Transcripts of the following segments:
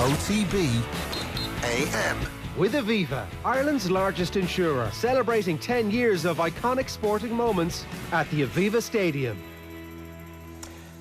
OTB AM. With Aviva, Ireland's largest insurer, celebrating 10 years of iconic sporting moments at the Aviva Stadium.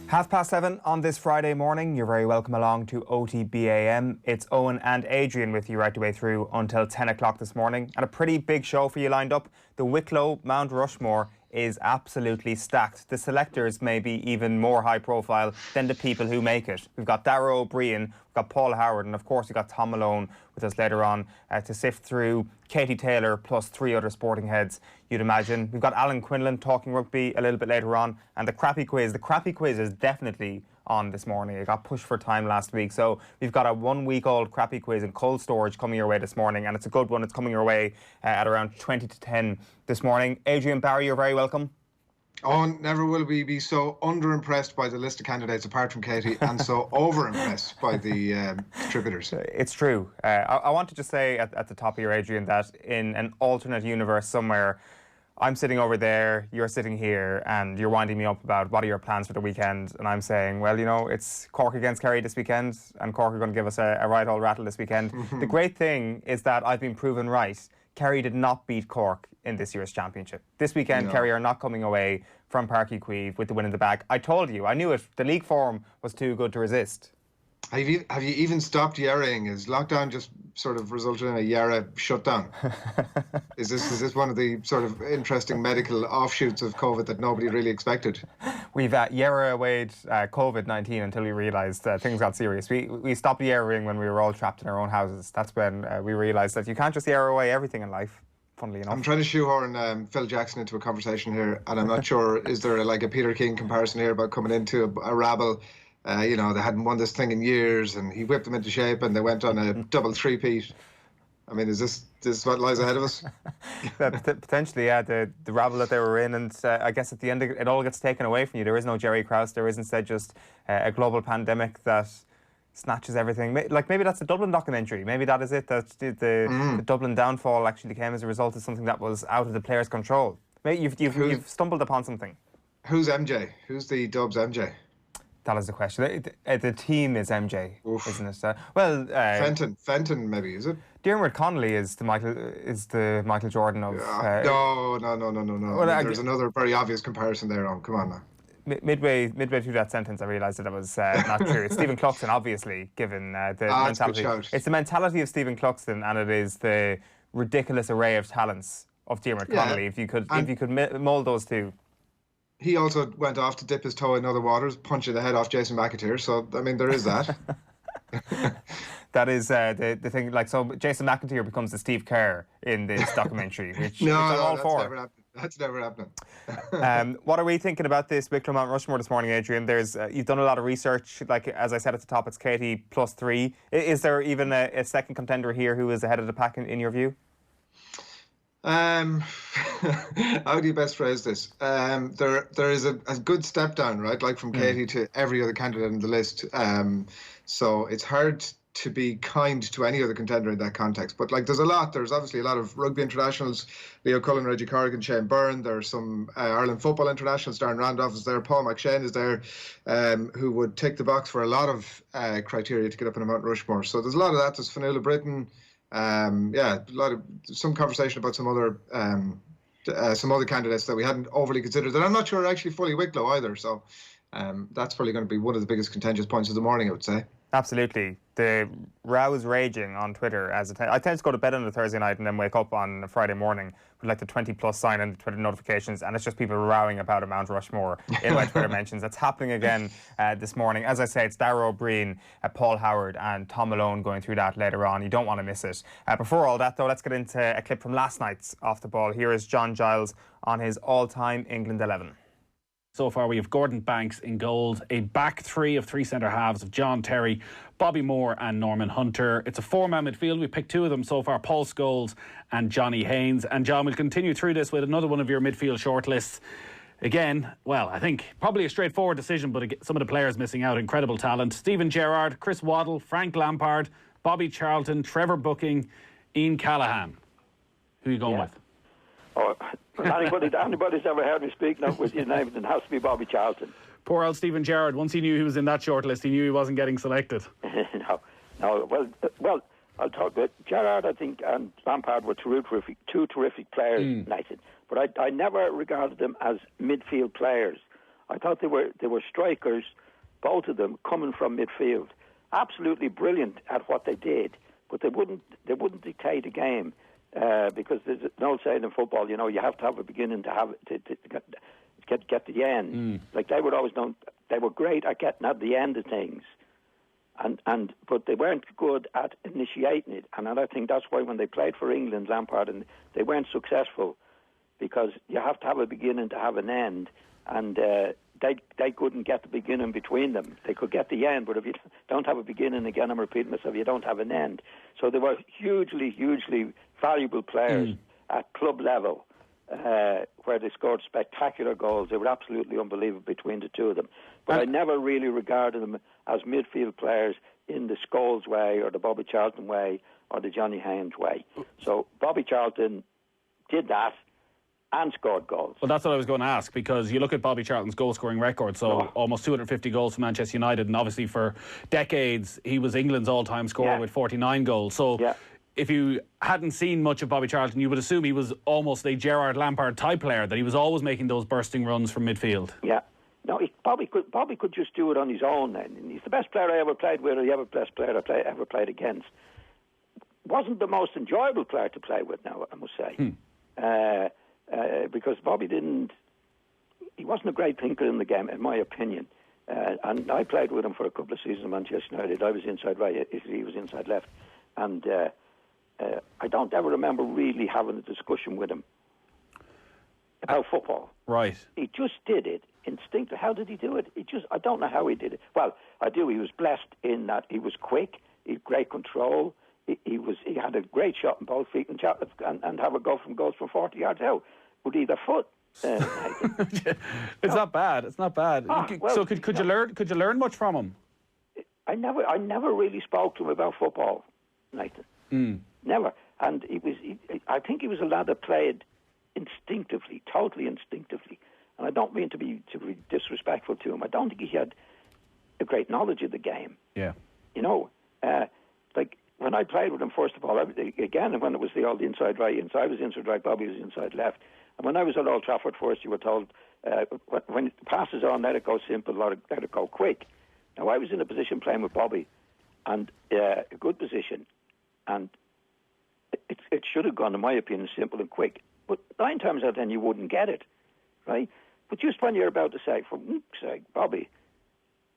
7:30 on this Friday morning. You're very welcome along to OTB AM. It's Owen and Adrian with you right the way through until 10 o'clock this morning. And a pretty big show for you lined up. The Wicklow Mt Rushmore is absolutely stacked. The selectors may be even more high profile than the people who make it. We've got Dara Ó Briain, we've got Paul Howard, and of course we've got Thom Malone with us later on to sift through Katie Taylor plus three other sporting heads, you'd imagine. We've got Alan Quinlan talking rugby a little bit later on, and the crappy quiz. The crappy quiz is definitely on this morning. It got pushed for time last week, so we've got a 1 week old crappy quiz in cold storage coming your way this morning, and it's a good one. It's coming your way at around 20 to 10 this morning. Adrian, Barry, you're very welcome. Oh, never will we be so under-impressed by the list of candidates apart from Katie and so over-impressed by the contributors. It's true. I want to just say at the top here, Adrian, that in an alternate universe somewhere, I'm sitting over there, you're sitting here, and you're winding me up about what are your plans for the weekend, and I'm saying, well, you know, it's Cork against Kerry this weekend, and Cork are going to give us a right old rattle this weekend. The great thing is that I've been proven right. Kerry did not beat Cork in this year's championship. This weekend, no. Kerry are not coming away from Páirc Uí Chaoimh with the win in the bag. I told you, I knew it. The league form was too good to resist. Have you even stopped yarrowing? Is lockdown just sort of resulted in a Yarra shutdown? Is this one of the sort of interesting medical offshoots of COVID that nobody really expected? We've Yarra-awayed COVID-19 until we realised things got serious. We stopped yarrowing when we were all trapped in our own houses. That's when we realised that you can't just yarrow away everything in life, funnily enough. I'm trying to shoehorn Phil Jackson into a conversation here, and I'm not sure, is there like a Peter King comparison here about coming into a rabble? You know, they hadn't won this thing in years, and he whipped them into shape, and they went on a double three-peat. I mean, is this what lies ahead of us? Potentially, yeah. The rabble that they were in, and I guess at the end it all gets taken away from you. There is no Jerry Krause. There is instead just a global pandemic that snatches everything. Like maybe that's a Dublin documentary. Maybe that is it. That the Dublin downfall actually came as a result of something that was out of the players' control. Maybe you've stumbled upon something. Who's MJ? Who's the Dubs MJ? That is the question. The team is MJ, isn't it? Fenton, maybe, is it? Dermot Connolly is the Michael Jordan of. No. Well, there's another very obvious comparison there. Come on now. Midway through that sentence, I realised that was not true. It's Stephen Cluxton, obviously, given the mentality. It's the mentality of Stephen Cluxton, and it is the ridiculous array of talents of Dermot Connolly. If you could mould those two. He also went off to dip his toe in other waters, punching the head off Jason McAteer. So, I mean, there is that. That is the thing. Like, so Jason McAteer becomes the Steve Kerr in this documentary, which I'm all for. That's never happening. What are we thinking about this Wicklow Mt Rushmore this morning, Adrian? There's you've done a lot of research. Like, as I said at the top, it's Katie plus three. Is there even a second contender here who is ahead of the pack in your view? How do you best phrase this? There is a good step down, right? Like from Katie to every other candidate in the list. So it's hard to be kind to any other contender in that context. But like, there's a lot. There's obviously a lot of rugby internationals: Leo Cullen, Reggie Corrigan, Shane Byrne. There's some Ireland football internationals. Darren Randolph is there. Paul McShane is there, who would tick the box for a lot of criteria to get up in a Mount Rushmore. So there's a lot of that. There's Fionnuala Britton. Some conversation about some other candidates that we hadn't overly considered that I'm not sure are actually fully Wicklow either. So that's probably going to be one of the biggest contentious points of the morning, I would say. Absolutely. The row is raging on Twitter. I tend to go to bed on a Thursday night and then wake up on a Friday morning with like the 20+ sign and the Twitter notifications, and it's just people rowing about a Mount Rushmore in my Twitter mentions. That's happening again this morning. As I say, it's Dara Ó Briain, Paul Howard and Thom Malone going through that later on. You don't want to miss it. Before all that, though, let's get into a clip from last night's Off the Ball. Here is John Giles on his all-time England 11. So far, we have Gordon Banks in goals, a back three of three centre-halves of John Terry, Bobby Moore and Norman Hunter. It's a four-man midfield. We picked two of them so far, Paul Scholes and Johnny Haynes. And John, we'll continue through this with another one of your midfield shortlists. Again, well, I think probably a straightforward decision, but some of the players missing out. Incredible talent. Stephen Gerrard, Chris Waddle, Frank Lampard, Bobby Charlton, Trevor Booking, Ian Callaghan. Who are you going with? Oh, anybody's ever heard me speak now with his name, it has to be Bobby Charlton. Poor old Stephen Gerrard. Once he knew he was in that shortlist, he knew he wasn't getting selected. No. No, well, I'll talk about Gerrard, I think, and Lampard were two terrific players, Nathan. But I never regarded them as midfield players. I thought they were strikers, both of them, coming from midfield. Absolutely brilliant at what they did, but they wouldn't dictate a game because there's an old saying in football, you know, you have to have a beginning to get the end. Like they were always known, they were great at getting at the end of things. But they weren't good at initiating it, and I think that's why when they played for England, Lampard, and they weren't successful, because you have to have a beginning to have an end, and they couldn't get the beginning between them. They could get the end, but if you don't have a beginning, again, I'm repeating myself, you don't have an end. So they were hugely valuable players at club level, where they scored spectacular goals. They were absolutely unbelievable between the two of them. But I never really regarded them as midfield players in the Scholes way or the Bobby Charlton way or the Johnny Haynes way. So Bobby Charlton did that and scored goals. Well, that's what I was going to ask, because you look at Bobby Charlton's goal-scoring record, so almost 250 goals for Manchester United, and obviously for decades he was England's all-time scorer with 49 goals. So if you hadn't seen much of Bobby Charlton, you would assume he was almost a Gerrard Lampard type player, that he was always making those bursting runs from midfield. Yeah. No, Bobby could just do it on his own then. He's the best player I ever played with, or the best player I ever played against. Wasn't the most enjoyable player to play with now, I must say. Because Bobby he wasn't a great thinker in the game, in my opinion. And I played with him for a couple of seasons in Manchester United. I was inside right, he was inside left. And I don't ever remember really having a discussion with him about football. Right. He just did it instinctively. How did he do it? I don't know how he did it. Well, I do. He was blessed in that he was quick, he had great control. He had a great shot in both feet and have a go from goals from 40 yards out with either foot. It's not bad. It's not bad. So could you learn much from him? I never really spoke to him about football, Nathan. Never. And I think he was a lad that played instinctively, totally instinctively. And I don't mean to be disrespectful to him. I don't think he had a great knowledge of the game. Yeah. You know, like when I played with him, first of all, again, when it was the old inside right, I was inside right, Bobby was inside left. And when I was at Old Trafford first, you were told, when it passes on, let it go simple, or let it go quick. Now, I was in a position playing with Bobby, and a good position, and it should have gone, in my opinion, simple and quick. But 9 times out of 10, you wouldn't get it, right? But just when you're about to say, for sake, Bobby,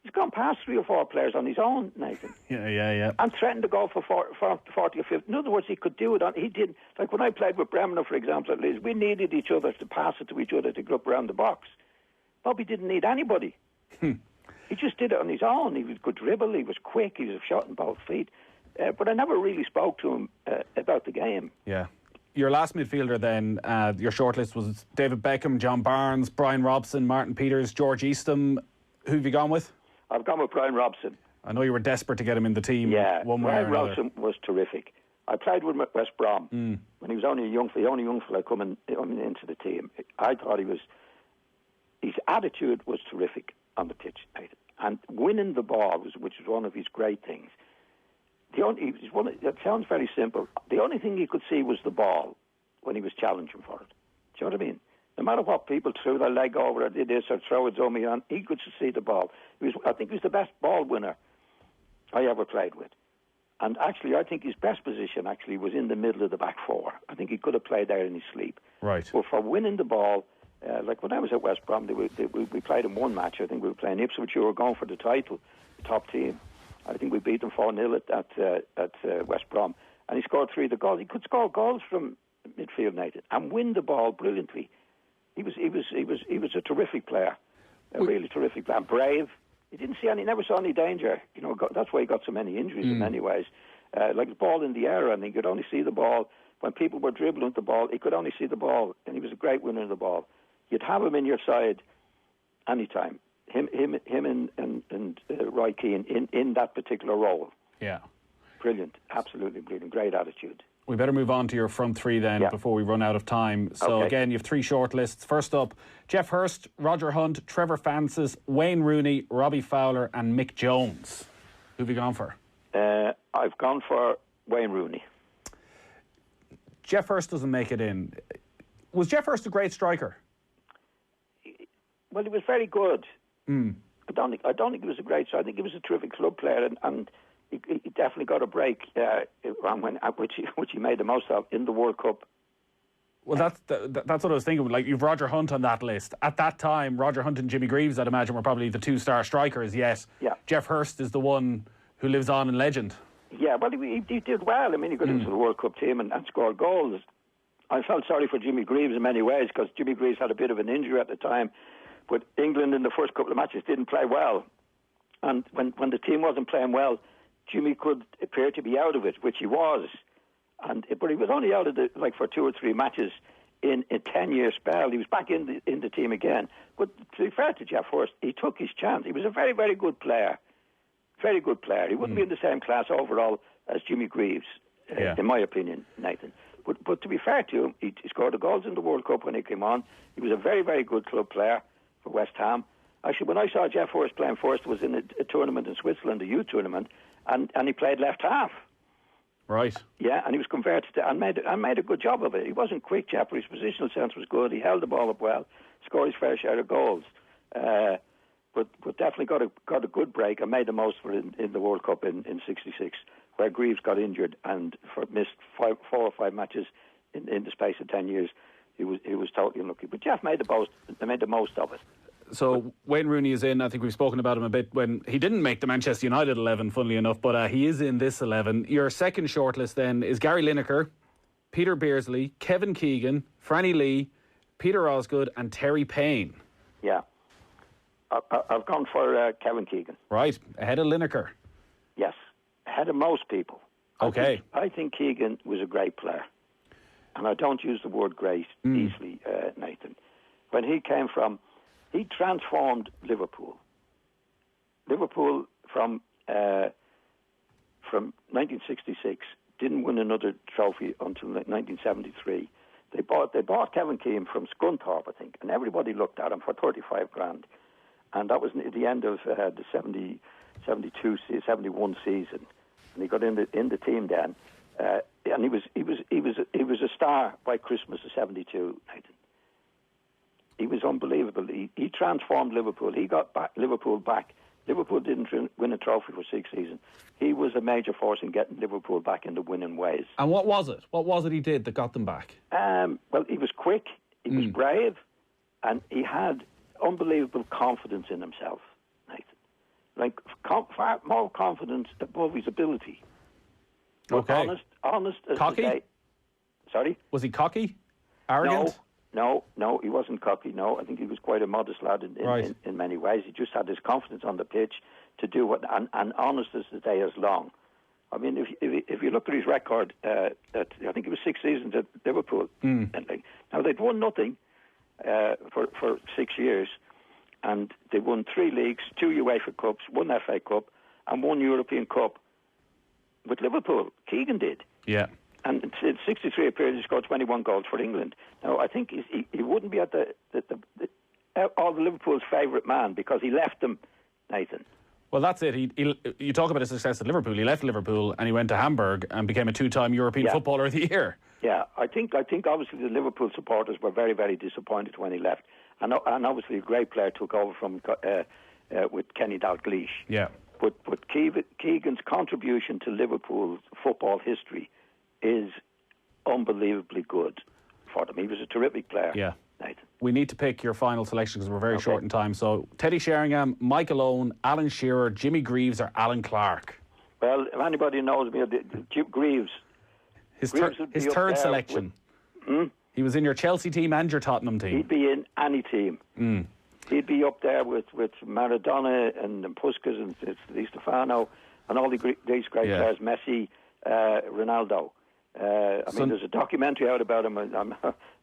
he's gone past 3 or 4 players on his own, Nathan. Yeah. And threatened to go for 40 or 50. In other words, he could do it. He did. Like when I played with Brayman, for example, at least, we needed each other to pass it to each other to get up around the box. Bobby didn't need anybody. He just did it on his own. He could dribble. He was quick. He was a shot in both feet. But I never really spoke to him about the game. Yeah. Your last midfielder then, your shortlist was David Beckham, John Barnes, Brian Robson, Martin Peters, George Eastham. Who have you gone with? I've gone with Brian Robson. I know you were desperate to get him in the team. Yeah, one way Brian or another. Robson was terrific. I played with him at West Brom when he was only the only young fella coming into the team. I thought his attitude was terrific on the pitch, and winning the ball which was one of his great things. It sounds very simple. The only thing he could see was the ball when he was challenging for it. Do you know what I mean? No matter what people threw their leg over or did this or throw it dummy on, he could see the ball. I think he was the best ball winner I ever played with. And actually, I think his best position actually was in the middle of the back four. I think he could have played there in his sleep. Right. But for winning the ball, like when I was at West Brom, we played in one match. I think we were playing Ipswich, who were going for the title, the top team. I think we beat them 4-0 at West Brom. And he scored 3 of the goals. He could score goals from midfield, Nathan, and win the ball brilliantly. He was a terrific player, a really terrific player. And brave. He never saw any danger. You know, that's why he got so many injuries in many ways. Like the ball in the air, and he could only see the ball when people were dribbling the ball. He could only see the ball, and he was a great winner of the ball. You'd have him in your side anytime. Him and Roy Keane in that particular role. Yeah, brilliant, absolutely brilliant, great attitude. We better move on to your front three then before we run out of time. So again, you have 3 short lists. First up, Jeff Hurst, Roger Hunt, Trevor Francis, Wayne Rooney, Robbie Fowler and Mick Jones. Who have you gone for? I've gone for Wayne Rooney. Jeff Hurst doesn't make it in. Was Jeff Hurst a great striker? Well, he was very good. I don't think he was a great striker. I think he was a terrific club player, and he definitely got a break which he made the most of in the World Cup. Well, that's what I was thinking. Like, you've Roger Hunt on that list. At that time, Roger Hunt and Jimmy Greaves, I'd imagine, were probably the two-star strikers, yes. Yeah. Jeff Hurst is the one who lives on in legend. Yeah, well, he did well. I mean, he got into the World Cup team and scored goals. I felt sorry for Jimmy Greaves in many ways because Jimmy Greaves had a bit of an injury at the time. But England in the first couple of matches didn't play well. And when the team wasn't playing well, Jimmy could appear to be out of it, which he was. But he was only out of it for 2 or 3 matches in a 10-year spell. He was back in the team again. But to be fair to Jeff Hurst, he took his chance. He was a very, very good player. Very good player. He wouldn't be in the same class overall as Jimmy Greaves, in my opinion, Nathan. But to be fair to him, he scored the goals in the World Cup when he came on. He was a very, very good club player for West Ham. Actually, when I saw Jeff Hurst playing first, it was in a tournament in Switzerland, a youth tournament, and he played left half. Right. Yeah, and he was converted to, and made a good job of it. He wasn't quick, Jeff, but his positional sense was good. He held the ball up well, scored his fair share of goals. But definitely got a good break and made the most for it in the World Cup in '66, where Greaves got injured and missed 4 or 5 matches in the space of 10 years. He was totally unlucky. But Jeff made the most of it. So Wayne Rooney is in. I think we've spoken about him a bit when he didn't make the Manchester United 11, funnily enough, but he is in this 11. Your second shortlist then is Gary Lineker, Peter Beardsley, Kevin Keegan, Franny Lee, Peter Osgood and Terry Payne. Yeah. I've gone for Kevin Keegan. Right, ahead of Lineker. Yes, ahead of most people. Okay. I think Keegan was a great player. And I don't use the word great easily, Nathan. When he came from... He transformed Liverpool. Liverpool from 1966 didn't win another trophy until 1973. They bought Kevin Keegan from Scunthorpe, I think, and everybody looked at him for 35 grand. And that was at the end of the 71 season, and he got in the team then. And he was a star by Christmas of '72, Nathan. He was unbelievable. He transformed Liverpool. He got Liverpool back. Liverpool didn't win a trophy for 6 seasons. He was a major force in getting Liverpool back into winning ways. And what was it? What was it he did that got them back? Well, he was quick, he was brave, and he had unbelievable confidence in himself, Nathan. Like, far more confidence above his ability. Okay. Honest as cocky? the day. Sorry? Was he cocky? Arrogant? No, he wasn't cocky, no. I think he was quite a modest lad in many ways. He just had his confidence on the pitch to do what, and honest as the day is long. I mean, if you look at his record, I think it was 6 seasons at Liverpool. Now, they'd won nothing for 6 years, and they won 3 leagues, 2 UEFA Cups, 1 FA Cup, and 1 European Cup with Liverpool. Keegan did. Yeah. And in 63 appearances, he scored 21 goals for England. Now, I think he wouldn't be at all the Liverpool's favourite man because he left them, Nathan. Well, that's it. You talk about his success at Liverpool. He left Liverpool and he went to Hamburg and became a 2-time European Footballer of the Year. Yeah, I think obviously the Liverpool supporters were very, very disappointed when he left. And obviously a great player took over from with Kenny Dalglish. Yeah. But Keegan's contribution to Liverpool's football history is unbelievably good for them. He was a terrific player. Yeah. Nathan. We need to pick your final selection because we're very short in time. So Teddy Sheringham, Mike Malone, Alan Shearer, Jimmy Greaves or Alan Clark? Well, if anybody knows me, Greaves. His third selection. He was in your Chelsea team and your Tottenham team. He'd be in any team. He'd be up there with Maradona and Puskas and Di Stefano and all these great players, Messi, Ronaldo. There's a documentary out about him, and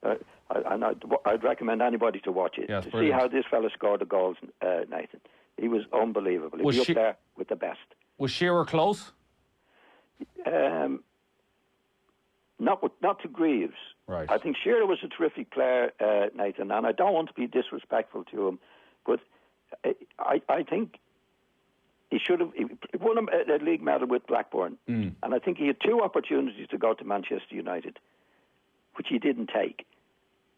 I'd recommend anybody to watch it to see how this fella scored the goals, Nathan. He was unbelievable. He'd be up there with the best. Was Shearer close? Not to Greaves. Right. I think Shearer was a terrific player, Nathan, and I don't want to be disrespectful to him, but I think He should have he won a league medal with Blackburn, and I think he had 2 opportunities to go to Manchester United, which he didn't take.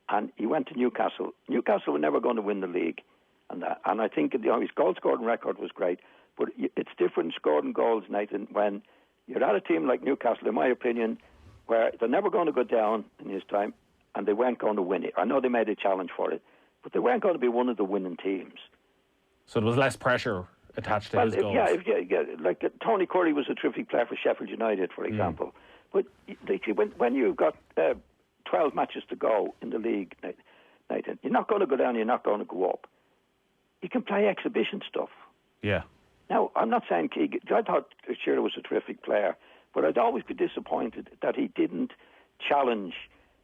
And he went to Newcastle. Newcastle were never going to win the league, and I think his goal scoring record was great. But it's different scoring goals, Nathan, when you're at a team like Newcastle, in my opinion, where they're never going to go down in his time, and they weren't going to win it. I know they made a challenge for it, but they weren't going to be one of the winning teams. So there was less pressure attached to his goals. Yeah, like Tony Curry was a terrific player for Sheffield United, for example. But when you've got 12 matches to go in the league, Nathan, you're not going to go down, you're not going to go up. You can play exhibition stuff. Yeah. Now, I'm not saying Keegan. I thought Shearer was a terrific player, but I'd always be disappointed that he didn't challenge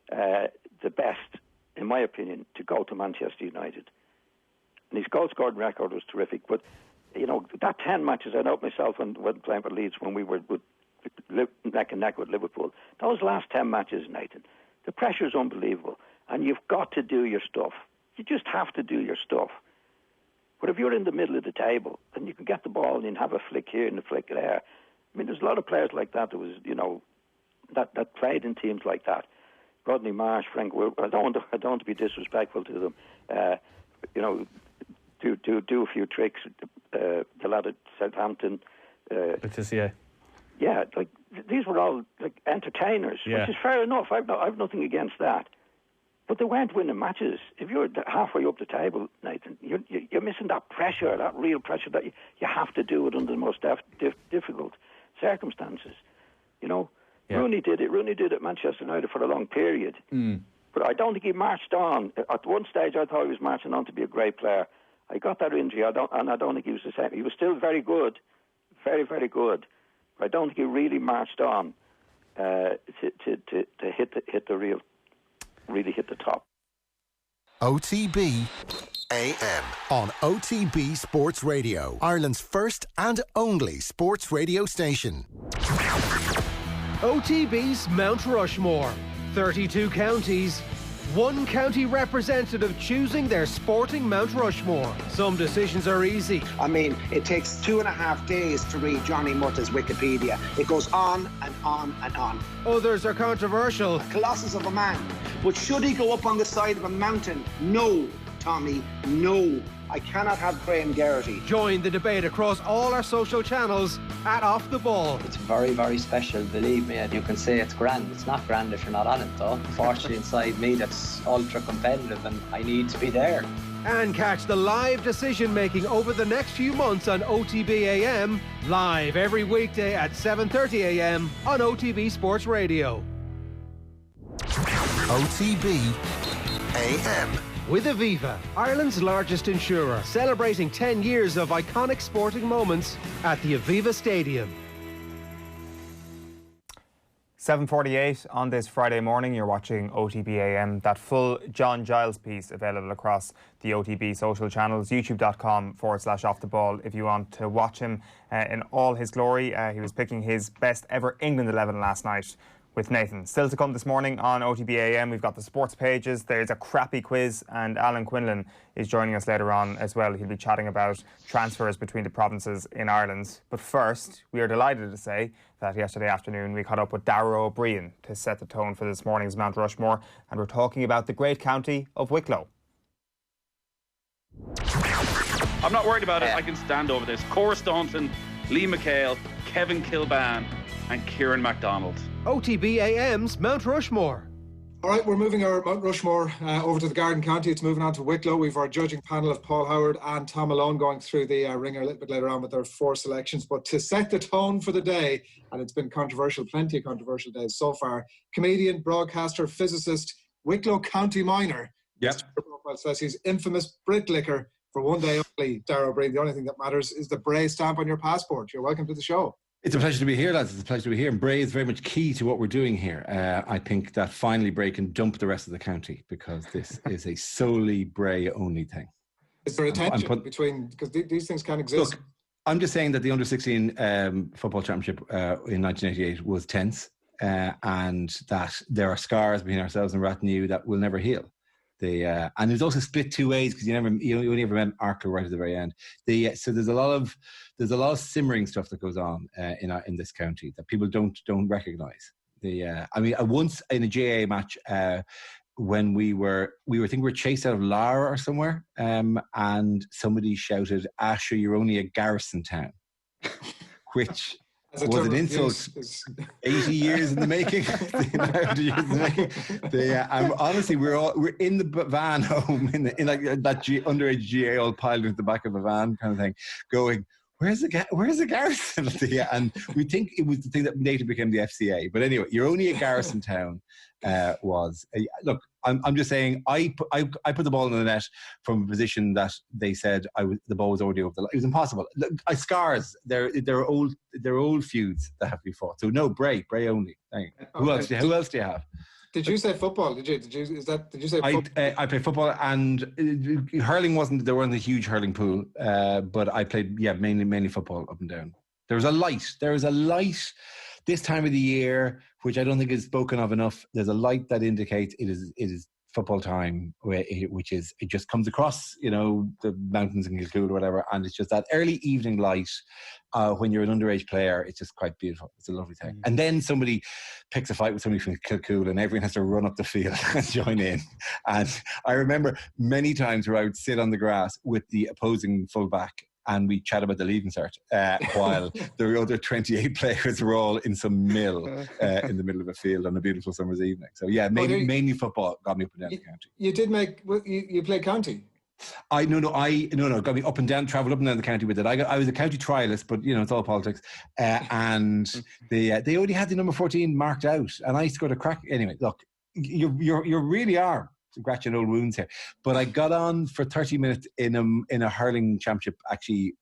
the best, in my opinion, to go to Manchester United. And his goal scoring record was terrific. But, that 10 matches, I know myself when playing for Leeds, when we were neck and neck with Liverpool, those last 10 matches, Nathan, the pressure's unbelievable. And you've got to do your stuff. You just have to do your stuff. But if you're in the middle of the table and you can get the ball and you have a flick here and a flick there, I mean, there's a lot of players like that that played in teams like that. Rodney Marsh, Frank Will. I don't want to be disrespectful to them. Do a few tricks. The lad at Southampton. Laetitia. Yeah, these were all entertainers, which is fair enough. I've nothing against that. But they weren't winning matches. If you're halfway up the table, Nathan, you're missing that pressure, that real pressure that you have to do it under the most difficult circumstances. Rooney did it. Rooney did it at Manchester United for a long period. But I don't think he marched on. At one stage, I thought he was marching on to be a great player. I got that injury, and I don't think he was the same. He was still very good, very, very good. But I don't think he really marched on to hit the real. Really hit the top. OTB AM on OTB Sports Radio, Ireland's first and only sports radio station. OTB's Mt Rushmore. 32 counties. One county representative choosing their sporting Mt Rushmore. Some decisions are easy. I mean, it takes 2.5 days to read Johnny Murtaugh's Wikipedia. It goes on and on and on. Others are controversial. A colossus of a man. But should he go up on the side of a mountain? No, Tommy, no. I cannot have Graham Geraghty. Join the debate across all our social channels at Off the Ball. It's very, very special, believe me. You can say it's grand. It's not grand if you're not on it, though. Unfortunately, inside me, that's ultra competitive and I need to be there. And catch the live decision-making over the next few months on OTB AM, live every weekday at 7:30 AM on OTB Sports Radio. OTB AM. With Aviva, Ireland's largest insurer, celebrating 10 years of iconic sporting moments at the Aviva Stadium. 7:48 on this Friday morning. You're watching OTB AM. That full John Giles piece available across the OTB social channels, youtube.com/off the ball if you want to watch him in all his glory. He was picking his best ever England 11 last night with Nathan. Still to come this morning on OTB AM, we've got the sports pages. There's a crappy quiz, and Alan Quinlan is joining us later on as well. He'll be chatting about transfers between the provinces in Ireland. But first, we are delighted to say that yesterday afternoon we caught up with Dara Ó Briain to set the tone for this morning's Mt Rushmore, and we're talking about the great county of Wicklow. I'm not worried about it. I can stand over this. Cora Staunton, Lee McHale, Kevin Kilban and Kieran MacDonald. OTB AM's Mt Rushmore. All right, we're moving our Mt Rushmore over to the Garden County. It's moving on to Wicklow. We've our judging panel of Paul Howard and Thom Malone going through the ringer a little bit later on with their 4 selections. But to set the tone for the day, and it's been controversial, plenty of controversial days so far, comedian, broadcaster, physicist, Wicklow County minor. Yep. Mr. Profile says he's infamous Britlicker for one day only. Dara Ó Briain, the only thing that matters is the Bray stamp on your passport. You're welcome to the show. It's a pleasure to be here, lads. It's a pleasure to be here. And Bray is very much key to what we're doing here. I think that finally Bray can dump the rest of the county because this is a solely Bray-only thing. Is there a tension between... Because these things can't exist. Look, I'm just saying that the Under-16 football championship in 1988 was tense and that there are scars between ourselves and Rathnew that will never heal. And it was also split two ways because you only ever met Arklow right at the very end. So there's a lot of simmering stuff that goes on in this county that people don't recognise. Once in a GAA match, when we were chased out of Lara or somewhere, and somebody shouted, "Asher, you're only a garrison town," which was an insult. 80 years in the making. 100 years in the making. Honestly, we're in the van home in like that underage GA all piled into the back of a van kind of thing, going, Where's the garrison? And we think it was the thing that later became the FCA. But anyway, you're only a garrison town. Look, I'm just saying, I put the ball in the net from a position that they said the ball was already over the line. It was impossible. Look, scars. They're old feuds that have to be fought. So no, Bray only. Who else do you have? Did you say football? Did you say football? I played football, and hurling there wasn't a huge hurling pool, but I played mainly football up and down. There was a light this time of the year, which I don't think is spoken of enough. There's a light that indicates it is football time, which it just comes across, the mountains in Kilcool or whatever, and it's just that early evening light. When you're an underage player, it's just quite beautiful. It's a lovely thing. And then somebody picks a fight with somebody from Kilcool, and everyone has to run up the field and join in. And I remember many times where I would sit on the grass with the opposing fullback, and we chat about the leaving cert while the other 28 players were all in some mill in the middle of a field on a beautiful summer's evening. So mainly football got me up and down the county. You played county? No, got me up and down, travelled up and down the county with it. I was a county trialist, but it's all politics. And they only had the number 14 marked out, and I scored a crack. Anyway, look, you really are scratching old wounds here. But I got on for 30 minutes in a hurling championship, actually,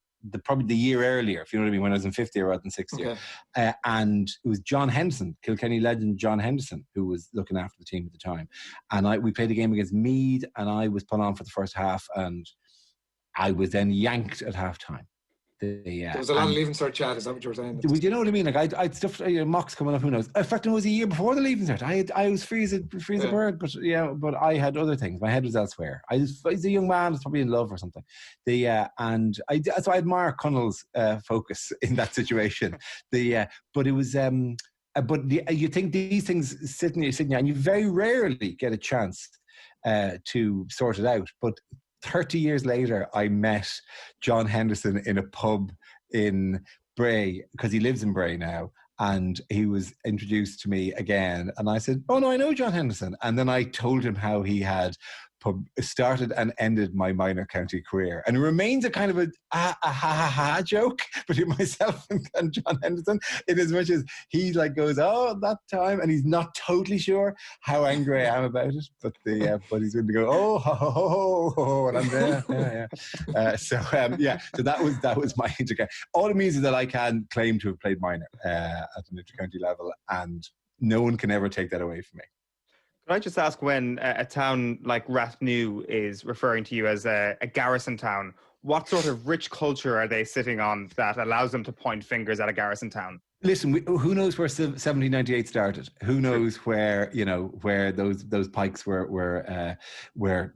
probably the year earlier, if you know what I mean, when I was in 50 or rather than 60. Okay. And it was John Henderson, Kilkenny legend John Henderson, who was looking after the team at the time. And we played a game against Meath, and I was put on for the first half, and I was then yanked at half time. There was a lot of leaving cert chat. Is that what you were saying? Well, you know what I mean? Like I'd stuff, mocks coming up. Who knows? In fact, it was a year before the leaving cert. I was free as a bird, but I had other things. My head was elsewhere. I was a young man. I was probably in love or something. So I admire Connell's focus in that situation. But it was. You think these things sitting here, and you very rarely get a chance to sort it out. But 30 years later, I met John Henderson in a pub in Bray, because he lives in Bray now, and he was introduced to me again. And I said, "Oh no, I know John Henderson." And then I told him how he had started and ended my minor county career, and it remains a kind of a joke between myself and John Henderson, in as much as he goes, "Oh, that time," and he's not totally sure how angry I am about it, but he's going to go, "Oh, ho, ho, ho, ho," and I'm there. So that was my intercounty. All it means is that I can claim to have played minor at an intercounty level, and no one can ever take that away from me. Can I just ask, when a town like Rathnew is referring to you as a garrison town, what sort of rich culture are they sitting on that allows them to point fingers at a garrison town? Listen, who knows where 1798 started? Who knows where those pikes were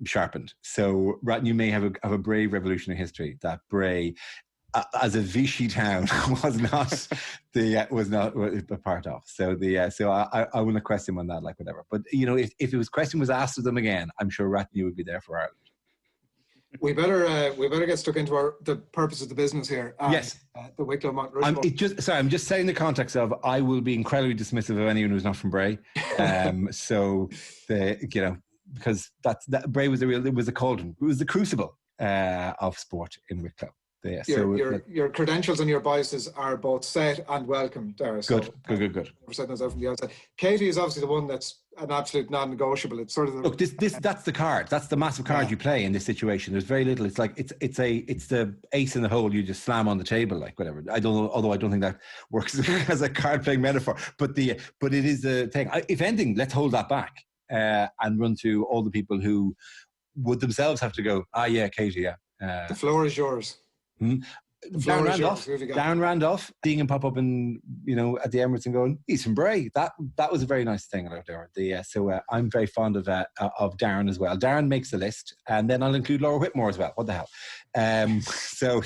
sharpened? So Rathnew may have a brave revolutionary history that Bray, as a Vichy town, was not a part of. So I wouldn't question him on that, whatever. But if it was question was asked of them again, I'm sure Rathnew would be there for Ireland. We better get stuck into the purpose of the business here. Yes, the Wicklow Mt Rushmore. I'm just setting the context of I will be incredibly dismissive of anyone who's not from Bray. Because Bray was it was a cauldron. It was the crucible of sport in Wicklow. Yeah, your credentials and your biases are both set and welcome, Dara. Good. We're setting those out from the outside. Katie is obviously the one that's an absolute non-negotiable. It's sort of look. That's the card. That's the massive card you play in this situation. There's very little. It's like it's the ace in the hole. You just slam on the table, whatever. I don't know. Although I don't think that works as a card playing metaphor. But it is the thing. If anything, let's hold that back and run through all the people who would themselves have to go. Yeah, Katie. Yeah. The floor is yours. Darren Randolph, seeing him pop up in, at the Emirates and going, he's from Bray. That was a very nice thing about Darren. So I'm very fond of Darren as well. Darren makes the list, and then I'll include Laura Whitmore as well. What the hell? So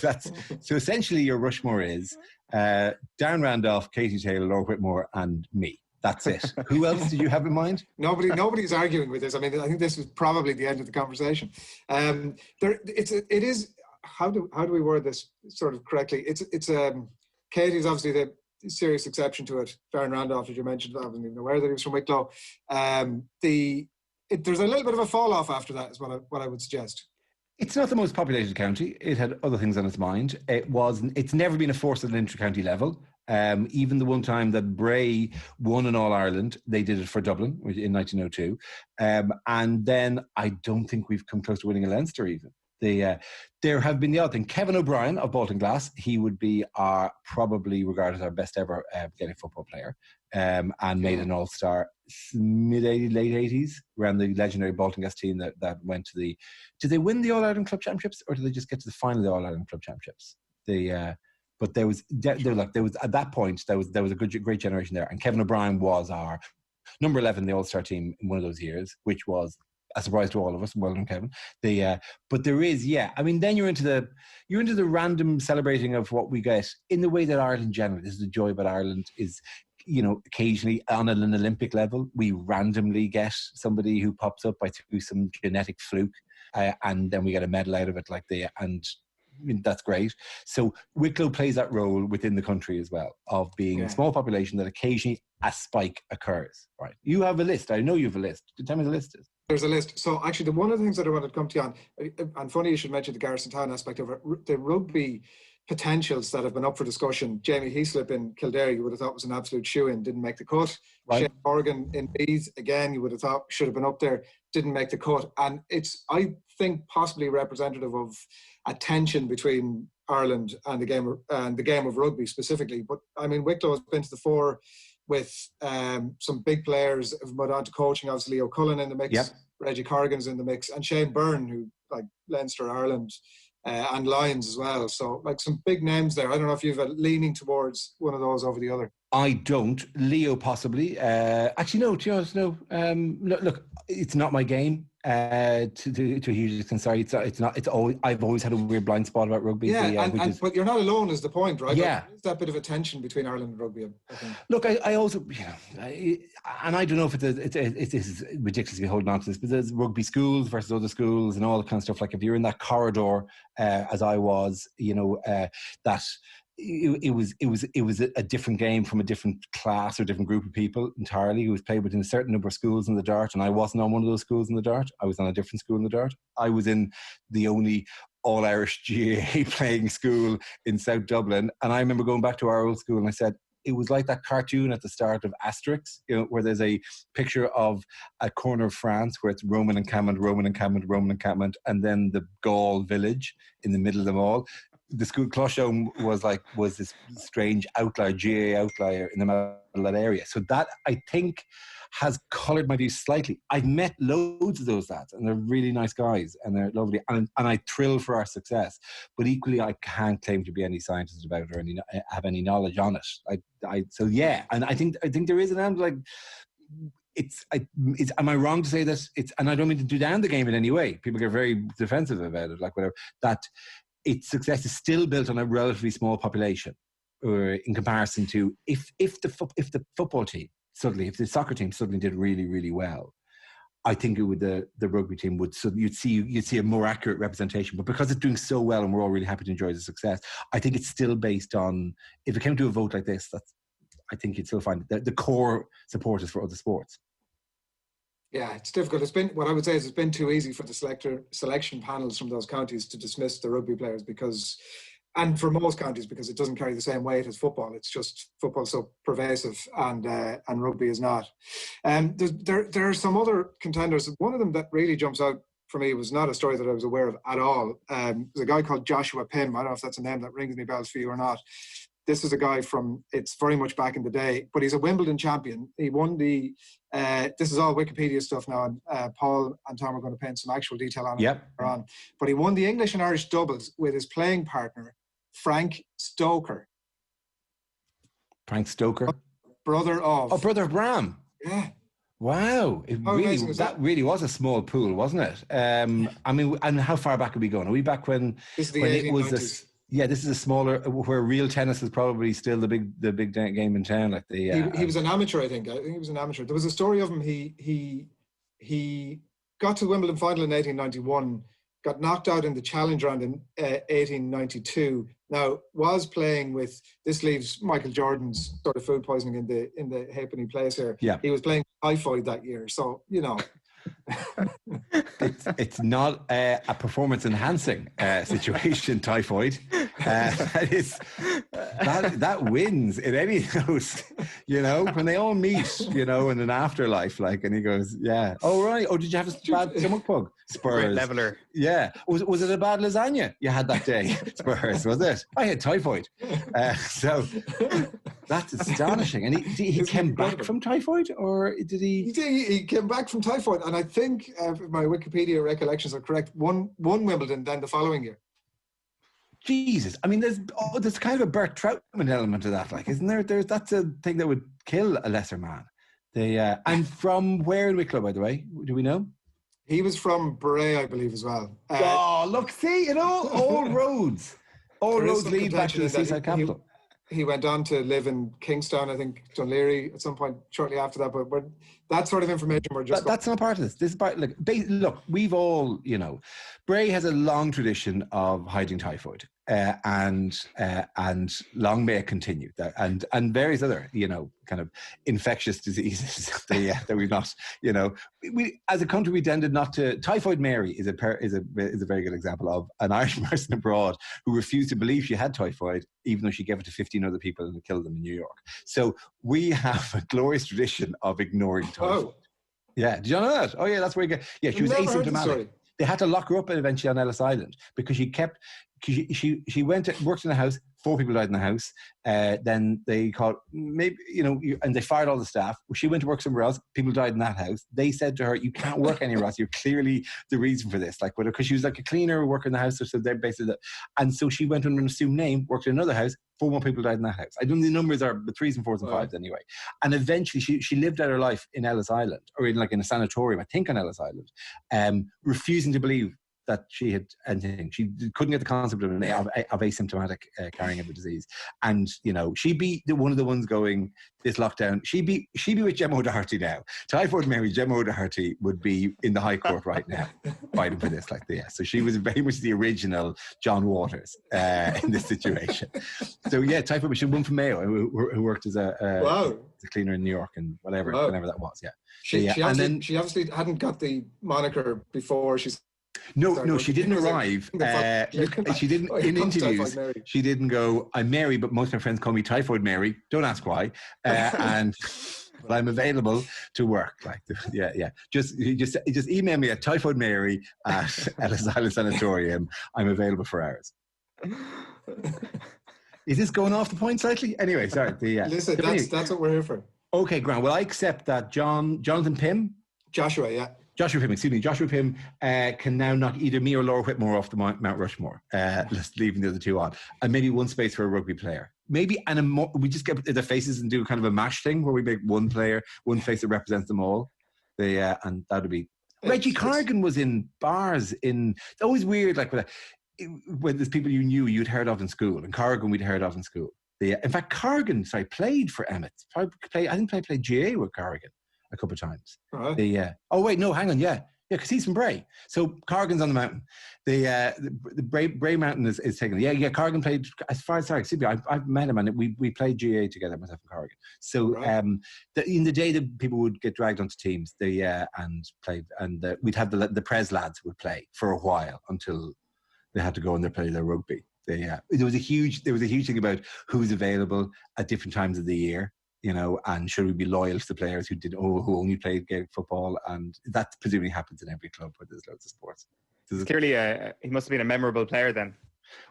essentially your Rushmore is Darren Randolph, Katie Taylor, Laura Whitmore, and me. That's it. Who else did you have in mind? Nobody's arguing with this. I mean, I think this is probably the end of the conversation. It is. How do we word this sort of correctly? It's Katie's obviously the serious exception to it. Darren Randolph, as you mentioned, I wasn't even aware that he was from Wicklow. There's a little bit of a fall off after that, is what I would suggest. It's not the most populated county. It had other things on its mind. It's never been a force at an inter-county level. Even the one time that Bray won in All Ireland, they did it for Dublin in 1902. And then I don't think we've come close to winning a Leinster even. There have been the odd thing. Kevin O'Brien of Bolton Glass, he would be probably regarded as our best ever Gaelic football player, and made an All-Star mid-80s, late 80s, ran the legendary Bolton Glass team that went to the... Did they win the All-Ireland Club Championships, or did they just get to the final of the All-Ireland Club Championships? But there was at that point there was a great generation there, and Kevin O'Brien was our number 11 in the All-Star team in one of those years, which was a surprise to all of us. Well done, Kevin. But there is, I mean, then you're into the random celebrating of what we get in the way that Ireland generally. This is the joy about Ireland is, occasionally on an Olympic level, we randomly get somebody who pops up through some genetic fluke, and then we get a medal out of it, and that's great. So Wicklow plays that role within the country as well, of being a small population that occasionally a spike occurs. Right? You have a list. I know you have a list. Tell me the list is. There's a list. So actually, one of the things that I wanted to come to you on, and funny you should mention the Garrison Town aspect of it, the rugby potentials that have been up for discussion. Jamie Heaslip in Kildare, you would have thought was an absolute shoe-in, didn't make the cut. Right. Shane Horgan in Bees, again, you would have thought should have been up there, didn't make the cut. And it's, I think, possibly representative of a tension between Ireland and the game of rugby specifically. But I mean, Wicklow has been to the fore with some big players have moved on to coaching. Obviously, Leo Cullen in the mix, Reggie Corrigan's in the mix, and Shane Byrne, who Leinster, Ireland, and Lions as well. So some big names there. I don't know if you've a leaning towards one of those over the other. I don't. Leo possibly. Actually, no. To be honest, no. Look, it's not my game. To a huge extent, sorry, it's not. It's always. I've always had a weird blind spot about rugby. Yeah, but you're not alone, is the point, right? Yeah, there's that bit of a tension between Ireland and rugby, I think. Look, I also, and I don't know if it's ridiculously holding on to this, but there's rugby schools versus other schools and all that kind of stuff. Like if you're in that corridor, as I was, that. It was a different game from a different class or different group of people entirely. It was played within a certain number of schools in the Dart, and I wasn't on one of those schools in the Dart. I was on a different school in the Dart. I was in the only all-Irish GAA playing school in South Dublin, and I remember going back to our old school and I said, it was like that cartoon at the start of Asterix, where there's a picture of a corner of France where it's Roman encampment, and then the Gaul village in the middle of them all. The school Clochon was this strange outlier, GAA outlier in the middle of that area. So that, I think, has coloured my views slightly. I've met loads of those lads, and they're really nice guys, and they're lovely, and I thrill for our success. But equally, I can't claim to be any scientist about it or have any knowledge on it. And I think there is an element am I wrong to say this? And I don't mean to do down the game in any way. People get very defensive about it, whatever. That its success is still built on a relatively small population, or in comparison to if the football team suddenly, if the soccer team suddenly did really, really well, I think it would the rugby team would. So you'd see a more accurate representation. But because it's doing so well, and we're all really happy to enjoy the success, I think it's still based on, if it came to a vote like this, I think you'd still find the core supporters for other sports. Yeah, it's difficult. It's been too easy for the selection panels from those counties to dismiss the rugby players and for most counties, because it doesn't carry the same weight as football. It's just football's so pervasive, and rugby is not. There are some other contenders. One of them that really jumps out for me was not a story that I was aware of at all. There's a guy called Joshua Pym. I don't know if that's a name that rings any bells for you or not. This is a guy it's very much back in the day, but he's a Wimbledon champion. He won this is all Wikipedia stuff now, and Paul and Thom are going to paint some actual detail on it later on. But he won the English and Irish doubles with his playing partner, Frank Stoker. Frank Stoker? Brother of. Oh, brother of Bram. Yeah. Wow. That really was a small pool, wasn't it? I mean, and how far back are we going? Are we back when it was this? Yeah, this is a smaller, where real tennis is probably still the big game in town. Like he was an amateur, I think. He was an amateur. There was a story of him. He got to the Wimbledon final in 1891, got knocked out in the challenge round in 1892. Now, was playing with, this leaves Michael Jordan's sort of food poisoning in the halfpenny place here. Yeah. He was playing typhoid that year, so you know. It's not a performance enhancing situation, typhoid. That wins in any of those, you know, when they all meet, you know, in an afterlife, like, and he goes, yeah. Oh, right. Oh, did you have a bad stomach bug? Spurs. Great leveler. Yeah. Was it a bad lasagna you had that day? Spurs, was it? I had typhoid. So that's astonishing. And he came back from typhoid, or did he? He came back from typhoid, and I think, if my Wikipedia recollections are correct, won Wimbledon then the following year. Jesus, I mean, there's kind of a Bert Troutman element to that, like, isn't there? That's a thing that would kill a lesser man. And from where in Wicklow, by the way, do we know? He was from Bray, I believe, as well. Look, see, you know, all roads lead back to the seaside capital. He went on to live in Kingstown, I think, Dunleary at some point shortly after that. But that sort of information, we're just... That's not part of this. This is part... Look, we've all, you know... Bray has a long tradition of hiding typhoid. And long may it continue. And various other, you know, kind of infectious diseases that we've not, you know... We as a country, we tended not to... Typhoid Mary is a very good example of an Irish person abroad who refused to believe she had typhoid, even though she gave it to 15 other people and killed them in New York. So we have a glorious tradition of ignoring typhoid. Oh. Yeah, did you know that? Oh, yeah, that's where you get... Yeah, she was asymptomatic. They had to lock her up eventually on Ellis Island because she worked in a house. 4 people died in the house. Then they called, maybe, you know, and they fired all the staff. She went to work somewhere else. People died in that house. They said to her, "You can't work anywhere else. You're clearly the reason for this." Like, because she was like a cleaner working in the house, so they're basically. And so she went under an assumed name, worked in another house. 4 more people died in that house. I don't know, the numbers are the 3s and 4s and 5s anyway. And eventually, she lived out her life in Ellis Island, or in a sanatorium, I think, on Ellis Island, refusing to believe that she had anything. She couldn't get the concept of asymptomatic carrying of the disease. And, you know, she'd be one of the ones going, this lockdown, she'd be with Gemma O'Doherty now. Typhoid Mary, Gemma O'Doherty would be in the High Court right now fighting for this. So she was very much the original John Waters in this situation. So yeah, Typhoid, she won from Mayo, who worked as a cleaner in New York and whenever that was, yeah. She obviously hadn't got the moniker before she's... No, she didn't arrive. She didn't, in interviews, she didn't go, "I'm Mary, but most of my friends call me Typhoid Mary. Don't ask why." And but I'm available to work. Like, yeah. Just email me at Typhoid Mary at Ellis Island Sanatorium. I'm available for hours. Is this going off the point slightly? Anyway, sorry. Listen, that's what we're here for. Okay, Grant. Well, I accept that Jonathan Pym. Joshua Pym can now knock either me or Laura Whitmore off the Mount Rushmore, just leaving the other two on. And maybe one space for a rugby player. Maybe, we just get their faces and do kind of a mash thing where we make one player, one face that represents them all. And that would be... Reggie Cargan was in bars in... It's always weird, like, when there's people you knew you'd heard of in school, and Cargan we'd heard of in school. In fact, Cargan, played for Emmett. I think I played GA with Cargan a couple of times. Right. Oh wait, no, hang on, yeah, because he's from Bray. So Cargan's on the mountain. The Bray Mountain is taken. Yeah. Cargan played as far as I've met him, and we played GA together, myself and Cargan. So in the day that people would get dragged onto teams, and play, and we'd have the Pres lads would play for a while until they had to go and they play their rugby. There was a huge thing about who's available at different times of the year. You know, and should we be loyal to the players who only played Gaelic football? And that presumably happens in every club where there's loads of sports. Clearly, he must have been a memorable player then.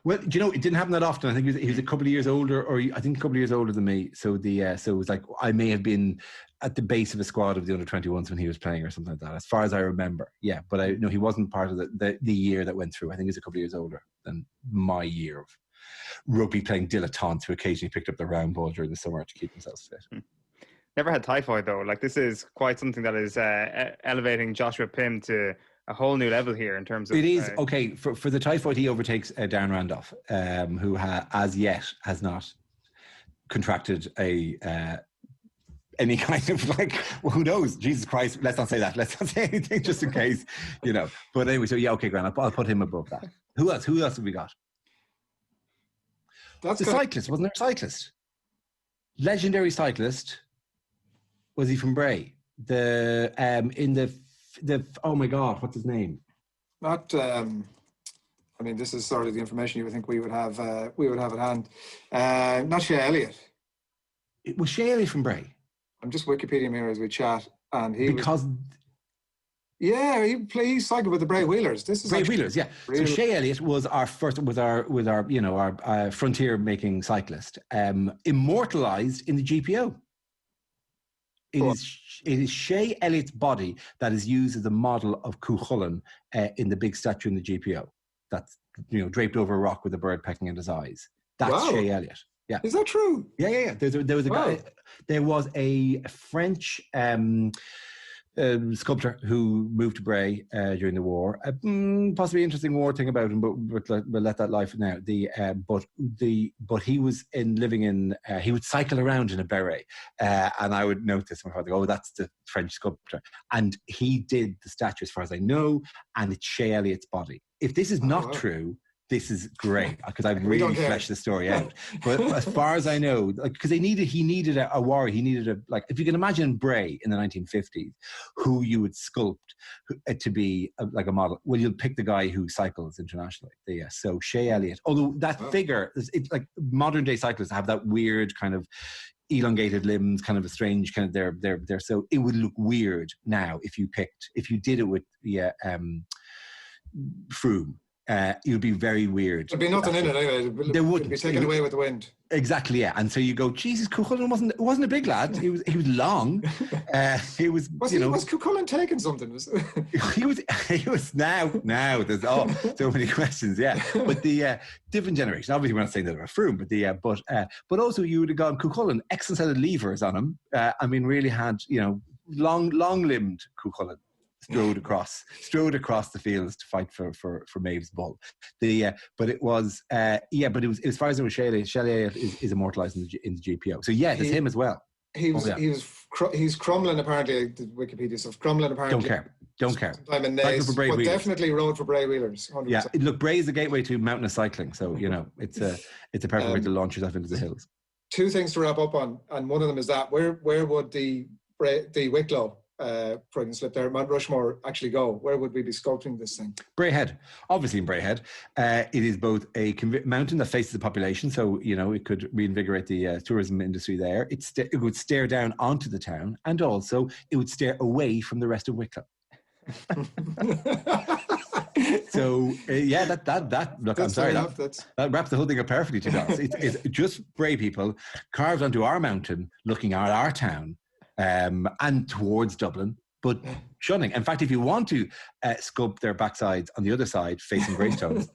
Well, do you know, it didn't happen that often. I think he was a couple of years older, or I think a couple of years older than me. So so it was like I may have been at the base of a squad of the under-21s when he was playing or something like that, as far as I remember. Yeah, but I know he wasn't part of the year that went through. I think he was a couple of years older than my year of rugby playing dilettantes who occasionally picked up the round ball during the summer to keep themselves fit. Never had typhoid though. Like, this is quite something that is elevating Joshua Pym to a whole new level here in terms of... It is, okay, for the typhoid, he overtakes Darren Randolph, who as yet has not contracted any kind of, like, well, who knows? Jesus Christ, let's not say that. Let's not say anything just in case, you know. But anyway, so yeah, okay, Grant, I'll put him above that. Who else have we got? That's the cyclist, wasn't there a cyclist? Legendary cyclist. Was he from Bray? In the oh my God, what's his name? Not I mean, this is sort of the information you would think we would have at hand. Not Shea Elliott. It was Shea Elliott from Bray. I'm just Wikipedia here as we chat, and he cycled with the Bray Wheelers. This is Bray Wheelers, yeah. So Shea Elliott was our frontier making cyclist, immortalised in the GPO. It is Shea Elliott's body that is used as a model of Cuchulainn in the big statue in the GPO. That's, you know, draped over a rock with a bird pecking at his eyes. That's Shea Elliott. Yeah. Is that true? Yeah. There was a guy. There was a French sculptor who moved to Bray during the war. Possibly interesting war thing about him, but we'll let that lie for now. But he was living in. He would cycle around in a beret, and I would notice my father go, "Oh, that's the French sculptor," and he did the statue, as far as I know, and it's Shea Elliott's body. If this is not true, this is great, because I've really fleshed the story out. But as far as I know, because he needed a warrior. He needed if you can imagine Bray in the 1950s, who you would sculpt to be like a model. Well, you'll pick the guy who cycles internationally. So Shea Elliott, although that figure, it's like modern day cyclists have that weird kind of elongated limbs, kind of a strange kind of they're so it would look weird now if you did it with Froome. It would be very weird. There'd be nothing in it anyway. There would be taken away with the wind. Exactly, yeah. And so you go, Jesus, Cuchulainn wasn't a big lad. He was long. Was Cuchulainn taking something? he was now. There's so many questions. Yeah, but the different generation. Obviously, we're not saying that about Froome, but also you would have gone Cuchulainn, excellent set of levers on him. I mean, really had long-limbed Cuchulainn. Strode across the fields to fight for Maeve's bull. But it was as far as it was Shea is immortalised in the GPO. So yeah, there's him as well. He's Crumlin apparently. The Wikipedia stuff. Crumlin apparently. Don't care. Time in Naas, but definitely rode for Bray Wheelers. 100%. Yeah, look, Bray is the gateway to mountainous cycling. So it's a perfect way to launch yourself into the hills. Two things to wrap up on, and one of them is that where would the Wicklow front slip there, Mount Rushmore, actually go? Where would we be sculpting this thing? Brayhead, obviously in Brayhead. It is both a mountain that faces the population, so it could reinvigorate the tourism industry there. It would stare down onto the town, and also it would stare away from the rest of Wicklow. So that look, I'm sorry, that wraps the whole thing up perfectly, to be honest. It's just Bray people carved onto our mountain, looking at our town. And towards Dublin, but shunning. In fact, if you want to sculpt their backsides on the other side, facing Greystones,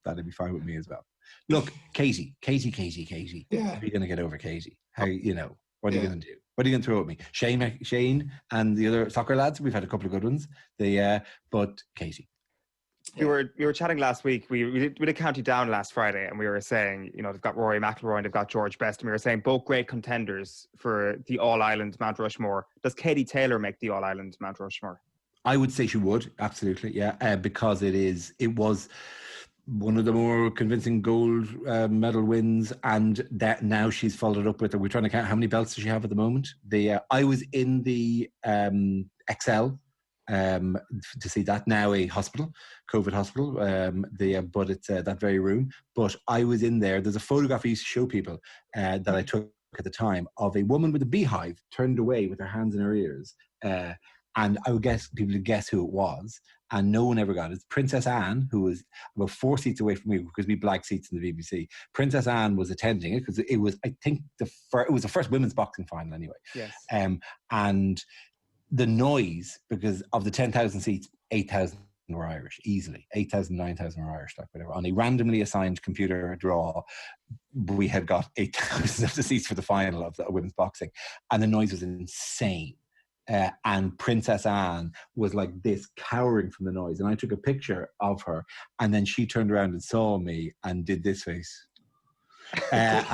that'd be fine with me as well. Look, Katie. Yeah. How are you going to get over Katie? What are you going to do? What are you going to throw at me? Shane and the other soccer lads, we've had a couple of good ones. But Katie. We were chatting last week. We did County Down last Friday, and we were saying, they've got Rory McIlroy and they've got George Best, and we were saying both great contenders for the All-Ireland Mount Rushmore. Does Katie Taylor make the All-Ireland Mount Rushmore? I would say she would, absolutely, yeah, because it was one of the more convincing gold medal wins, and that now she's followed up with. We're trying to count how many belts does she have at the moment. I was in the XL. To see that, now a hospital, COVID hospital, but it's that very room. But I was in there. There's a photograph I used to show people that I took at the time of a woman with a beehive turned away with her hands in her ears. And I would guess people would guess who it was. and no one ever got it. Princess Anne, who was about 4 seats away from me because we black seats in the BBC. Princess Anne was attending it because it was, I think, it was the first women's boxing final anyway. Yes. And the noise, because of the 10,000 seats, 8,000 were Irish, easily. 8,000, 9,000 were Irish, like whatever. On a randomly assigned computer draw, we had got 8,000 of the seats for the final of the women's boxing. And the noise was insane. And Princess Anne was like this, cowering from the noise. And I took a picture of her, and then she turned around and saw me and did this face. And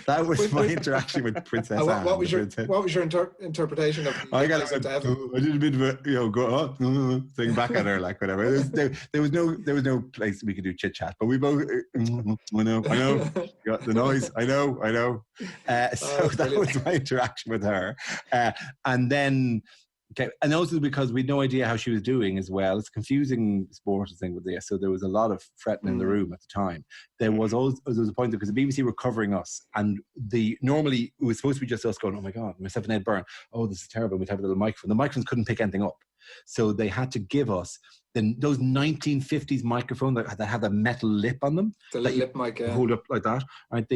that was my interaction with Princess Anne. What was your interpretation of? I did a bit of a thing back at her, like whatever. There was no place we could do chit chat, but we both. I know, got the noise. I know. So that was my interaction with her, and then. Okay, and also because we had no idea how she was doing as well. It's a confusing sport thing with this, so there was a lot of fretting in the room at the time. There was a point because the BBC were covering us, and normally it was supposed to be just us going, "Oh my God," myself and Ed Byrne, "Oh, this is terrible." We'd have a little microphone. The microphones couldn't pick anything up, so they had to give us those 1950s microphones that had a metal lip on them. The lip mic, yeah. Hold up like that, right?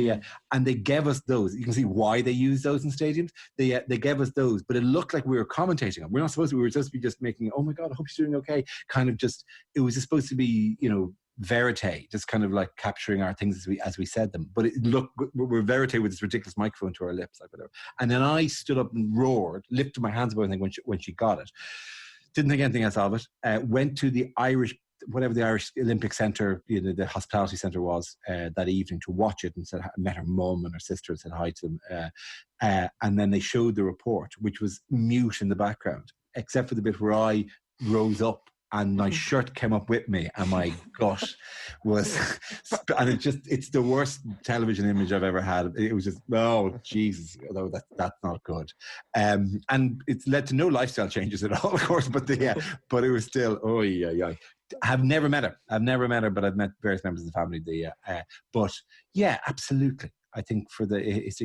And they gave us those. You can see why they use those in stadiums. They gave us those, but it looked like we were commentating them. We were supposed to be just making, "Oh my God, I hope she's doing okay." Kind of just, it was just supposed to be, verite, just kind of like capturing our things as we said them. But it looked, we're verite with this ridiculous microphone to our lips, like whatever. And then I stood up and roared, lifted my hands above everything when she got it. Didn't think anything else of it. Went to the Irish, whatever the Irish Olympic Centre, the hospitality centre was that evening to watch it, and met her mum and her sister and said hi to them. And then they showed the report, which was mute in the background, except for the bit where I rose up and my shirt came up with me, and my gut was, and it's the worst television image I've ever had. It was just, oh Jesus, that's not good. And it's led to no lifestyle changes at all, of course, but it was still, oh yeah. I've never met her, but I've met various members of the family. But yeah, absolutely. I think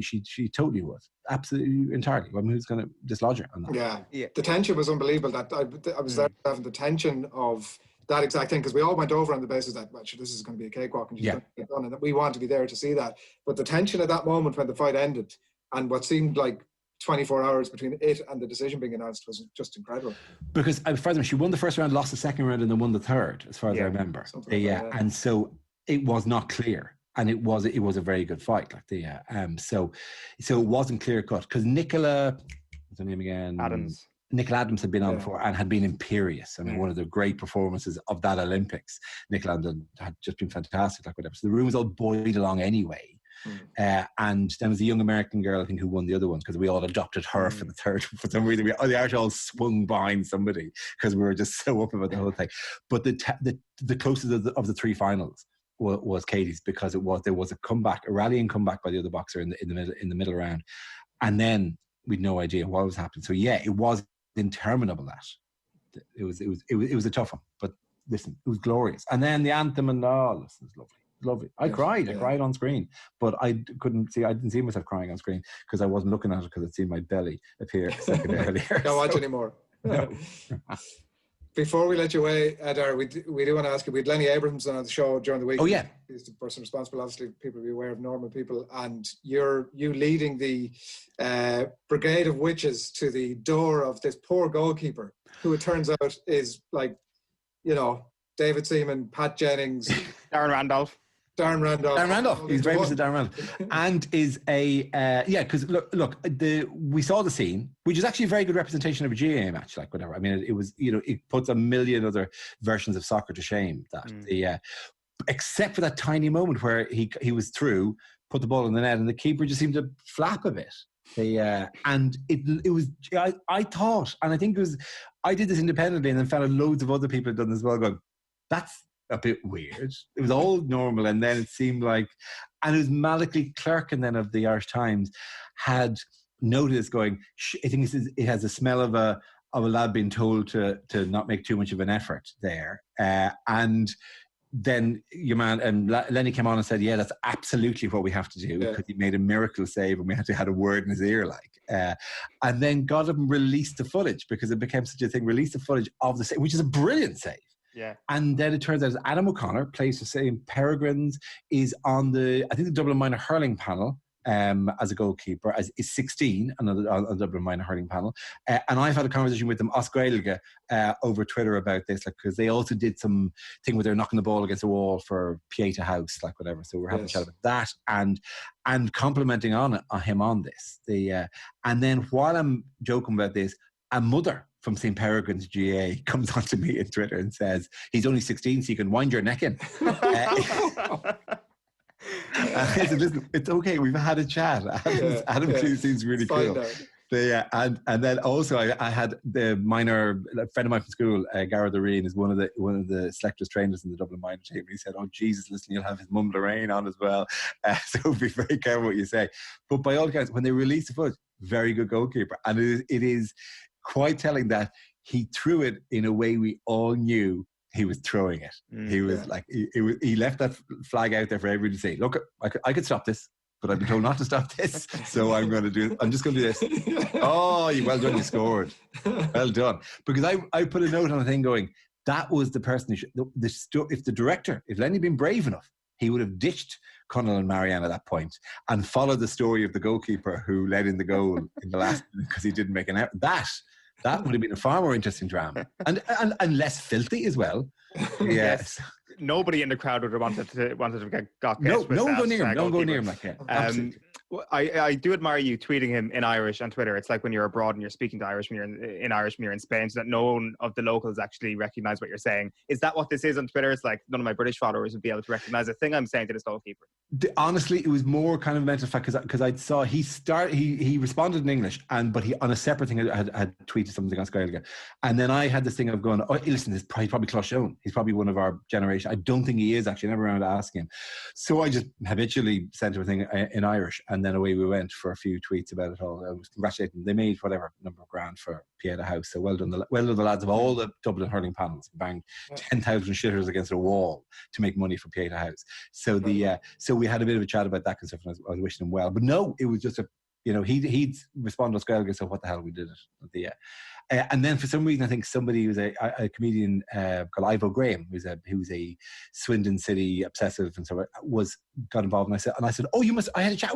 she totally was. Absolutely, entirely. I mean, who's going to dislodge her on that? Yeah. The tension was unbelievable. That I was there having the tension of that exact thing, because we all went over on the basis that, well, this is going to be a cakewalk and she's going to get done, and that we want to be there to see that. But the tension at that moment when the fight ended, and what seemed like 24 hours between it and the decision being announced, was just incredible. Because furthermore, she won the first round, lost the second round, and then won the third, as far as I remember. And so it was not clear. And it was a very good fight, like so it wasn't clear cut, because Nicola, what's her name again? Nicola Adams had been on before and had been imperious. I mean, one of the great performances of that Olympics. Nicola Adams had just been fantastic, like whatever. So the room was all buoyed along anyway. And then was the young American girl, I think, who won the other one, because we all adopted her for the third. For some reason, the Irish all swung behind somebody because we were just so up about the whole thing. But the closest of the three finals was Katie's, because there was a rallying comeback by the other boxer in the middle round, and then we'd no idea what was happening. So yeah, it was interminable. That it was a tough one, but listen, it was glorious. And then the anthem, and listen, it was lovely. I cried on screen, but I didn't see myself crying on screen because I wasn't looking at it, because I'd seen my belly appear a second earlier. Don't watch anymore. No. Before we let you away, Dara, we do want to ask you, we had Lenny Abramson on the show during the week. Oh, yeah. He's the person responsible, obviously, people be aware of normal people, and you leading the brigade of witches to the door of this poor goalkeeper, who it turns out is like, David Seaman, Pat Jennings, Darren Randolph. He's very much a Darren Randolph, and is because look, we saw the scene, which is actually a very good representation of a GAA match, like whatever. I mean, it was, it puts a million other versions of soccer to shame. Except for that tiny moment where he was through, put the ball in the net, and the keeper just seemed to flap a bit. And it was, I thought, and I think it was, I did this independently, and then found loads of other people had done this as well, going, that's a bit weird. It was all normal, and then it seemed like, and it was Malachy Clerkin then of the Irish Times had noticed, going, I think it has a smell of a lad being told to not make too much of an effort there, and then your man and Lenny came on and said, yeah, that's absolutely what we have to do, because he made a miracle save and we had a word in his ear, and then got him released the footage, because it became such a thing. Released the footage of the save, which is a brilliant save. Yeah. And then it turns out Adam O'Connor plays for St. Peregrine's, is on the Dublin Minor hurling panel as a goalkeeper, is 16 on the Dublin Minor hurling panel. And I've had a conversation with them, Osgailge, over Twitter about this, because they also did some thing where they're knocking the ball against the wall for Pieta House, whatever. So we're having a chat about that and complimenting on him on this. And then while I'm joking about this, a mother from St. Peregrine's GA comes onto me on Twitter and says, he's only 16, so you can wind your neck in. I said, listen, it's okay, we've had a chat. Adam seems really cool. And then also I had the minor, a friend of mine from school, Gerrard Lorraine, is one of the selectors trainers in the Dublin minor team. He said, oh Jesus, listen, you'll have his mum Lorraine on as well, so be very careful what you say. But by all accounts, when they released the footage, very good goalkeeper, and it is quite telling that he threw it in a way we all knew he was throwing it. He was he left that flag out there for everybody to say, look, I could stop this, but I've been told not to stop this, so I'm just going to do this. Oh, well done, you scored. Well done. Because I put a note on a thing going, that was the person if Lenny had been brave enough, he would have ditched Conway and Marianne at that point and followed the story of the goalkeeper who led in the goal in the last, because he didn't make an error. That would have been a far more interesting drama, and less filthy as well. Yes. Nobody in the crowd would have wanted to get got. No one go near him. No one go near him like that. I do admire you tweeting him in Irish on Twitter. It's like when you're abroad and you're speaking to Irish when you're in Irish when you're in Spain, so that no one of the locals actually recognise what you're saying. Is that what this is on Twitter? It's like none of my British followers would be able to recognise the thing I'm saying to this goalkeeper. Honestly, it was more kind of mental fact, because I saw he responded in English, but he on a separate thing had tweeted something on Skylega, and then I had this thing of going, oh listen, he's probably Clochon. He's probably one of our generation. I don't think he is actually. I never around to ask him, so I just habitually sent him a thing in Irish, and then away we went for a few tweets about it all. I was congratulating them. They made whatever number of grand for Pieta House, so well done the lads of all the Dublin hurling panels. Banged 10,000 shitters against a wall to make money for Pieta House. So so we had a bit of a chat about that because I was wishing him well. But no, it was just he'd responded to Skylega, so what the hell, we did it. And then for some reason, I think somebody who was a comedian called Ivo Graham, who's a Swindon City obsessive and so got involved. And I said, oh, I had a chat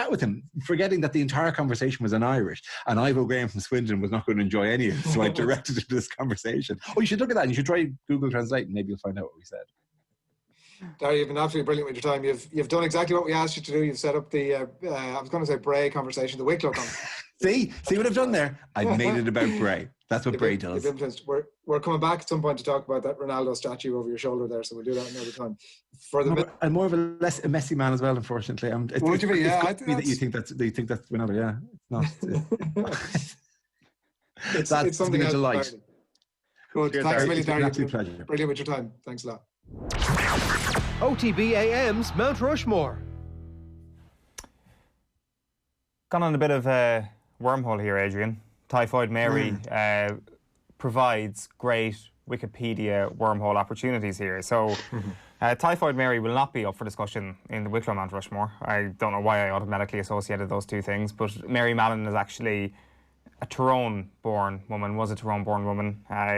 with him, forgetting that the entire conversation was in Irish, and Ivo Graham from Swindon was not going to enjoy any of it. So I directed him to this conversation. Oh, you should look at that, and you should try Google Translate, and maybe you'll find out what we said. Dara, you've been absolutely brilliant with your time. You've done exactly what we asked you to do. You've set up the I was going to say Bray conversation, the Wicklow conversation. See what I've done there? I've made it about Bray. That's what Bray does. We're coming back at some point to talk about that Ronaldo statue over your shoulder there, so we'll do that another time. I'm more of a messy man as well, unfortunately. It's got to be that you think that's Ronaldo. Yeah, it's not. It's something else. Delight. Good. Cheers, thanks, Millie. Dara. It's an absolute pleasure. Brilliant with your time. Thanks a lot. OTB AM's Mt Rushmore. Gone on a bit of a wormhole here, Adrian. Typhoid Mary provides great Wikipedia wormhole opportunities here. So Typhoid Mary will not be up for discussion in the Wicklow Mt Rushmore. I don't know why I automatically associated those two things, but Mary Malone is actually a Tyrone-born woman,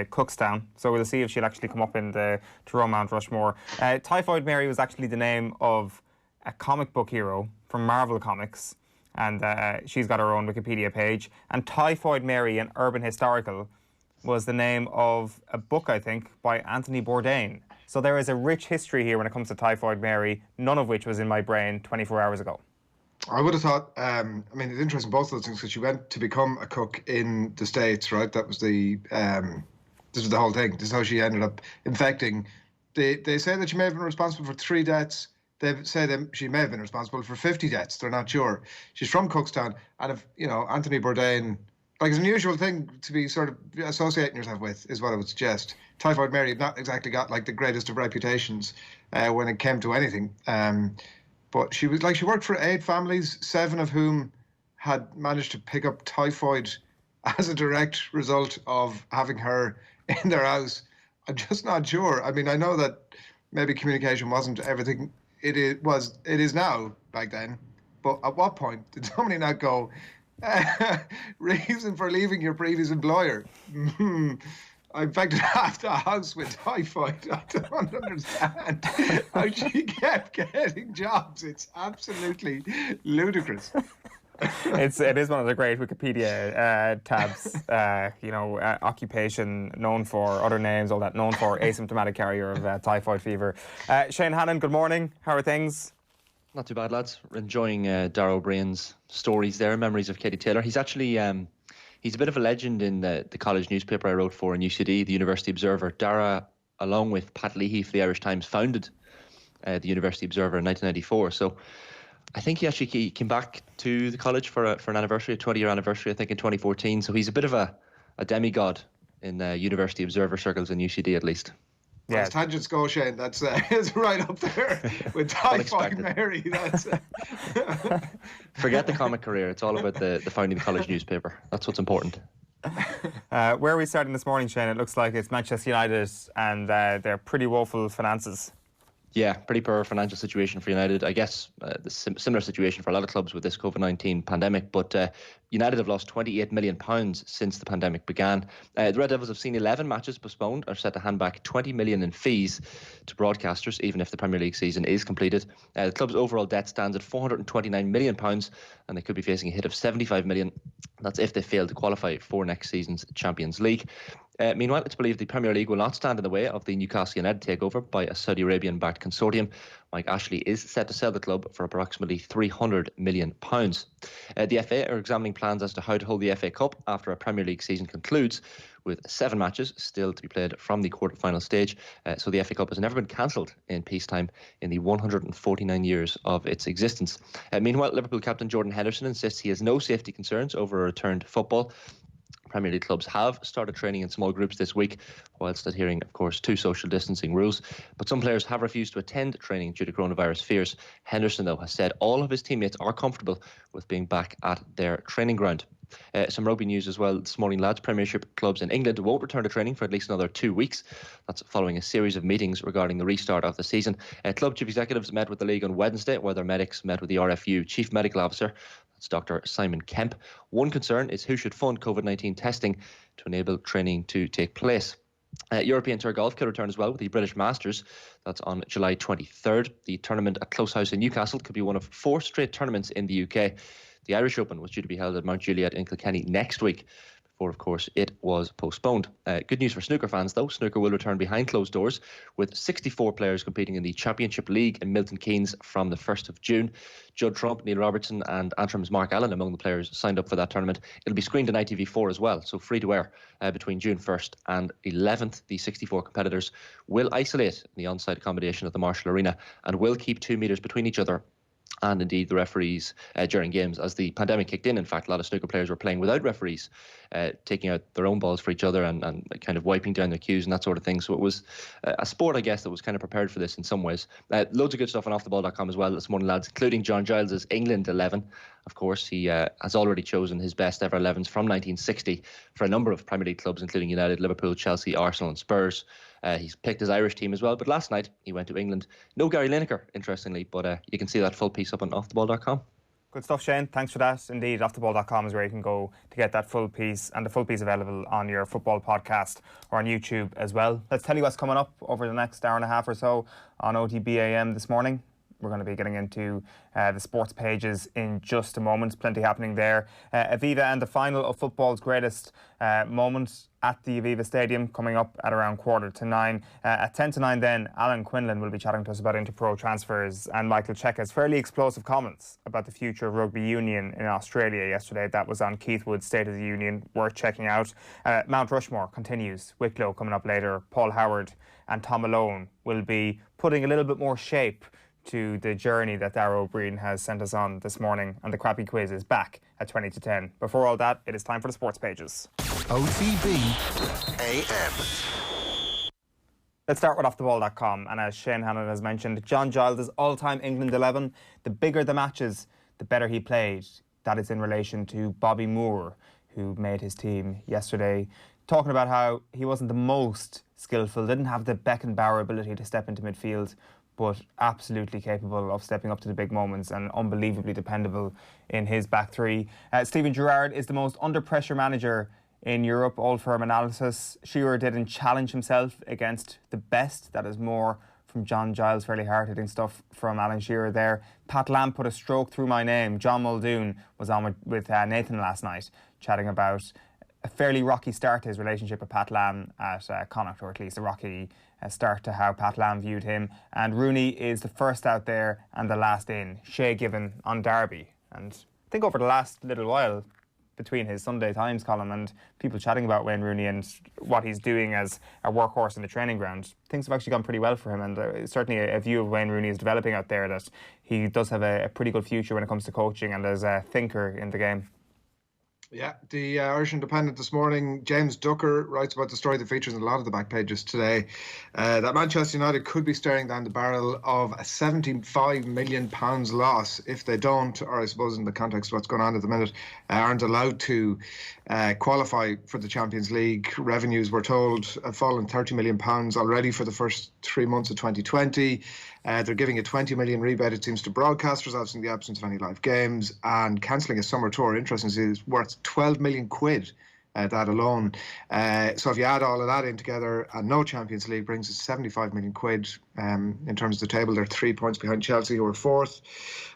Cookstown. So we'll see if she'll actually come up in the Tyrone Mt Rushmore. Typhoid Mary was actually the name of a comic book hero from Marvel Comics, and she's got her own Wikipedia page. And Typhoid Mary, an urban historical, was the name of a book, I think, by Anthony Bourdain. So there is a rich history here when it comes to Typhoid Mary, none of which was in my brain 24 hours ago. I would have thought, it's interesting, both of those things, because she went to become a cook in the States, right? That was this was the whole thing. This is how she ended up infecting. They say that she may have been responsible for 3 deaths. They say that she may have been responsible for 50 deaths. They're not sure. She's from Cookstown. And if, Anthony Bourdain, like, it's an unusual thing to be sort of associating yourself with, is what I would suggest. Typhoid Mary had not exactly got, like, the greatest of reputations when it came to anything. But she worked for 8 families, 7 of whom had managed to pick up typhoid as a direct result of having her in their house. I'm just not sure. I mean, I know that maybe communication wasn't everything it is now back then. But at what point did somebody not go, reason for leaving your previous employer? I infected half the house with typhoid. I don't understand how she kept getting jobs. It's absolutely ludicrous. It is one of the great Wikipedia tabs. Occupation known for, other names, all that, known for asymptomatic carrier of typhoid fever. Shane Hannon, good morning. How are things? Not too bad, lads. Enjoying Dara Ó Briain's stories there, memories of Katie Taylor. He's actually he's a bit of a legend in the college newspaper I wrote for in UCD, the University Observer. Dara, along with Pat Leahy for the Irish Times, founded the University Observer in 1994. So I think he actually came back to the college for an anniversary, a 20-year anniversary, I think, in 2014. So he's a bit of a demigod in University Observer circles in UCD, at least. Yeah, as tangents go, Shane, that's it's right up there with Typhoid Mary. That's Forget the comic career. It's all about the founding the college newspaper. That's what's important. Where are we starting this morning, Shane? It looks like it's Manchester United and their pretty woeful finances. Yeah, pretty poor financial situation for United. I guess the similar situation for a lot of clubs with this COVID-19 pandemic. But United have lost £28 million since the pandemic began. The Red Devils have seen 11 matches postponed, are set to hand back £20 million in fees to broadcasters, even if the Premier League season is completed. The club's overall debt stands at £429 million, and they could be facing a hit of £75 million. That's if they fail to qualify for next season's Champions League. Meanwhile, it's believed the Premier League will not stand in the way of the Newcastle United takeover by a Saudi Arabian-backed consortium. Mike Ashley is set to sell the club for approximately £300 million. The FA are examining plans as to how to hold the FA Cup after a Premier League season concludes, with 7 matches still to be played from the quarter-final stage. So the FA Cup has never been cancelled in peacetime in the 149 years of its existence. Meanwhile, Liverpool captain Jordan Henderson insists he has no safety concerns over a return to football. Premier League clubs have started training in small groups this week, whilst adhering, of course, to social distancing rules. But some players have refused to attend training due to coronavirus fears. Henderson, though, has said all of his teammates are comfortable with being back at their training ground. Some rugby news as well this morning, lads. Premiership clubs in England won't return to training for at least another 2 weeks. That's following a series of meetings regarding the restart of the season. Club chief executives met with the league on Wednesday, while their medics met with the RFU chief medical officer. That's Dr. Simon Kemp. One concern is who should fund COVID-19 testing to enable training to take place. European Tour Golf could return as well with the British Masters. That's on July 23rd. The tournament at Close House in Newcastle could be one of 4 straight tournaments in the UK. The Irish Open was due to be held at Mount Juliet in Kilkenny next week, before, of course, it was postponed. Good news for snooker fans, though. Snooker will return behind closed doors, with 64 players competing in the Championship League in Milton Keynes from the 1st of June. Judd Trump, Neil Robertson and Antrim's Mark Allen among the players signed up for that tournament. It'll be screened on ITV4 as well, so free to air between June 1st and 11th. The 64 competitors will isolate in the on-site accommodation at the Marshall Arena and will keep 2 metres between each other and indeed the referees during games. As the pandemic kicked in fact, a lot of snooker players were playing without referees, taking out their own balls for each other and kind of wiping down their cues and that sort of thing. So it was a sport, I guess, that was kind of prepared for this in some ways. Loads of good stuff on offtheball.com as well this morning, lads, including John Giles' England 11. Of course, he has already chosen his best ever 11s from 1960 for a number of Premier League clubs, including United, Liverpool, Chelsea, Arsenal and Spurs. He's picked his Irish team as well, but last night he went to England. No Gary Lineker, interestingly, but you can see that full piece up on offtheball.com. Good stuff, Shane. Thanks for that. Indeed, offtheball.com is where you can go to get that full piece, and the full piece available on your football podcast or on YouTube as well. Let's tell you what's coming up over the next hour and a half or so on OTB AM this morning. We're going to be getting into the sports pages in just a moment. Plenty happening there. Aviva and the final of football's greatest moment at the Aviva Stadium coming up at around 9:15. At 9:10 then, Alan Quinlan will be chatting to us about Interpro transfers, and Michael Cheika's fairly explosive comments about the future of rugby union in Australia yesterday. That was on Keith Wood's State of the Union, worth checking out. Mount Rushmore continues. Wicklow coming up later. Paul Howard and Thom Malone will be putting a little bit more shape to the journey that Dara Ó Briain has sent us on this morning, and the crappy quiz is back at 20 to 10. Before all that, it is time for the sports pages. OTB AM. Let's start with offtheball.com, and as Shane Hannon has mentioned, John Giles' all-time England 11, the bigger the matches, the better he played. That is in relation to Bobby Moore, who made his team yesterday, talking about how he wasn't the most skillful, didn't have the Beckenbauer ability to step into midfield, but absolutely capable of stepping up to the big moments and unbelievably dependable in his back three. Steven Gerrard is the most under-pressure manager in Europe, all firm analysis. Shearer didn't challenge himself against the best. That is more from John Giles, fairly hard-hitting stuff from Alan Shearer there. Pat Lam put a stroke through my name. John Muldoon was on with Nathan last night, chatting about a fairly rocky start to his relationship with Pat Lam at Connacht, or at least a rocky start to how Pat Lam viewed him. And Rooney is the first out there and the last in. Shay Given on Derby. And I think over the last little while, between his Sunday Times column and people chatting about Wayne Rooney and what he's doing as a workhorse in the training ground, things have actually gone pretty well for him, and certainly a view of Wayne Rooney is developing out there that he does have a pretty good future when it comes to coaching and as a thinker in the game. Yeah, the Irish Independent this morning, James Ducker writes about the story that features in a lot of the back pages today, that Manchester United could be staring down the barrel of a £75 million loss if they don't, or I suppose in the context of what's going on at the minute, aren't allowed to qualify for the Champions League. Revenues, we're told, have fallen £30 million already for the first 3 months of 2020. They're giving a 20 million rebate, it seems, to broadcasters, obviously in the absence of any live games, and cancelling a summer tour, interestingly, is worth 12 million quid, that alone. So if you add all of that in together, and no Champions League brings us 75 million quid. In terms of the table, they're 3 points behind Chelsea, who are fourth.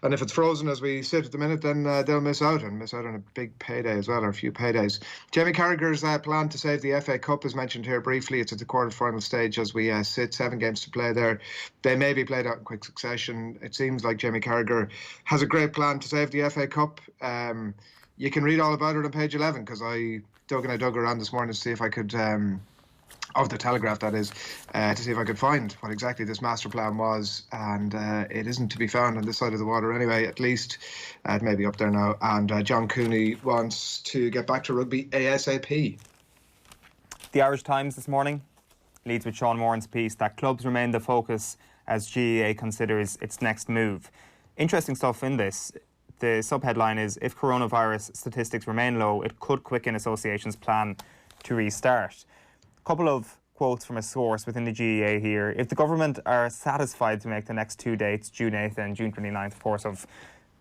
And if it's frozen as we sit at the minute, then they'll miss out on a big payday as well, or a few paydays. Jamie Carragher's plan to save the FA Cup is mentioned here briefly. It's at the quarter-final stage as we sit, 7 games to play there. They may be played out in quick succession. It seems like Jamie Carragher has a great plan to save the FA Cup. You can read all about it on page 11, because I dug around this morning to see if I could, of the Telegraph that is, to see if I could find what exactly this master plan was, and it isn't to be found on this side of the water anyway, at least. It may be up there now. And John Cooney wants to get back to rugby ASAP. The Irish Times this morning leads with Sean Moran's piece that clubs remain the focus as GAA considers its next move. Interesting stuff in this. The subheadline is, if coronavirus statistics remain low, it could quicken association's plan to restart. A couple of quotes from a source within the GAA here. If the government are satisfied to make the next 2 dates, June 8th and June 29th, of course, of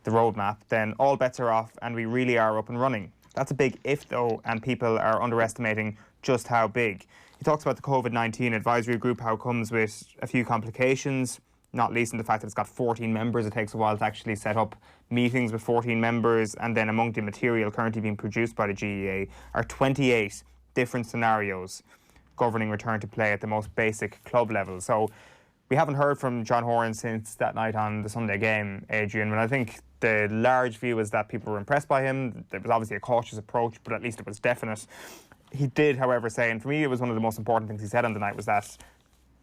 the roadmap, then all bets are off and we really are up and running. That's a big if, though, and people are underestimating just how big. He talks about the COVID-19 advisory group, how it comes with a few complications, not least in the fact that it's got 14 members. It takes a while to actually set up meetings with 14 members, and then among the material currently being produced by the GAA are 28 different scenarios governing return to play at the most basic club level. So we haven't heard from John Horan since that night on the Sunday game, Adrian, and I think the large view is that people were impressed by him. There was obviously a cautious approach, but at least it was definite. He did, however, say, and for me it was one of the most important things he said on the night, was that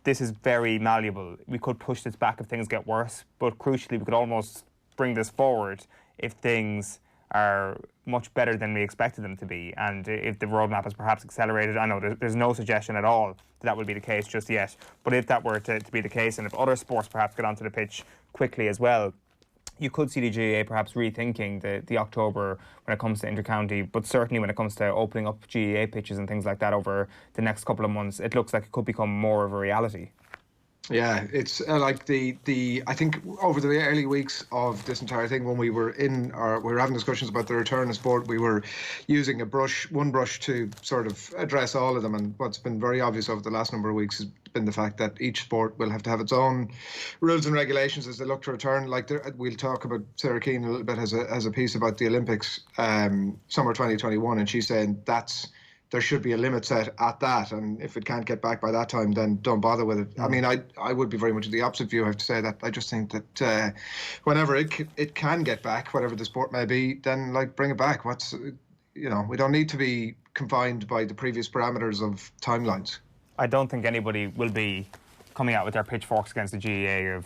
this is very malleable. We could push this back if things get worse, but crucially we could almost bring this forward if things are much better than we expected them to be, and if the roadmap is perhaps accelerated. I know there's no suggestion at all that will be the case just yet, but if that were to be the case, and if other sports perhaps get onto the pitch quickly as well, you could see the GAA perhaps rethinking the October when it comes to intercounty, but certainly when it comes to opening up GAA pitches and things like that over the next couple of months, it looks like it could become more of a reality. Yeah, it's like the I think over the early weeks of this entire thing, when we were having discussions about the return of sport, we were using one brush to sort of address all of them. And what's been very obvious over the last number of weeks has been the fact that each sport will have to have its own rules and regulations as they look to return. Like we'll talk about Sarah Keane a little bit as a piece about the Olympics, summer 2021, and she's saying there should be a limit set at that, and if it can't get back by that time, then don't bother with it. I mean, I would be very much of the opposite view. I have to say that I just think that whenever it can get back, whatever the sport may be, then bring it back. We don't need to be confined by the previous parameters of timelines. I don't think anybody will be coming out with their pitchforks against the GAA of,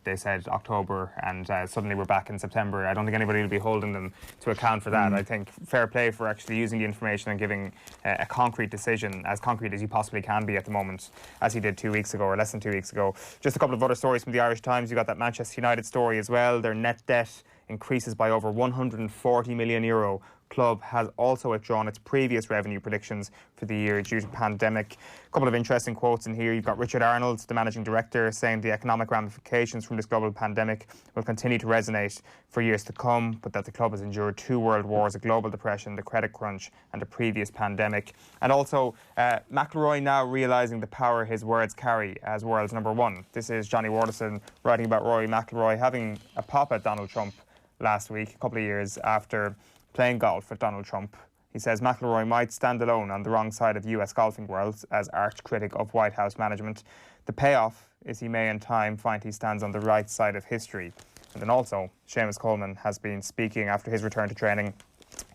they said October and suddenly we're back in September. I don't think anybody will be holding them to account for that. I think fair play for actually using the information and giving a concrete decision, as concrete as you possibly can be at the moment, as he did 2 weeks ago, or less than 2 weeks ago. Just a couple of other stories from the Irish Times. You got that Manchester United story as well. Their net debt increases by over €140 million club has also withdrawn its previous revenue predictions for the year due to pandemic. A couple of interesting quotes in here. You've got Richard Arnold, the managing director, saying the economic ramifications from this global pandemic will continue to resonate for years to come, but that the club has endured 2 world wars, a global depression, the credit crunch and a previous pandemic. And also McIlroy now realising the power his words carry as world's number one. This is Johnny Waterson writing about Rory McIlroy having a pop at Donald Trump last week, a couple of years after playing golf with Donald Trump. He says McIlroy might stand alone on the wrong side of the US golfing world as arch critic of White House management. The payoff is he may in time find he stands on the right side of history. And then also, Seamus Coleman has been speaking after his return to training,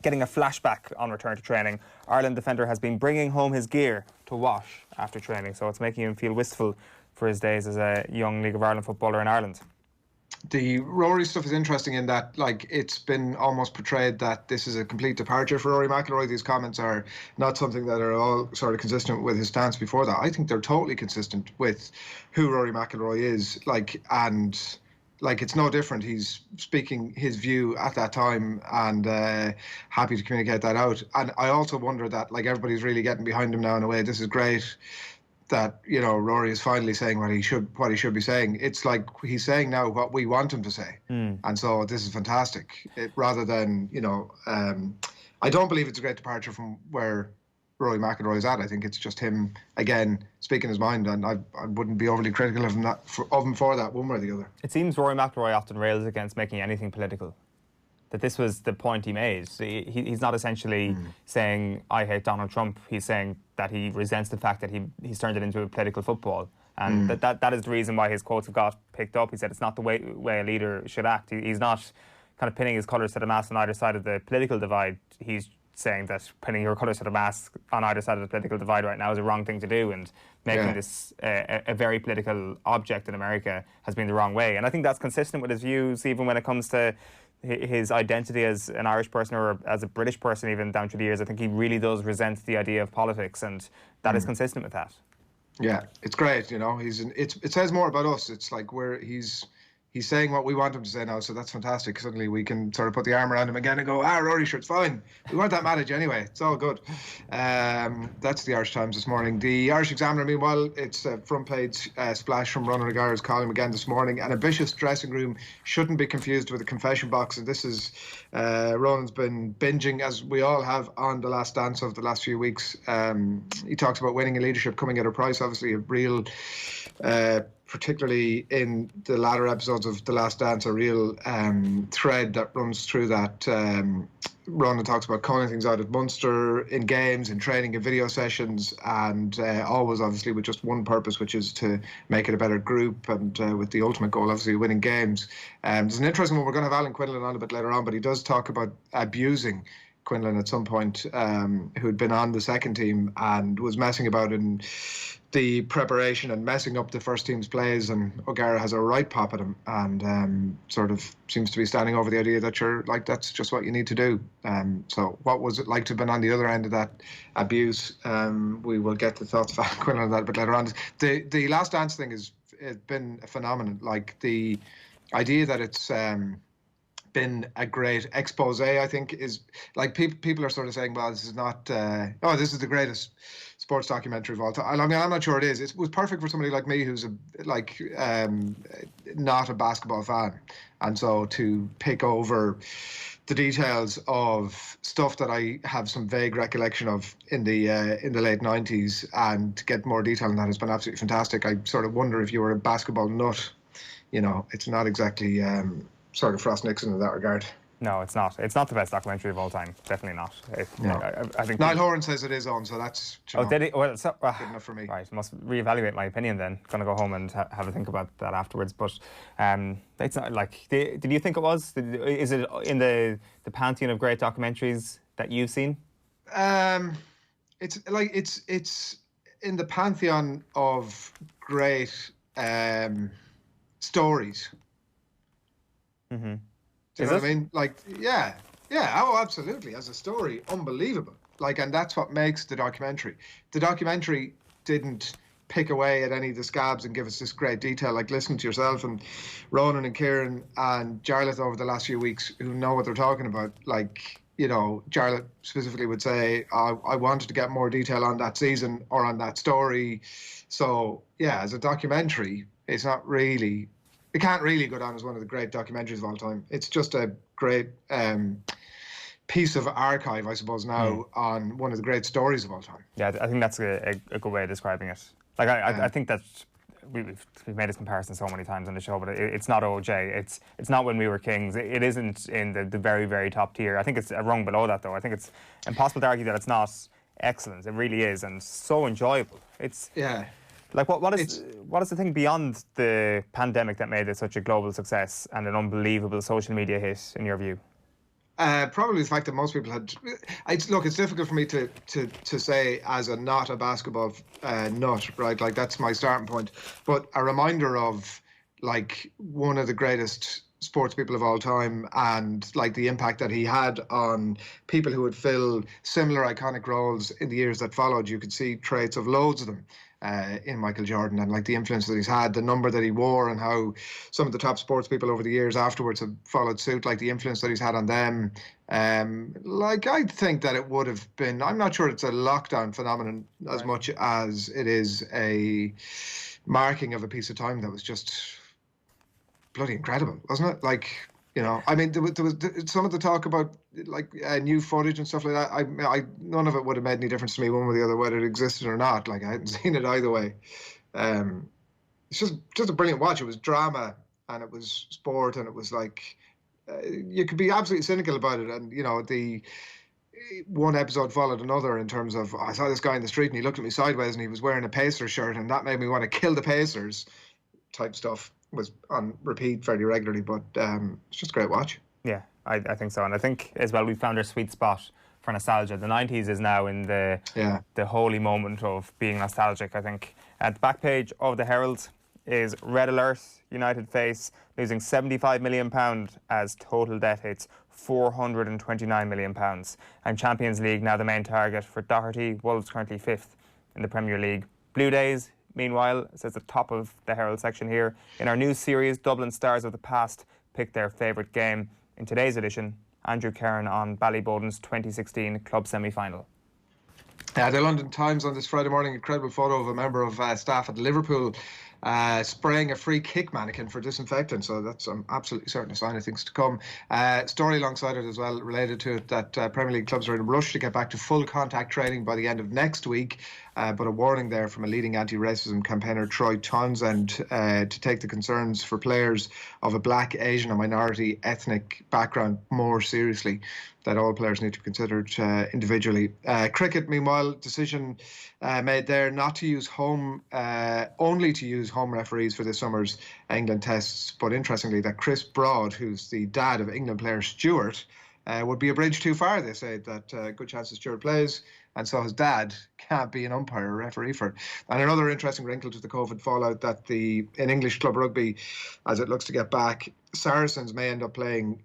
getting a flashback on return to training. Ireland defender has been bringing home his gear to wash after training, so it's making him feel wistful for his days as a young League of Ireland footballer in Ireland. The Rory stuff is interesting in that, like, it's been almost portrayed that this is a complete departure for Rory McIlroy. These comments are not something that are all sort of consistent with his stance before that. I think they're totally consistent with who Rory McIlroy is, and it's no different. He's speaking his view at that time and happy to communicate that out. And I also wonder that, like, everybody's really getting behind him now in a way. This is great that, you know, Rory is finally saying what he should be saying. It's like he's saying now what we want him to say. And so this is fantastic. Rather than, you know, I don't believe it's a great departure from where Rory McIlroy is at. I think it's just him, again, speaking his mind, and I wouldn't be overly critical of him for that, one way or the other. It seems Rory McIlroy often rails against making anything political. That this was the point he made. He's not essentially saying, I hate Donald Trump. He's saying that he resents the fact that he's turned it into a political football. And that is the reason why his quotes have got picked up. He said it's not the way a leader should act. He's not kind of pinning his colours to the mast on either side of the political divide. He's saying that pinning your colours to the mast on either side of the political divide right now is a wrong thing to do, and making this a very political object in America has been the wrong way. And I think that's consistent with his views, even when it comes to his identity as an Irish person or as a British person, even down through the years. I think he really does resent the idea of politics, and that is consistent with that. Yeah, it's great, you know. It says more about us. It's like he's saying what we want him to say now, so that's fantastic. Suddenly we can sort of put the arm around him again and go, Rory, sure, it's fine. We weren't that mad at you anyway. It's all good. That's the Irish Times this morning. The Irish Examiner, meanwhile, it's a front page splash from Ronan O'Gara's column again this morning. An ambitious dressing room shouldn't be confused with a confession box. And this is, Ronan's been binging, as we all have, on The Last Dance of the last few weeks. He talks about winning in leadership coming at a price, obviously a real... particularly in the latter episodes of The Last Dance, a real thread that runs through that. Ronan talks about calling things out at Munster, in games, in training, in video sessions, and always obviously with just one purpose, which is to make it a better group, and with the ultimate goal, obviously, winning games. There's an interesting one. We're going to have Alan Quinlan on a bit later on, but he does talk about abusing Quinlan at some point, who'd been on the second team and was messing about in the preparation and messing up the first team's plays, and O'Gara has a right pop at him and sort of seems to be standing over the idea that that's just what you need to do. So what was it like to have been on the other end of that abuse? We will get the thoughts of Alan Quinlan on that a bit later on. The Last Dance thing has been a phenomenon. Like, the idea that it's been a great expose, I think, is like people are sort of saying, well, this is not this is the greatest sports documentary of all time. I mean, I'm not sure it is. It was perfect for somebody like me who's not a basketball fan, and so to pick over the details of stuff that I have some vague recollection of in the late 90s, and to get more detail on that has been absolutely fantastic. I sort of wonder if you were a basketball nut, you know, it's not exactly sort of Frost Nixon in that regard. No, it's not. It's not the best documentary of all time. Definitely not. I think Niall Horan says it is on, so that's... did he? Well, so, good enough for me. Right, must reevaluate my opinion then. Going to go home and have a think about that afterwards. But it's not like... Did you think it was? Is it in the pantheon of great documentaries that you've seen? It's in the pantheon of great stories. Mm-hmm. Do you know what I mean? Like, yeah, oh, absolutely. As a story, unbelievable. Like, and that's what makes the documentary. The documentary didn't pick away at any of the scabs and give us this great detail. Like, listen to yourself and Ronan and Kieran and Jarlath over the last few weeks, who know what they're talking about. Like, Jarlath specifically would say, I wanted to get more detail on that season or on that story. So, yeah, as a documentary, it can't really go down as one of the great documentaries of all time. It's just a great piece of archive, I suppose, now on one of the great stories of all time. Yeah, I think that's a good way of describing it. Like, I think that we've made this comparison so many times on the show, but it's not OJ. It's not When We Were Kings. It isn't in the very, very top tier. I think it's a rung below that, though. I think it's impossible to argue that it's not excellent. It really is, and so enjoyable. It's like what is the thing beyond the pandemic that made it such a global success and an unbelievable social media hit in your view? Probably the fact that most people had. It's difficult for me to say as not a basketball nut, right? Like, that's my starting point. But a reminder of, like, one of the greatest sports people of all time, and like the impact that he had on people who would fill similar iconic roles in the years that followed. You could see traits of loads of them in Michael Jordan, and like the influence that he's had, the number that he wore, and how some of the top sports people over the years afterwards have followed suit, like the influence that he's had on them. Like, I think that it would have been, I'm not sure it's a lockdown phenomenon as much as it is a marking of a piece of time that was just bloody incredible, wasn't it? Like, I mean, there was some of the talk about like new footage and stuff like that. I none of it would have made any difference to me one way or the other, whether it existed or not. Like, I hadn't seen it either way. It's just a brilliant watch. It was drama and it was sport, and it was like you could be absolutely cynical about it. And the one episode followed another in terms of, I saw this guy in the street and he looked at me sideways and he was wearing a Pacers shirt, and that made me want to kill the Pacers type stuff. Was on repeat fairly regularly, but it's just a great watch. Yeah, I think so, and I think as well we found our sweet spot for nostalgia. The 90s is now in the holy moment of being nostalgic. I think at the back page of the Herald is Red Alert: United face losing £75 million as total debt hits £429 million, and Champions League now the main target for Doherty. Wolves currently 5th in the Premier League. Blue Days, meanwhile, says the top of the Herald section here. In our new series, Dublin Stars of the Past picked their favourite game. In today's edition, Andrew Kerrin on Ballyboden's 2016 club semi-final. The London Times on this Friday morning, incredible photo of a member of staff at Liverpool spraying a free kick mannequin for disinfectant. So that's absolutely certain a sign of things to come. Story alongside it as well, related to it, that Premier League clubs are in a rush to get back to full contact training by the end of next week. But a warning there from a leading anti-racism campaigner, Troy Townsend, to take the concerns for players of a black, Asian and minority ethnic background more seriously, that all players need to be considered individually. Cricket, meanwhile, decision made there not to use only to use home referees for this summer's England tests. But interestingly, that Chris Broad, who's the dad of England player Stuart, would be a bridge too far. They say that good chance that Stuart plays, and so his dad can't be an umpire or referee for it. And another interesting wrinkle to the COVID fallout, that in English club rugby, as it looks to get back, Saracens may end up playing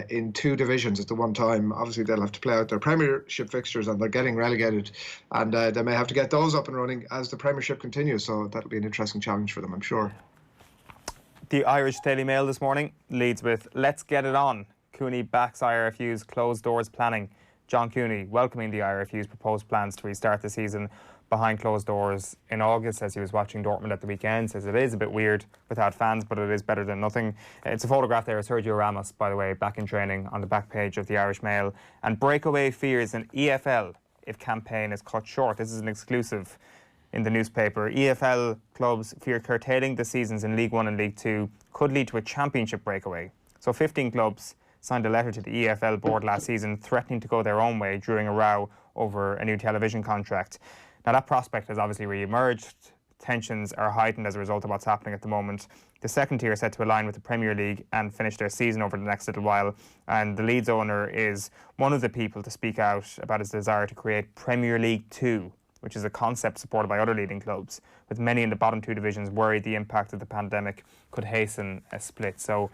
in 2 divisions at the one time. Obviously, they'll have to play out their Premiership fixtures, and they're getting relegated, and they may have to get those up and running as the Premiership continues. So that'll be an interesting challenge for them, I'm sure. The Irish Daily Mail this morning leads with, "Let's get it on. Cooney backs IRFU's closed doors planning." John Cooney welcoming the IRFU's proposed plans to restart the season behind closed doors in August, as he was watching Dortmund at the weekend. Says it is a bit weird without fans, but it is better than nothing. It's a photograph there of Sergio Ramos, by the way, back in training, on the back page of the Irish Mail. And breakaway fears in EFL if campaign is cut short. This is an exclusive in the newspaper. EFL clubs fear curtailing the seasons in League 1 and League 2 could lead to a championship breakaway. So 15 clubs signed a letter to the EFL board last season threatening to go their own way during a row over a new television contract. Now, that prospect has obviously re-emerged. Tensions are heightened as a result of what's happening at the moment. The second tier is set to align with the Premier League and finish their season over the next little while. And the Leeds owner is one of the people to speak out about his desire to create Premier League 2, which is a concept supported by other leading clubs, with many in the bottom 2 divisions worried the impact of the pandemic could hasten a split. So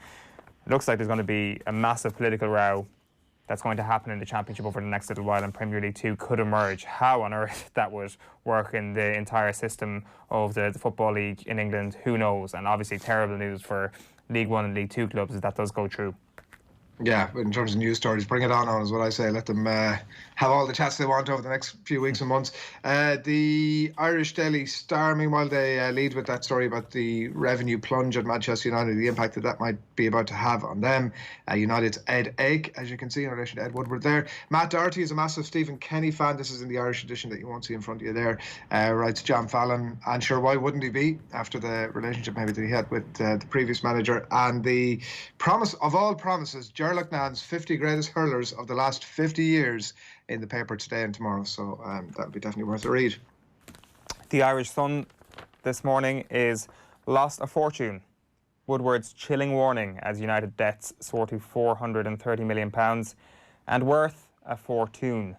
it looks like there's going to be a massive political row that's going to happen in the Championship over the next little while, and Premier League 2 could emerge. How on earth that would work in the entire system of the Football League in England, who knows? And obviously terrible news for League 1 and League 2 clubs if that does go through. Yeah, in terms of news stories, bring it on is what I say. Let them have all the chats they want over the next few weeks and months. The Irish Daily Star, meanwhile, they lead with that story about the revenue plunge at Manchester United, the impact that might be about to have on them. United's Ed Ake, as you can see in relation to Ed Woodward there. Matt Doherty is a massive Stephen Kenny fan. This is in the Irish edition that you won't see in front of you there. Writes John Fallon, and sure, why wouldn't he be after the relationship maybe that he had with the previous manager? And the promise of all promises, Gerrard 50 greatest hurlers of the last 50 years in the paper today and tomorrow, so that'll be definitely worth a read. The Irish Sun this morning is lost a fortune. Woodward's chilling warning as United debts soar to £430 million and worth a fortune.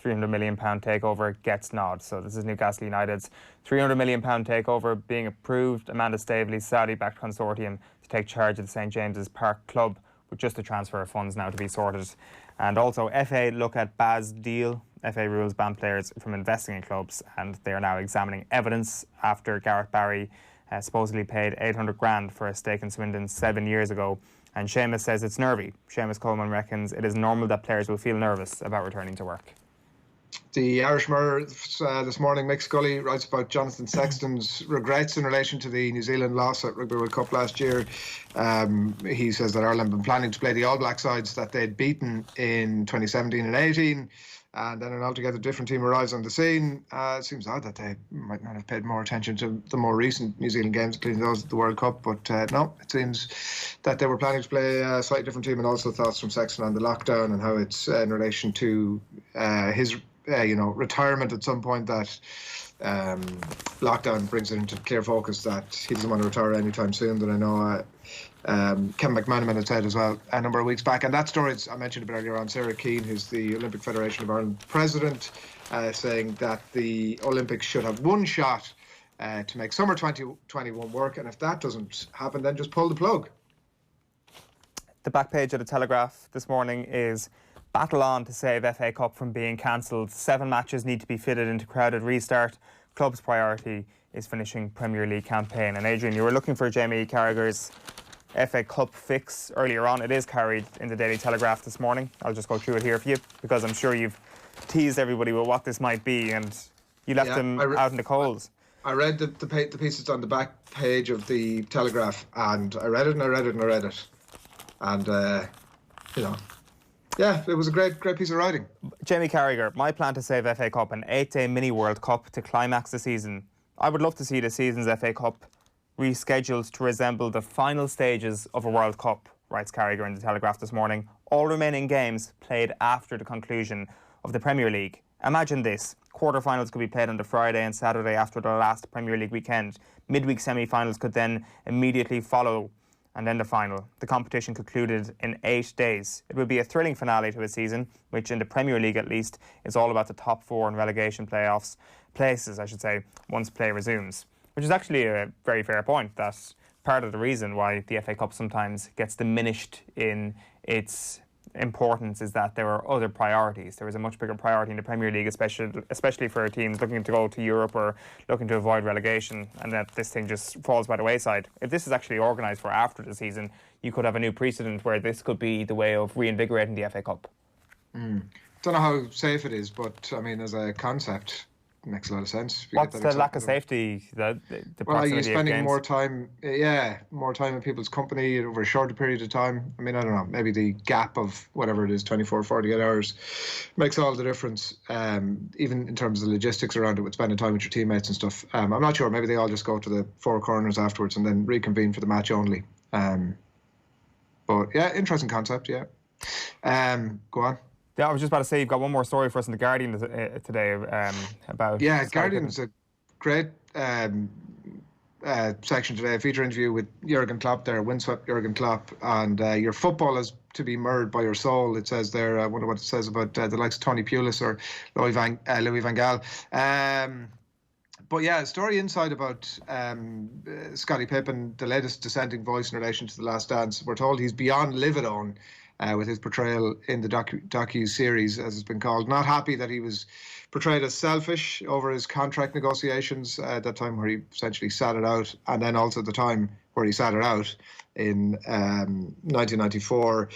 £300 million takeover gets nod. So this is Newcastle United's £300 million takeover being approved. Amanda Staveley's Saudi-backed consortium to take charge of the St James's Park club, with just a transfer of funds now to be sorted. And also FA look at Baz deal. FA rules ban players from investing in clubs, and they are now examining evidence after Gareth Barry supposedly paid 800 grand for a stake in Swindon 7 years ago. And Seamus says it's nervy. Seamus Coleman reckons it is normal that players will feel nervous about returning to work. The Irish Mirror this morning, Mick Scully writes about Jonathan Sexton's regrets in relation to the New Zealand loss at Rugby World Cup last year. He says that Ireland had been planning to play the All Black sides that they'd beaten in 2017 and 18, and then an altogether different team arrives on the scene. It seems odd that they might not have paid more attention to the more recent New Zealand games, including those at the World Cup, but no, it seems that they were planning to play a slightly different team. And also thoughts from Sexton on the lockdown and how it's in relation to his retirement at some point, that lockdown brings it into clear focus that he doesn't want to retire anytime soon. That I know Ken McManaman had said as well a number of weeks back. And that story I mentioned a bit earlier on, Sarah Keane, who's the Olympic Federation of Ireland president, saying that the Olympics should have one shot to make summer 2021 work, and if that doesn't happen, then just pull the plug. The back page of the Telegraph this morning is battle on to save FA Cup from being cancelled. 7 matches need to be fitted into crowded restart. Club's priority is finishing Premier League campaign. And Adrian, you were looking for Jamie Carragher's FA Cup fix earlier on. It is carried in the Daily Telegraph this morning. I'll just go through it here for you, because I'm sure you've teased everybody with what this might be, and you left them out in the cold. I read the pieces on the back page of the Telegraph, and I read it and I read it and I read it. And, yeah, it was a great piece of writing. Jamie Carragher, my plan to save FA Cup, an 8-day mini World Cup to climax the season. I would love to see the season's FA Cup rescheduled to resemble the final stages of a World Cup, writes Carragher in the Telegraph this morning. All remaining games played after the conclusion of the Premier League. Imagine this. Quarter-finals could be played on the Friday and Saturday after the last Premier League weekend. Midweek semi-finals could then immediately follow, and then the final. The competition concluded in 8 days. It would be a thrilling finale to a season, which in the Premier League at least is all about the top 4 in relegation places, once play resumes. Which is actually a very fair point. That's part of the reason why the FA Cup sometimes gets diminished in its importance, is that there are other priorities. There is a much bigger priority in the Premier League, especially for teams looking to go to Europe or looking to avoid relegation, and that this thing just falls by the wayside. If this is actually organised for after the season, you could have a new precedent where this could be the way of reinvigorating the FA Cup. Don't know how safe it is, but I mean, as a concept, it makes a lot of sense. What's the lack of safety? The well, you're spending more time in people's company over a shorter period of time. I mean, I don't know, maybe the gap of whatever it is, 24, 48 hours makes all the difference, even in terms of the logistics around it, with spending time with your teammates and stuff. I'm not sure, maybe they all just go to the 4 corners afterwards and then reconvene for the match only. But yeah, interesting concept, yeah. Go on. Yeah, I was just about to say, you've got one more story for us in The Guardian today about... Yeah, Guardian's a great section today, a feature interview with Jurgen Klopp there, windswept Jurgen Klopp, and your football is to be mirrored by your soul, it says there. I wonder what it says about the likes of Tony Pulis or Louis van Gaal. But yeah, a story inside about Scottie Pippen, the latest dissenting voice in relation to The Last Dance. We're told he's beyond livid on with his portrayal in the docu-series, as it's been called. Not happy that he was portrayed as selfish over his contract negotiations at that time where he essentially sat it out, and then also the time where he sat it out in 1994,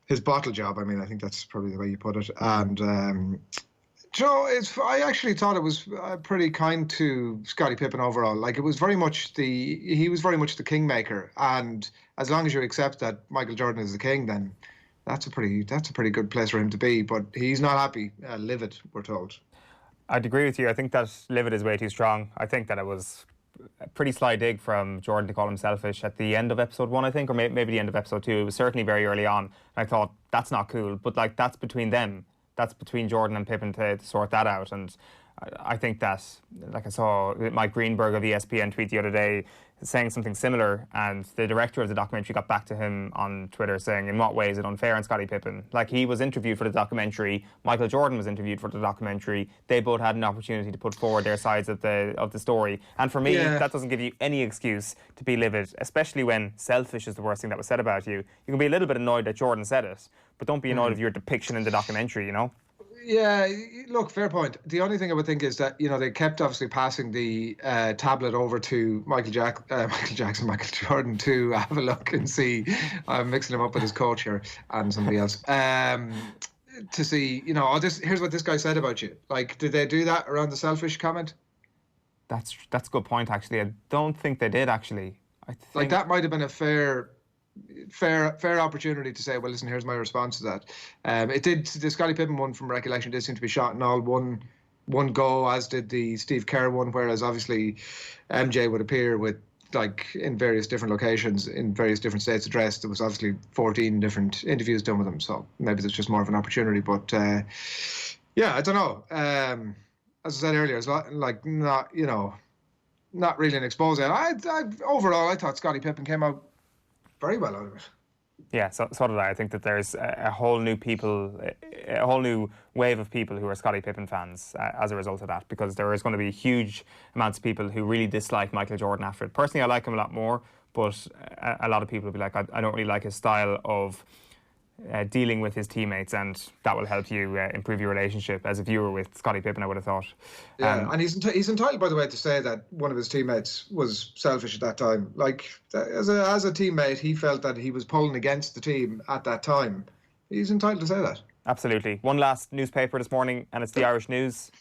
his bottle job. I mean, I think that's probably the way you put it. And Joe, I actually thought it was pretty kind to Scottie Pippen overall. Like, it was very much he was very much the kingmaker, and as long as you accept that Michael Jordan is the king, then that's a pretty good place for him to be. But he's not happy, livid, we're told. I'd agree with you. I think that livid is way too strong. I think that it was a pretty sly dig from Jordan to call him selfish at the end of episode 1, I think, or maybe the end of episode 2. It was certainly very early on. And I thought, that's not cool. But, like, that's between them. That's between Jordan and Pippen to sort that out. And I think that, like, I saw Mike Greenberg of ESPN tweet the other day saying something similar, and the director of the documentary got back to him on Twitter saying, in what way is it unfair on Scottie Pippen? Like, he was interviewed for the documentary, Michael Jordan was interviewed for the documentary, they both had an opportunity to put forward their sides of the story, and for me, that doesn't give you any excuse to be livid, especially when selfish is the worst thing that was said about you. You can be a little bit annoyed that Jordan said it, but don't be annoyed of your depiction in the documentary, you know? Yeah, look, fair point. The only thing I would think is that, you know, they kept obviously passing the tablet over to Michael Jordan to have a look and see. I'm mixing him up with his coach here and somebody else. To see, you know, here's what this guy said about you. Like, did they do that around the selfish comment? That's a good point, actually. I don't think they did, actually. I think like, that might have been a fair opportunity to say, well, listen, here's my response to that. The Scottie Pippen one, from recollection, did seem to be shot in all one go, as did the Steve Kerr one, whereas obviously MJ would appear with, like, in various different locations, in various different states addressed. There was obviously 14 different interviews done with him, so maybe there's just more of an opportunity. But yeah, I don't know. As I said earlier, it's like not really an expose. Overall, I thought Scottie Pippen came out very well out of it. Yeah, so did I. I think that there's a whole new wave of people who are Scottie Pippen fans as a result of that, because there is going to be huge amounts of people who really dislike Michael Jordan after it. Personally, I like him a lot more, but a lot of people will be like, I don't really like his style of dealing with his teammates, and that will help you improve your relationship as a viewer with Scottie Pippen, I would have thought. Yeah, and he's entitled, by the way, to say that one of his teammates was selfish at that time. Like, as a teammate, he felt that he was pulling against the team at that time. He's entitled to say that. Absolutely. One last newspaper this morning, and it's the Irish News.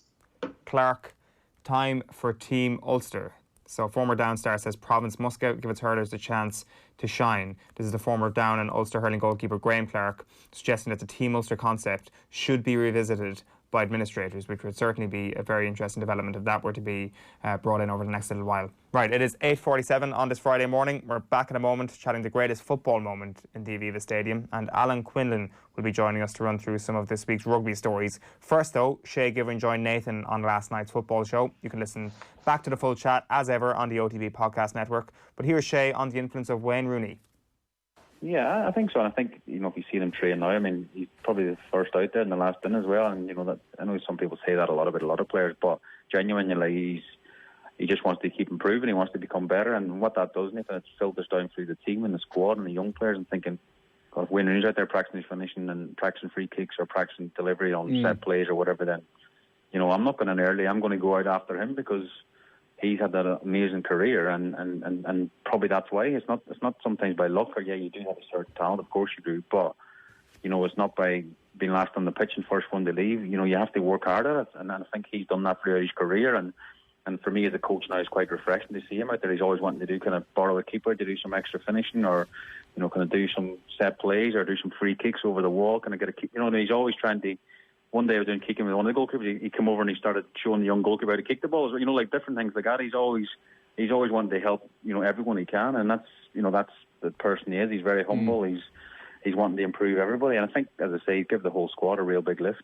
Clark, time for Team Ulster. So former Down star says Province must give its hurlers a chance to shine. This is the former Down and Ulster hurling goalkeeper Graham Clark suggesting that the Team Ulster concept should be revisited by administrators, which would certainly be a very interesting development if that were to be brought in over the next little while. Right, it is 8:47 on this Friday morning. We're back in a moment chatting the greatest football moment in the Aviva Stadium, and Alan Quinlan will be joining us to run through some of this week's rugby stories. First though, Shay Given joined Nathan on last night's football show. You can listen back to the full chat as ever on the OTB podcast network. But here's Shay on the influence of Wayne Rooney. Yeah, I think so. And I think, you know, if you see him train now, I mean, he's probably the first out there and the last in as well. And, you know, that I know some people say that a lot about a lot of players, but genuinely, like, he just wants to keep improving. He wants to become better. And what that does, Nathan, it filters down through the team and the squad and the young players and thinking, God, if Wayne Rooney's out there practicing his finishing and practicing free kicks or practicing delivery on set plays or whatever, then, you know, I'm not going to early. I'm going to go out after him because he's had that amazing career, and probably that's why. It's not sometimes by luck, or yeah, you do have a certain talent, of course you do, but you know, it's not by being last on the pitch and first one to leave. You know, you have to work hard at it, and I think he's done that throughout his career, and for me as a coach now, it's quite refreshing to see him out there. He's always wanting to do, kind of borrow a keeper to do some extra finishing, or you know, kind of do some set plays or do some free kicks over the wall, kind of get a kick. You know, he's always trying to. One day I was doing kicking with one of the goalkeepers. He came over and he started showing the young goalkeeper how to kick the balls. You know, like different things like that. He's always wanting to help, you know, everyone he can, and that's the person he is. He's very humble. He's wanting to improve everybody, and I think, as I say, give the whole squad a real big lift.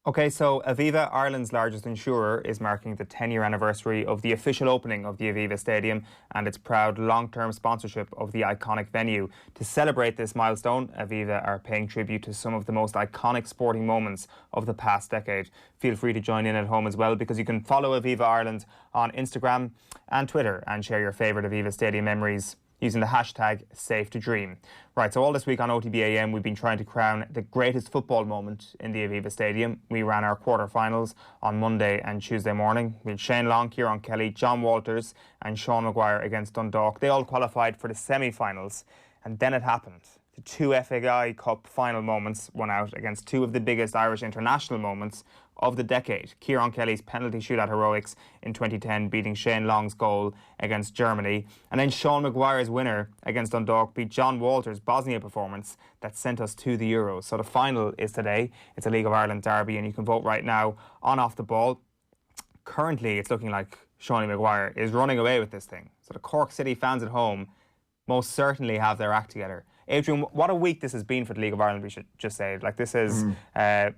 OK, so Aviva, Ireland's largest insurer, is marking the 10-year anniversary of the official opening of the Aviva Stadium and its proud long-term sponsorship of the iconic venue. To celebrate this milestone, Aviva are paying tribute to some of the most iconic sporting moments of the past decade. Feel free to join in at home as well, because you can follow Aviva Ireland on Instagram and Twitter and share your favourite Aviva Stadium memories using the hashtag #SafeToDream. Right, so all this week on OTB AM, we've been trying to crown the greatest football moment in the Aviva Stadium. We ran our quarter-finals on Monday and Tuesday morning. We had Shane Long, Kieran Kelly, John Walters and Sean Maguire against Dundalk. They all qualified for the semi-finals, and then it happened. The two FAI Cup final moments won out against two of the biggest Irish international moments of the decade. Kieran Kelly's penalty shootout heroics in 2010 beating Shane Long's goal against Germany. And then Sean Maguire's winner against Dundalk beat John Walters' Bosnia performance that sent us to the Euros. So the final is today. It's a League of Ireland derby and you can vote right now on Off the Ball. Currently, it's looking like Sean Maguire is running away with this thing. So the Cork City fans at home most certainly have their act together. Adrian, what a week this has been for the League of Ireland, we should just say. Like, this has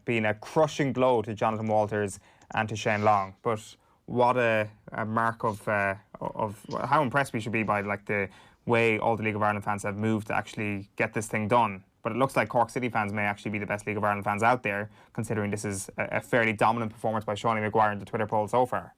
been a crushing blow to Jonathan Walters and to Shane Long. But what a mark of how impressed we should be by like the way all the League of Ireland fans have moved to actually get this thing done. But it looks like Cork City fans may actually be the best League of Ireland fans out there, considering this is a fairly dominant performance by Sean Maguire in the Twitter poll so far.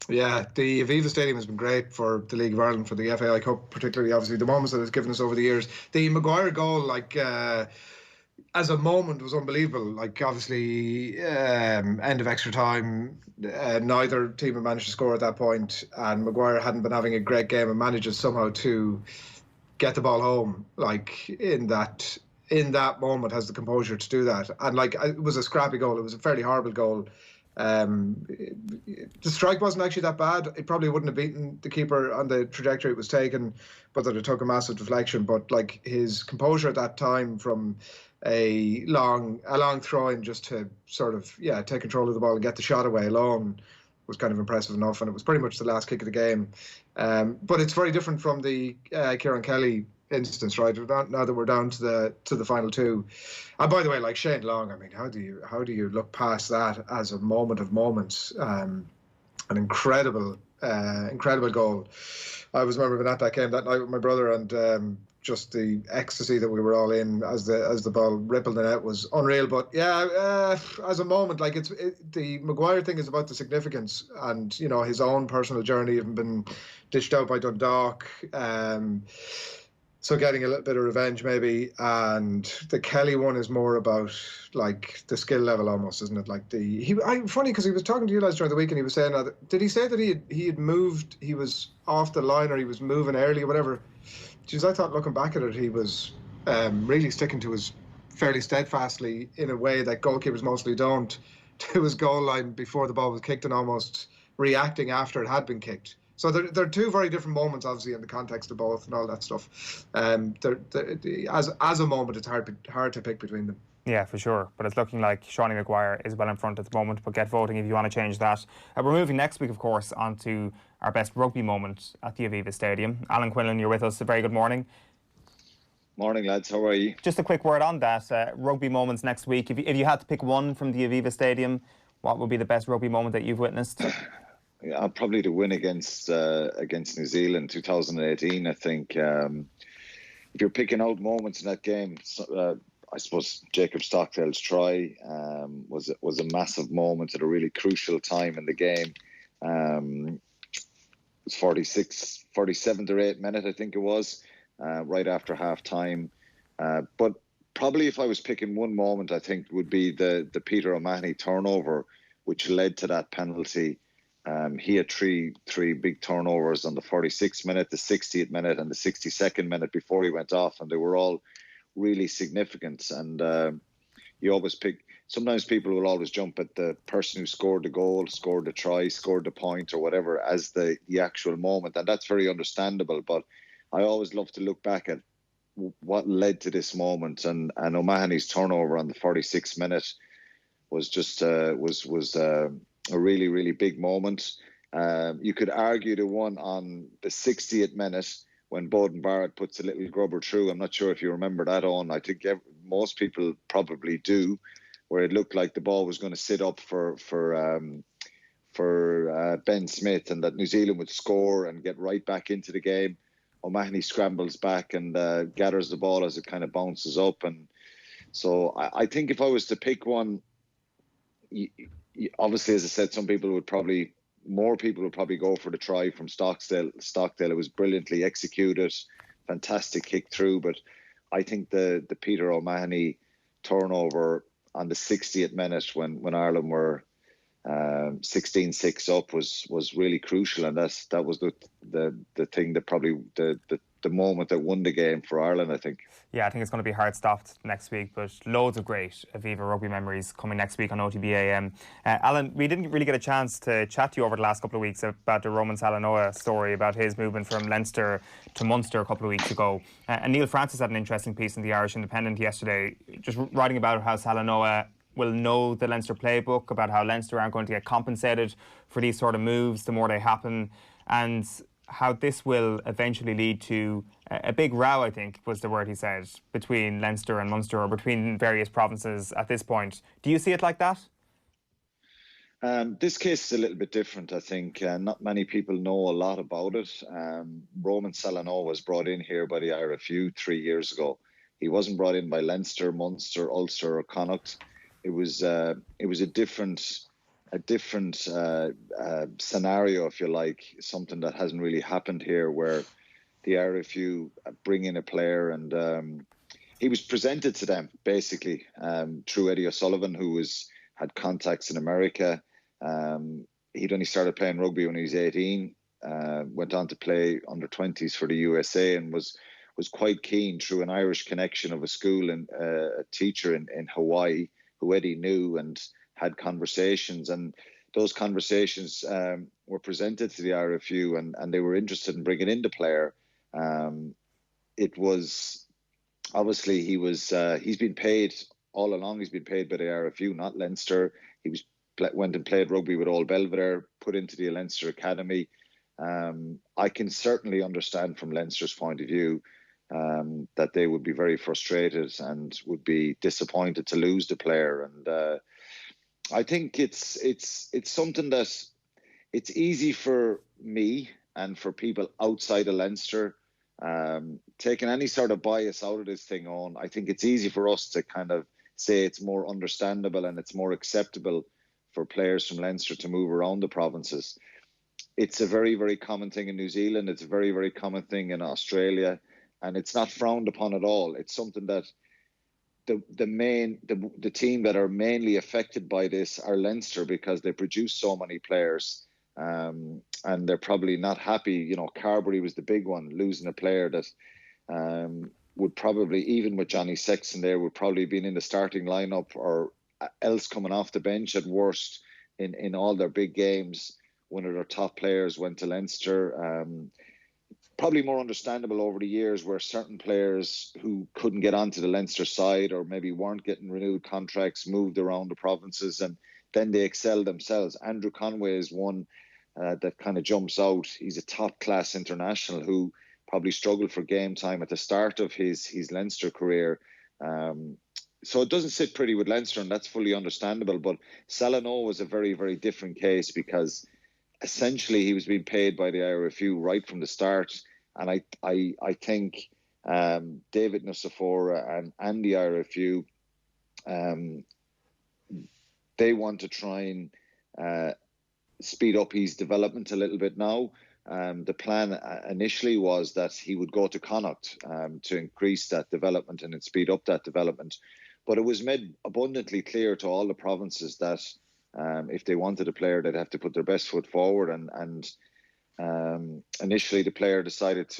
Yeah, the Aviva Stadium has been great for the League of Ireland, for the FAI Cup, particularly obviously the moments that it's given us over the years. The Maguire goal, like, as a moment was unbelievable. Like, obviously, end of extra time, neither team had managed to score at that point, and Maguire hadn't been having a great game and manages somehow to get the ball home. Like, in that moment, has the composure to do that. And like, it was a scrappy goal. It was a fairly horrible goal. The strike wasn't actually that bad. It probably wouldn't have beaten the keeper on the trajectory it was taken, but that it took a massive deflection. But like, his composure at that time from a long throw-in just to sort of take control of the ball and get the shot away alone was kind of impressive enough, and it was pretty much the last kick of the game. But it's very different from the Kieran Kelly instance, right? Now that we're down to the final two. And by the way, like Shane Long, I mean, how do you look past that as a moment of moments? An incredible goal. I was remembering at that game that night with my brother, and just the ecstasy that we were all in as the ball rippled the net was unreal. But yeah, as a moment, like, the Maguire thing is about the significance, and you know, his own personal journey, having been dished out by Dundalk. So getting a little bit of revenge maybe, and the Kelly one is more about like the skill level almost, isn't it? Like funny because he was talking to you guys during the week and he was saying did he say that he had moved, he was off the line or he was moving early or whatever? Jeez, I thought looking back at it, he was really sticking to his fairly steadfastly in a way that goalkeepers mostly don't, to his goal line before the ball was kicked and almost reacting after it had been kicked. So they're two very different moments, obviously, in the context of both and all that stuff. As a moment, it's hard to pick between them. Yeah, for sure. But it's looking like Sean Maguire is well in front at the moment. But get voting if you want to change that. We're moving next week, of course, on to our best rugby moment at the Aviva Stadium. Alan Quinlan, you're with us. A very good morning. Morning, lads. How are you? Just a quick word on that. Rugby moments next week. If you had to pick one from the Aviva Stadium, what would be the best rugby moment that you've witnessed? Yeah, probably the win against New Zealand 2018. I think if you're picking out moments in that game, I suppose Jacob Stockdale's try was a massive moment at a really crucial time in the game. It was 47th or 8th minute, I think it was, right after half time. But probably if I was picking one moment, I think would be the Peter O'Mahony turnover, which led to that penalty. He had three big turnovers on the 46th minute, the 60th minute and the 62nd minute before he went off, and they were all really significant. And you always pick, sometimes people will always jump at the person who scored the goal, scored the try, scored the point or whatever as the actual moment, and that's very understandable. But I always love to look back at what led to this moment, and O'Mahony's turnover on the 46th minute was just a really, really big moment. You could argue the one on the 60th minute when Bowden Barrett puts a little grubber through. I'm not sure if you remember that on. I think most people probably do, where it looked like the ball was going to sit up for Ben Smith and that New Zealand would score and get right back into the game. O'Mahony scrambles back and gathers the ball as it kind of bounces up. And so I think if I was to pick one, obviously, as I said, some people would probably more people will probably go for the try from Stockdale. It was brilliantly executed, fantastic kick through. But I think the Peter O'Mahony turnover on the 60th minute when Ireland were 16-6 up was really crucial, and that was the thing that probably the moment that won the game for Ireland, I think. Yeah, I think it's going to be hard stopped next week, but loads of great Aviva rugby memories coming next week on OTB AM. Alan, we didn't really get a chance to chat to you over the last couple of weeks about the Roman Salanoa story, about his movement from Leinster to Munster a couple of weeks ago. And Neil Francis had an interesting piece in the Irish Independent yesterday, just writing about how Salanoa will know the Leinster playbook, about how Leinster aren't going to get compensated for these sort of moves the more they happen, and how this will eventually lead to a big row, I think was the word he said, between Leinster and Munster, or between various provinces at this point. Do you see it like that? This case is a little bit different, I think. Not many people know a lot about it. Roman Salanoa was brought in here by the IRFU 3 years ago. He wasn't brought in by Leinster, Munster, Ulster or Connacht. It was a different scenario, if you like, something that hasn't really happened here, where the IRFU bring in a player, and he was presented to them basically through Eddie O'Sullivan, who had contacts in America. He'd only started playing rugby when he was 18, went on to play under 20s for the USA, and was quite keen through an Irish connection of a school and a teacher in Hawaii who Eddie knew and had conversations, and those conversations were presented to the IRFU, and they were interested in bringing in the player. It was obviously he's been paid all along. He's been paid by the IRFU, not Leinster. He went and played rugby with Old Belvedere, put into the Leinster Academy. I can certainly understand from Leinster's point of view that they would be very frustrated and would be disappointed to lose the player. And I think it's something that it's easy for me and for people outside of Leinster, taking any sort of bias out of this thing on. I think it's easy for us to kind of say it's more understandable and it's more acceptable for players from Leinster to move around the provinces. It's a very, very common thing in New Zealand. It's a very, very common thing in Australia, and it's not frowned upon at all. It's something that the team that are mainly affected by this are Leinster, because they produce so many players, and they're probably not happy. You know, Carberry was the big one, losing a player that would probably, even with Johnny Sexton there, would probably been in the starting lineup or else coming off the bench at worst in all their big games. One of their top players went to Leinster. Probably more understandable over the years, where certain players who couldn't get onto the Leinster side or maybe weren't getting renewed contracts moved around the provinces, and then they excel themselves. Andrew Conway is one that kind of jumps out. He's a top class international who probably struggled for game time at the start of his Leinster career. So it doesn't sit pretty with Leinster, and that's fully understandable. But Salanoa was a very, very different case, because essentially he was being paid by the IRFU right from the start. And I think David Nusafora and the IRFU, they want to try and speed up his development a little bit now. The plan initially was that he would go to Connacht to increase that development and speed up that development. But it was made abundantly clear to all the provinces that if they wanted a player, they'd have to put their best foot forward. And initially, the player decided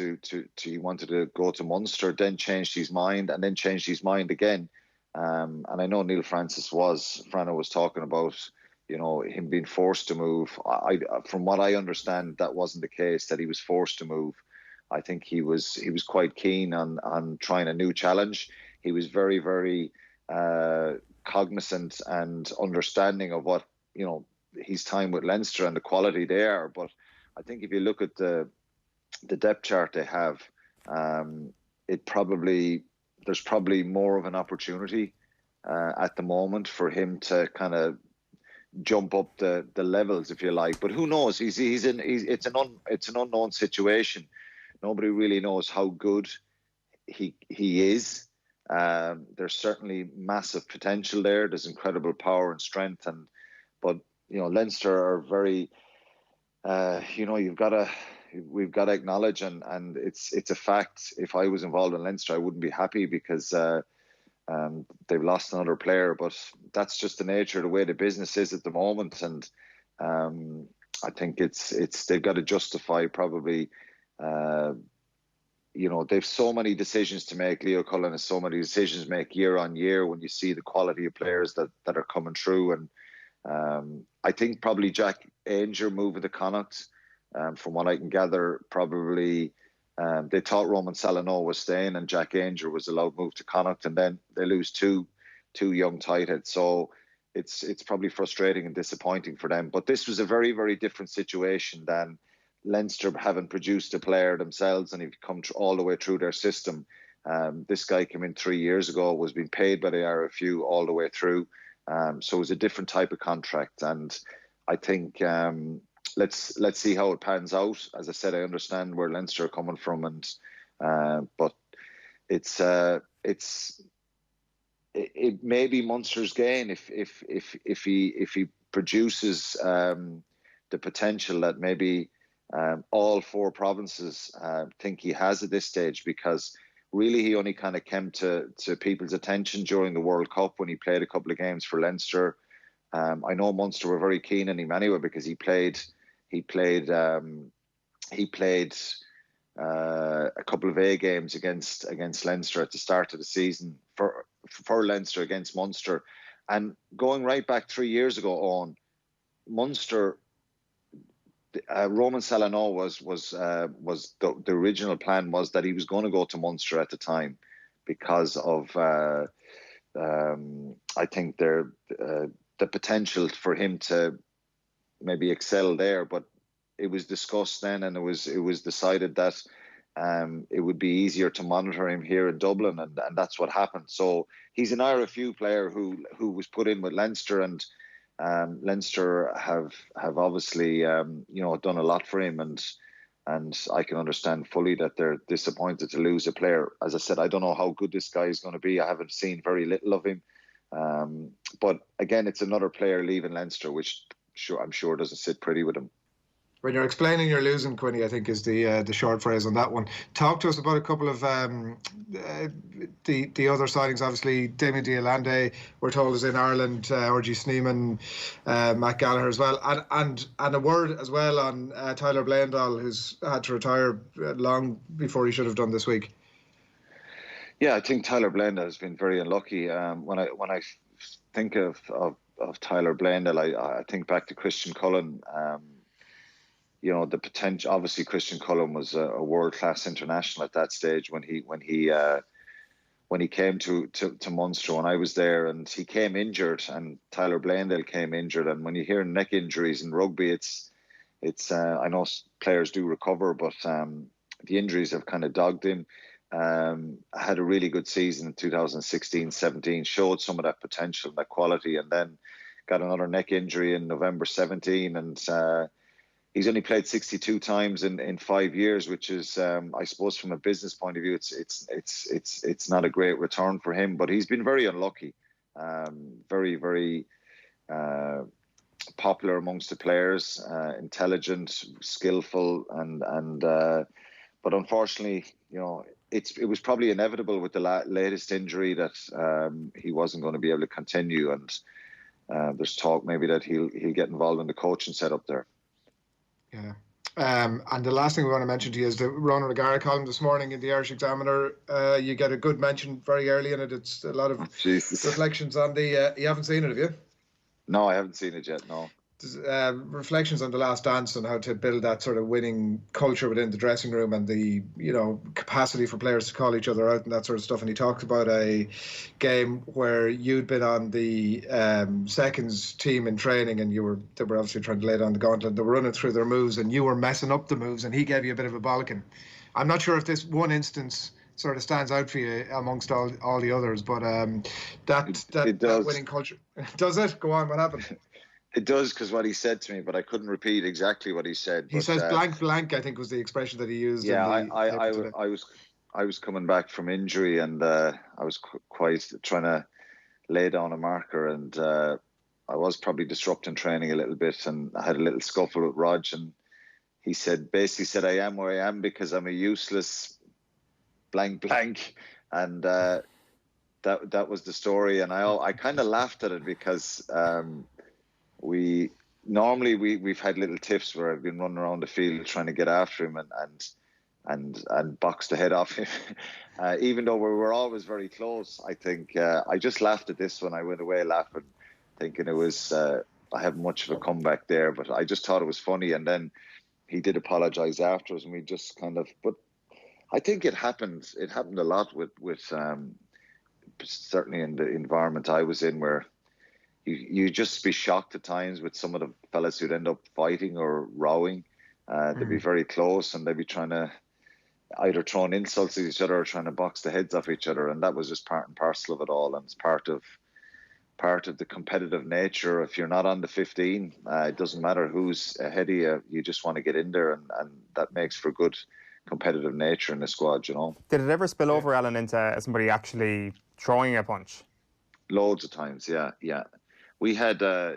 he wanted to go to Munster, then changed his mind, and then changed his mind again. And I know Neil Francis was talking about, you know, him being forced to move. From what I understand, that wasn't the case, that he was forced to move. I think he was quite keen on trying a new challenge. He was very, very cognizant and understanding of what, you know, his time with Leinster and the quality there. But I think if you look at the depth chart they have, there's probably more of an opportunity at the moment for him to kind of jump up the levels, if you like. But who knows? It's an unknown situation. Nobody really knows how good he is. There's certainly massive potential there. There's incredible power and strength, but you know, Leinster are very we've got to acknowledge, and it's a fact. If I was involved in Leinster, I wouldn't be happy because they've lost another player. But that's just the nature of the way the business is at the moment, and I think it's they've got to justify probably. They've so many decisions to make. Leo Cullen has so many decisions to make year on year when you see the quality of players that are coming through. And I think probably Jack Ainger moving to Connacht, from what I can gather, probably they thought Roman Salano was staying and Jack Ainger was allowed to move to Connacht, and then they lose two young tight heads. So it's probably frustrating and disappointing for them. But this was a very, very different situation than Leinster haven't produced a player themselves, and he've come all the way through their system. This guy came in 3 years ago, was being paid by the RFU all the way through. So it was a different type of contract, and I think let's see how it pans out. As I said, I understand where Leinster are coming from, and but it may be Munster's gain if he produces the potential that maybe all four provinces think he has at this stage, because really he only kind of came to people's attention during the World Cup when he played a couple of games for Leinster. I know Munster were very keen on him anyway because he played a couple of A games against Leinster at the start of the season for Leinster against Munster. And going right back 3 years ago on, Munster, Roman Salano was the original plan was that he was going to go to Munster at the time because of I think the potential for him to maybe excel there. But it was discussed then, and it was decided that it would be easier to monitor him here in Dublin, and that's what happened. So he's an RFU player who was put in with Leinster, and Leinster have obviously done a lot for him, and I can understand fully that they're disappointed to lose a player. As I said, I don't know how good this guy is going to be. I haven't seen very little of him, but again, it's another player leaving Leinster, which I'm sure doesn't sit pretty with him. When you're explaining you're losing, Quinny, I think is the short phrase on that one. Talk to us about a couple of the other signings. Obviously, Damien Dialande, we're told, is in Ireland. RG Sneeman, Matt Gallagher as well, and a word as well on Tyler Blaindahl, who's had to retire long before he should have done this week. Yeah, I think Tyler Blaindahl has been very unlucky. When I think of Tyler Blaindahl, I think back to Christian Cullen. The potential. Obviously, Christian Cullen was a world-class international at that stage when he came to Munster when I was there, and he came injured, and Tyler Blaindahl came injured. And when you hear neck injuries in rugby, it's I know players do recover, but the injuries have kind of dogged him. Had a really good season in 2016-17, showed some of that potential, that quality, and then got another neck injury in November 17, and he's only played 62 times in 5 years, which is, I suppose, from a business point of view, it's not a great return for him. But he's been very unlucky, very, very popular amongst the players, intelligent, skillful, and but unfortunately, it was probably inevitable with the latest injury that he wasn't going to be able to continue, and there's talk maybe that he'll get involved in the coaching setup there. Yeah. And the last thing we want to mention to you is the Ronan O'Gara column this morning in the Irish Examiner. You get a good mention very early in it. It's a lot of reflections on the... you haven't seen it, have you? No, I haven't seen it yet, no. Reflections on the Last Dance and how to build that sort of winning culture within the dressing room and the capacity for players to call each other out and that sort of stuff. And he talked about a game where you'd been on the seconds team in training, and they were obviously trying to lay down the gauntlet. They were running through their moves and you were messing up the moves, and he gave you a bit of a bollocking. I'm not sure if this one instance sort of stands out for you amongst all the others, but that winning culture. Does it? Go on, what happened? It does, because what he said to me, but I couldn't repeat exactly what he said. He says blank, blank, I think was the expression that he used. Yeah, I was coming back from injury, and I was quite trying to lay down a marker, and I was probably disrupting training a little bit, and I had a little scuffle with Rog, and he basically said, I am where I am because I'm a useless blank, and that was the story. And I kind of laughed at it because we've had little tiffs where I've been running around the field trying to get after him and box the head off him. Even though we were always very close, I think I just laughed at this one. I went away laughing, thinking it was I have much of a comeback there, but I just thought it was funny. And then he did apologise afterwards, and we just kind of. But I think it happened. It happened a lot with certainly in the environment I was in, where you just be shocked at times with some of the fellas who'd end up fighting or rowing. They'd be very close, and they'd be trying to either throwing insults at each other or trying to box the heads off each other, and that was just part and parcel of it all, and it's part of the competitive nature. If you're not on the 15, it doesn't matter who's ahead of you. You just want to get in there, and that makes for good competitive nature in the squad, you know. Did it ever spill over, Alan, into somebody actually throwing a punch? Loads of times, yeah. We had, I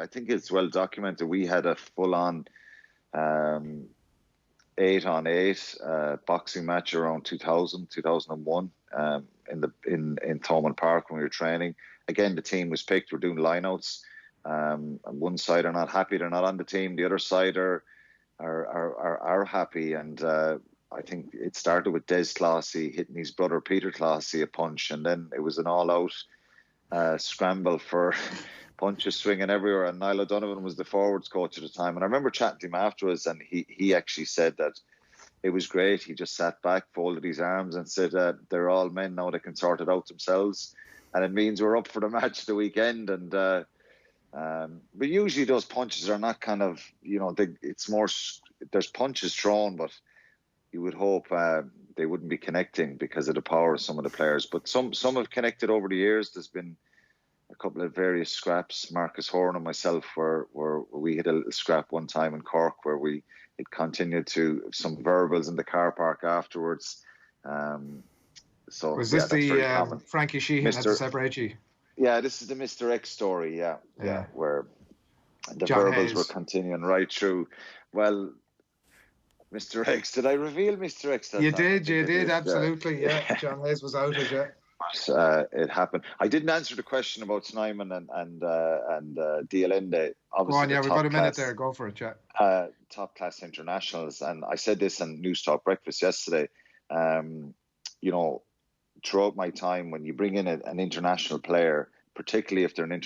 think it's well documented, we had a full-on 8-on-8 boxing match around 2001 in Thom Park when we were training. Again, the team was picked. We're doing lineouts. And one side are not happy; they're not on the team. The other side are happy. And I think it started with Des Classie hitting his brother Peter Classie a punch, and then it was an all-out scramble for punches swinging everywhere. And Niall O'Donovan was the forwards coach at the time. And I remember chatting to him afterwards, and he actually said that it was great. He just sat back, folded his arms, and said, "They're all men now; they can sort it out themselves." And it means we're up for the match the weekend. And but usually those punches are not kind of, it's more, there's punches thrown, but you would hope they wouldn't be connecting because of the power of some of the players. But some have connected over the years. There's been a couple of various scraps. Marcus Horan and myself, where we had a little scrap one time in Cork where it continued to some verbals in the car park afterwards. So was this the Frankie Sheehan had to separate you? Yeah, this is the Mr. X story. Yeah, where the John verbals Hayes were continuing right through. Well, Mr. X, did I reveal Mr. X? You did, absolutely. Yeah, John Hayes was outed. Yeah. But, it happened. I didn't answer the question about Funnyman and DLN. Go on, we've got a minute there. Go for it, Jack. Top class internationals, and I said this on News Talk Breakfast yesterday. Throughout my time, when you bring in an international player, particularly if they're an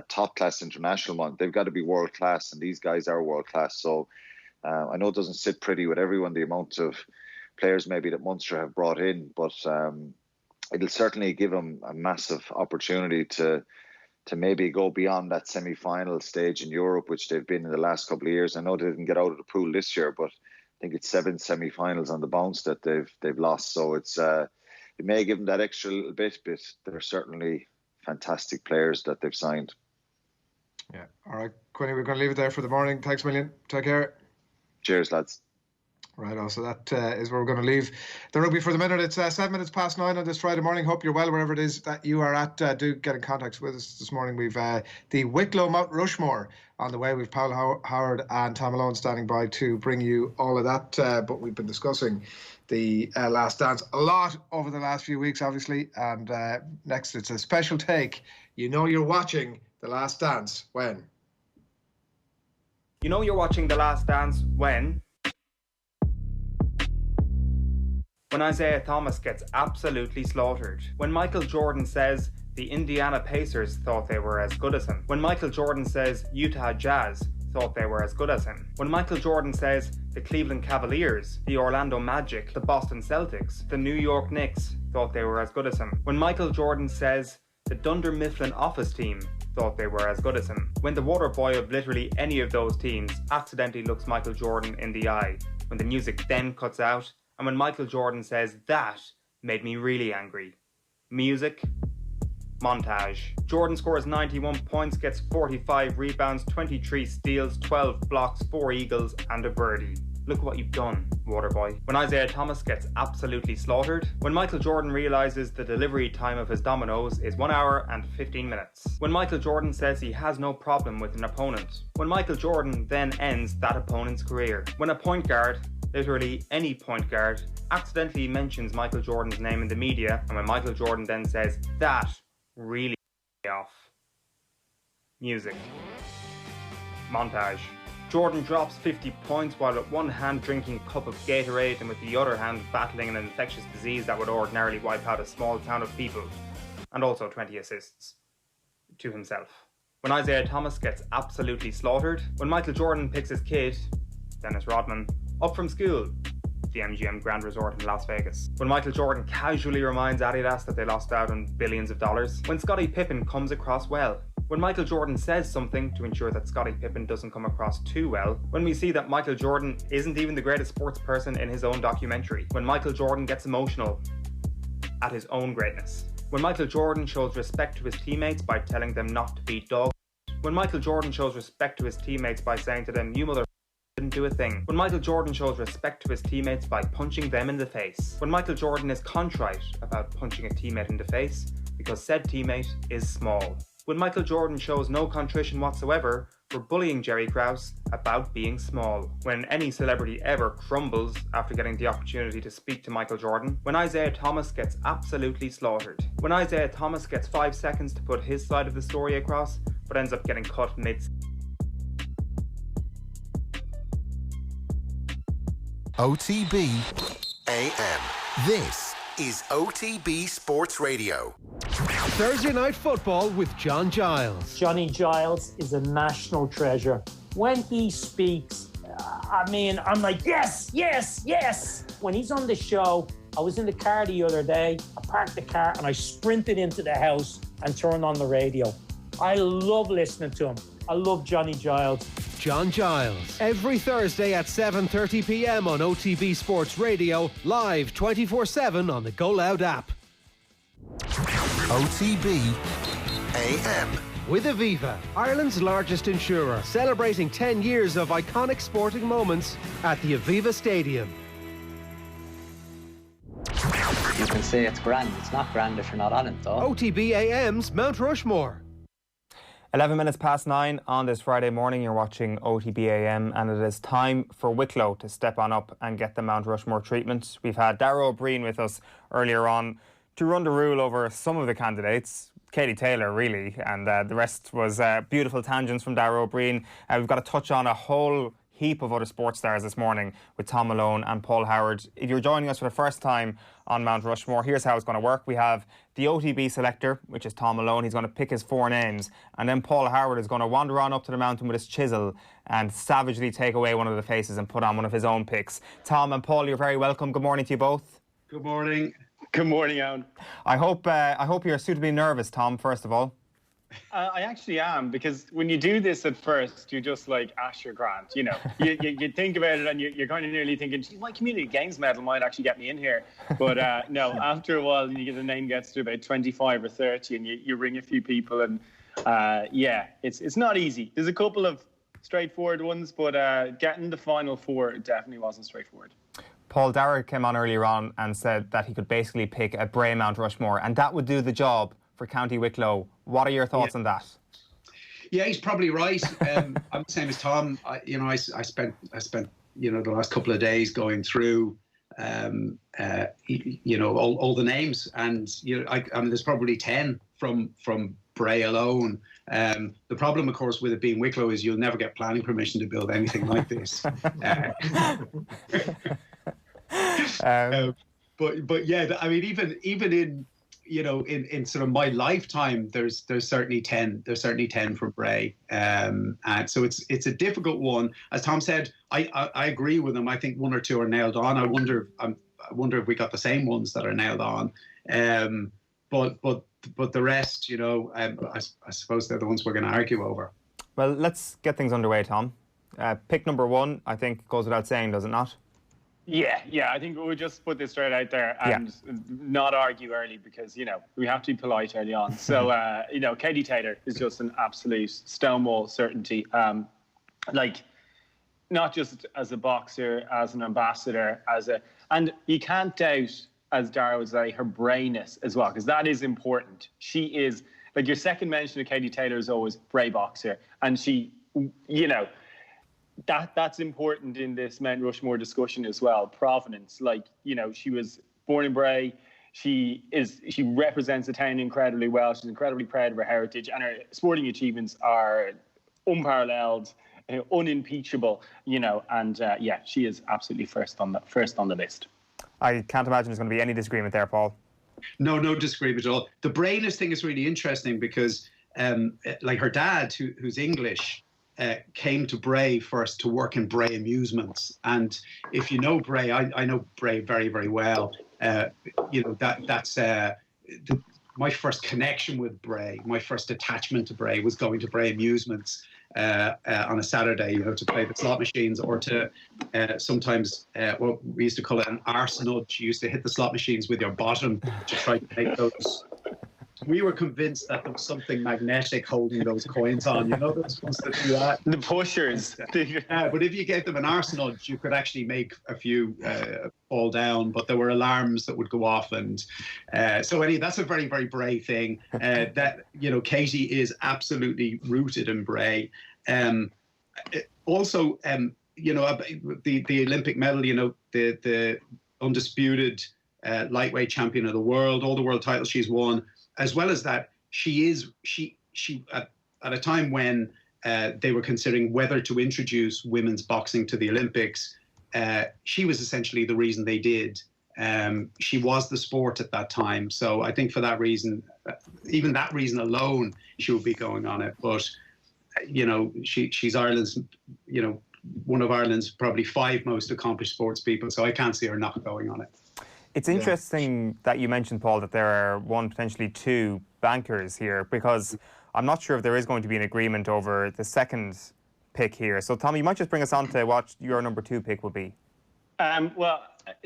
top class international one, they've got to be world class, and these guys are world class. So I know it doesn't sit pretty with everyone, the amount of players maybe that Munster have brought in, but it'll certainly give them a massive opportunity to maybe go beyond that semi-final stage in Europe, which they've been in the last couple of years. I know they didn't get out of the pool this year, but I think it's 7 semi-finals on the bounce that they've lost. So it's it may give them that extra little bit, but they're certainly fantastic players that they've signed. Yeah. All right, Quinny, we're going to leave it there for the morning. Thanks a million. Take care. Cheers, lads. Right, so that is where we're going to leave the rugby for the minute. It's 7 minutes past 9 on this Friday morning. Hope you're well wherever it is that you are at. Do get in contact with us this morning. We've the Wicklow Mt Rushmore on the way. We've Paul Howard and Thom Malone standing by to bring you all of that. But we've been discussing the Last Dance a lot over the last few weeks, obviously. And next, it's a special take. You're watching The Last Dance when? You're watching The Last Dance when Isaiah Thomas gets absolutely slaughtered. When Michael Jordan says the Indiana Pacers thought they were as good as him. When Michael Jordan says Utah Jazz thought they were as good as him. When Michael Jordan says the Cleveland Cavaliers, the Orlando Magic, the Boston Celtics, the New York Knicks thought they were as good as him. When Michael Jordan says the Dunder Mifflin office team thought they were as good as him. When the water boy of literally any of those teams accidentally looks Michael Jordan in the eye. When the music then cuts out. And when Michael Jordan says, that made me really angry. Music. Montage. Jordan scores 91 points, gets 45 rebounds, 23 steals, 12 blocks, 4 eagles and a birdie. look what you've done, Waterboy. When Isaiah Thomas gets absolutely slaughtered. When Michael Jordan realises the delivery time of his dominoes is 1 hour and 15 minutes. When Michael Jordan says he has no problem with an opponent. When Michael Jordan then ends that opponent's career. When a point guard, literally any point guard, accidentally mentions Michael Jordan's name in the media, and when Michael Jordan then says, that really off. Music. Montage. Jordan drops 50 points while with one hand drinking a cup of Gatorade and with the other hand battling an infectious disease that would ordinarily wipe out a small town of people. And also 20 assists. To himself. When Isaiah Thomas gets absolutely slaughtered. When Michael Jordan picks his kid, Dennis Rodman, up from school, the MGM Grand Resort in Las Vegas. When Michael Jordan casually reminds Adidas that they lost out on billions of dollars. When Scottie Pippen comes across well. When Michael Jordan says something to ensure that Scottie Pippen doesn't come across too well. When we see that Michael Jordan isn't even the greatest sports person in his own documentary. When Michael Jordan gets emotional at his own greatness. When Michael Jordan shows respect to his teammates by telling them not to be dogs. When Michael Jordan shows respect to his teammates by saying to them, you mother didn't do a thing. When Michael Jordan shows respect to his teammates by punching them in the face. When Michael Jordan is contrite about punching a teammate in the face because said teammate is small. When Michael Jordan shows no contrition whatsoever for bullying Jerry Krause about being small. When any celebrity ever crumbles after getting the opportunity to speak to Michael Jordan. When Isaiah Thomas gets absolutely slaughtered. When Isaiah Thomas gets 5 seconds to put his side of the story across but ends up getting cut mid. OTB AM. This is OTB Sports Radio. Thursday night football with John Giles. Johnny Giles is a national treasure. When he speaks, I'm like, yes, yes, yes. When he's on the show, I was in the car the other day, I parked the car and I sprinted into the house and turned on the radio. I love listening to him. I love Johnny Giles. John Giles, every Thursday at 7:30 p.m. on OTB Sports Radio, live 24/7 on the Go Loud app. OTB AM. With Aviva, Ireland's largest insurer, celebrating 10 years of iconic sporting moments at the Aviva Stadium. You can say it's grand. It's not grand if you're not on it, though. OTB AM's Mt Rushmore. 11 minutes past 9 on this Friday morning. You're watching OTB AM, and it is time for Wicklow to step on up and get the Mt Rushmore treatment. We've had Dara Ó Briain with us earlier on to run the rule over some of the candidates. Katie Taylor, really, and the rest was beautiful tangents from Dara Ó Briain. We've got to touch on a whole heap of other sports stars this morning with Thom Malone and Paul Howard. If you're joining us for the first time on Mt Rushmore, here's how it's going to work. We have the OTB selector, which is Thom Malone. He's going to pick his 4 names, and then Paul Howard is going to wander on up to the mountain with his chisel and savagely take away one of the faces and put on one of his own picks. Thom and Paul, you're very welcome. Good morning to you both. Good morning. Good morning, Alan. I hope you're suitably nervous, Thom, first of all. I actually am, because when you do this at first, you're just like, Asher Grant, you know. You think about it and you're kind of nearly thinking, gee, my community games medal might actually get me in here. But no, after a while, the name gets to about 25 or 30 and you ring a few people and it's not easy. There's a couple of straightforward ones, but getting the final 4 definitely wasn't straightforward. Paul, Dara came on earlier on and said that he could basically pick a Brayman Mt Rushmore and that would do the job for County Wicklow. What are your thoughts on that? Yeah, he's probably right. I'm the same as Thom. I spent the last couple of days going through all the names, and there's probably 10 from Bray alone. The problem, of course, with it being Wicklow is you'll never get planning permission to build anything like this. But yeah, I mean, even in in sort of my lifetime, there's certainly 10. There's certainly 10 for Bray, and so it's a difficult one. As Thom said, I agree with him. I think 1 or 2 are nailed on. I wonder if we got the same ones that are nailed on. But the rest, I suppose they're the ones we're going to argue over. Well, let's get things underway, Thom. Pick number 1, I think, goes without saying, does it not? Yeah, I think we'll just put this straight out there and not argue early, because, we have to be polite early on. So, Katie Taylor is just an absolute stonewall certainty. not just as a boxer, as an ambassador, and you can't doubt, as Dara would say, her brayness as well, because that is important. She is, like your second mention of Katie Taylor is always Bray boxer, and she, you know, that's important in this Mount Rushmore discussion as well. Provenance, like, you know, she was born in Bray. She represents the town incredibly well. She's incredibly proud of her heritage, and her sporting achievements are unparalleled, unimpeachable, you know, and she is absolutely first on the list. I can't imagine there's going to be any disagreement there, Paul. No disagreement at all. The brainless thing is really interesting because, like her dad, who's English, came to Bray first to work in Bray Amusements, and if you know Bray, I know Bray very, very well. You know that's my first connection with Bray, my first attachment to Bray was going to Bray Amusements on a Saturday, you know, to play the slot machines, or to sometimes what we used to call it an arse nudge. You used to hit the slot machines with your bottom to try to make those. We were convinced that there was something magnetic holding those coins on. You know, they're supposed to do that. The pushers. But if you gave them an arse nudge, you could actually make a few fall down. But there were alarms that would go off, and so anyway, that's a very, very Bray thing. That, you know, Katie is absolutely rooted in Bray. Also, you know, the Olympic medal. You know, the undisputed lightweight champion of the world, all the world titles she's won. As well as that, she at a time when they were considering whether to introduce women's boxing to the Olympics, she was essentially the reason they did. She was the sport at that time. So I think for that reason, even that reason alone, she would be going on it. But, you know, she's Ireland's, you know, one of Ireland's probably 5 most accomplished sports people. So I can't see her not going on it. It's interesting that you mentioned, Paul, that there are potentially 2 bankers here, because I'm not sure if there is going to be an agreement over the second pick here. So, Thom, you might just bring us on to what your number 2 pick would be. Well,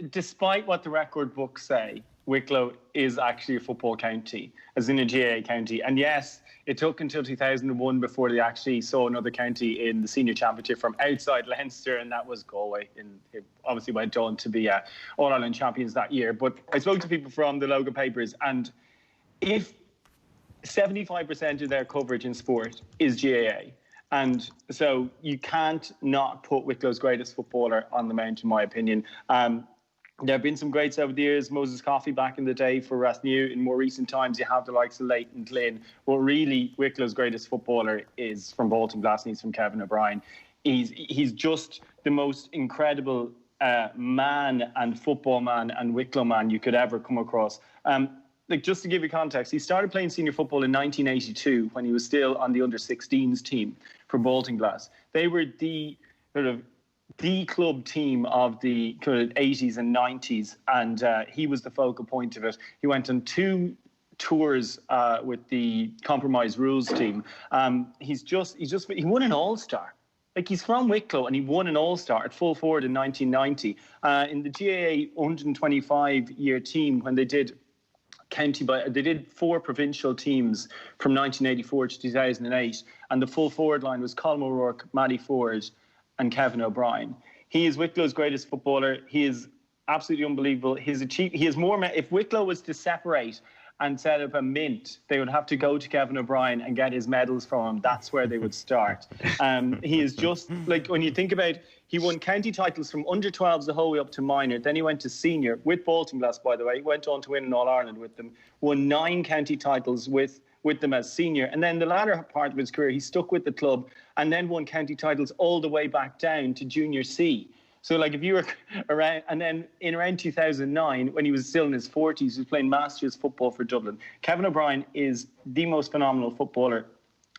despite what the record books say, Wicklow is actually a football county, as in a GAA county. And yes, it took until 2001 before they actually saw another county in the senior championship from outside Leinster, and that was Galway. And it obviously went on to be All-Ireland champions that year. But I spoke to people from the local papers, and if 75% of their coverage in sport is GAA, and so you can't not put Wicklow's greatest footballer on the mount, in my opinion. There have been some greats over the years. Moses Coffey back in the day for Rathnew. In more recent times, you have the likes of Leighton Glynn. But really, Wicklow's greatest footballer is from Baltinglass, and he's from Kevin O'Brien. He's just the most incredible man and football man and Wicklow man you could ever come across. Like, just to give you context, he started playing senior football in 1982 when he was still on the under-16s team for Baltinglass. They were the club team of the 80s and 90s, and he was the focal point of it. He went on 2 tours with the Compromise Rules team. He won an All-Star. Like, he's from Wicklow, and he won an All-Star at full forward in 1990. In the GAA 125-year team, when they did they did 4 provincial teams from 1984 to 2008, and the full forward line was Colm O'Rourke, Matty Ford, and Kevin O'Brien. He is Wicklow's greatest footballer. He is absolutely unbelievable. He has more. If Wicklow was to separate and set up a mint, they would have to go to Kevin O'Brien and get his medals from him. That's where they would start. He is just, like, when you think about, he won county titles from under 12s the whole way up to minor. Then he went to senior with Baltinglass, by the way. He went on to win an All-Ireland with them. Won 9 county titles with them as senior. And then the latter part of his career, he stuck with the club and then won county titles all the way back down to Junior C. So, like, if you were around, and then in around 2009, when he was still in his 40s, he was playing Masters football for Dublin. Kevin O'Brien is the most phenomenal footballer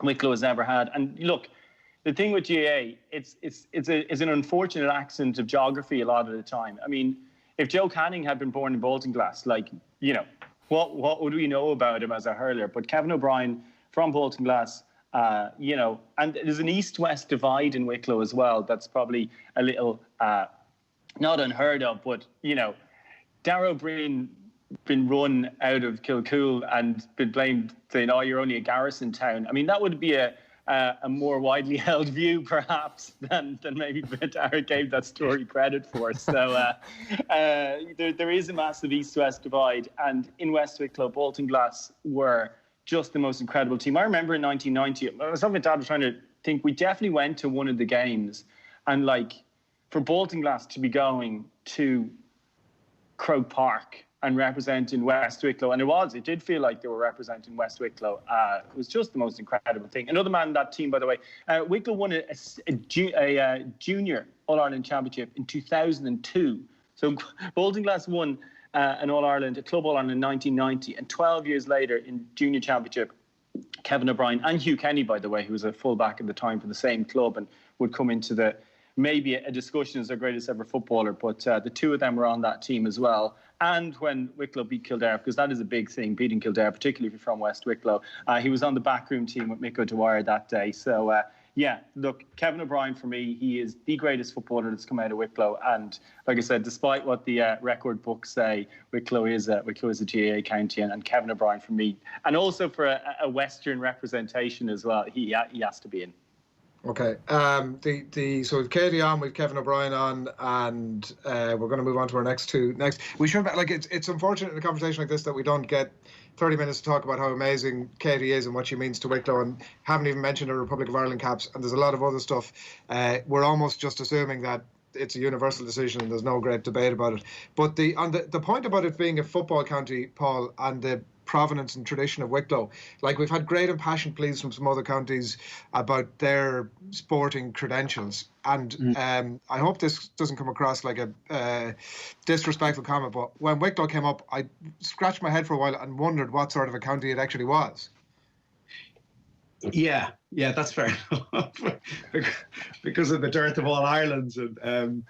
Wicklow has ever had. And look, the thing with GAA, it's an unfortunate accident of geography a lot of the time. I mean, if Joe Canning had been born in Baltinglass, like, you know, what would we know about him as a hurler? But Kevin O'Brien from Baltinglass, you know, and there's an east-west divide in Wicklow as well. That's probably a little not unheard of, but, you know, Dara Ó Briain been run out of Kilcool and been blamed saying, oh, you're only a garrison town. I mean, that would be a a more widely held view, perhaps, than maybe Dara gave that story credit for. So there is a massive east-west divide, and in West Wicklow, Baltinglass were just the most incredible team. I remember in 1990, I was talking with Dad, trying to think, we definitely went to one of the games, and like for Baltinglass to be going to Croke Park and representing West Wicklow, and it did feel like they were representing West Wicklow. It was just the most incredible thing. Another man in that team, by the way, Wicklow won a junior All-Ireland Championship in 2002. So Baltinglass won an All-Ireland, a Club All-Ireland in 1990, and 12 years later in Junior Championship, Kevin O'Brien and Hugh Kenny, by the way, who was a full-back at the time for the same club and would come into maybe a discussion as their greatest ever footballer, but the two of them were on that team as well. And when Wicklow beat Kildare, because that is a big thing, beating Kildare, particularly if you're from West Wicklow, he was on the backroom team with Mick O'Dwyer that day. So, look, Kevin O'Brien, for me, he is the greatest footballer that's come out of Wicklow. And like I said, despite what the record books say, Wicklow is a GAA county, and Kevin O'Brien, for me, and also for a Western representation as well, he has to be in. Okay. So with Katie on, with Kevin O'Brien on, and we're going to move on to our next two. We should it's unfortunate in a conversation like this that we don't get 30 minutes to talk about how amazing Katie is and what she means to Wicklow, and haven't even mentioned her Republic of Ireland caps, and there's a lot of other stuff. We're almost just assuming that it's a universal decision and there's no great debate about it. But the point about it being a football county, Paul, and the provenance and tradition of Wicklow, like we've had great impassioned pleas from some other counties about their sporting credentials, and I hope this doesn't come across like a disrespectful comment, but when Wicklow came up, I scratched my head for a while and wondered what sort of a county it actually was. Yeah, that's fair enough. Because of the dearth of all Irelands, and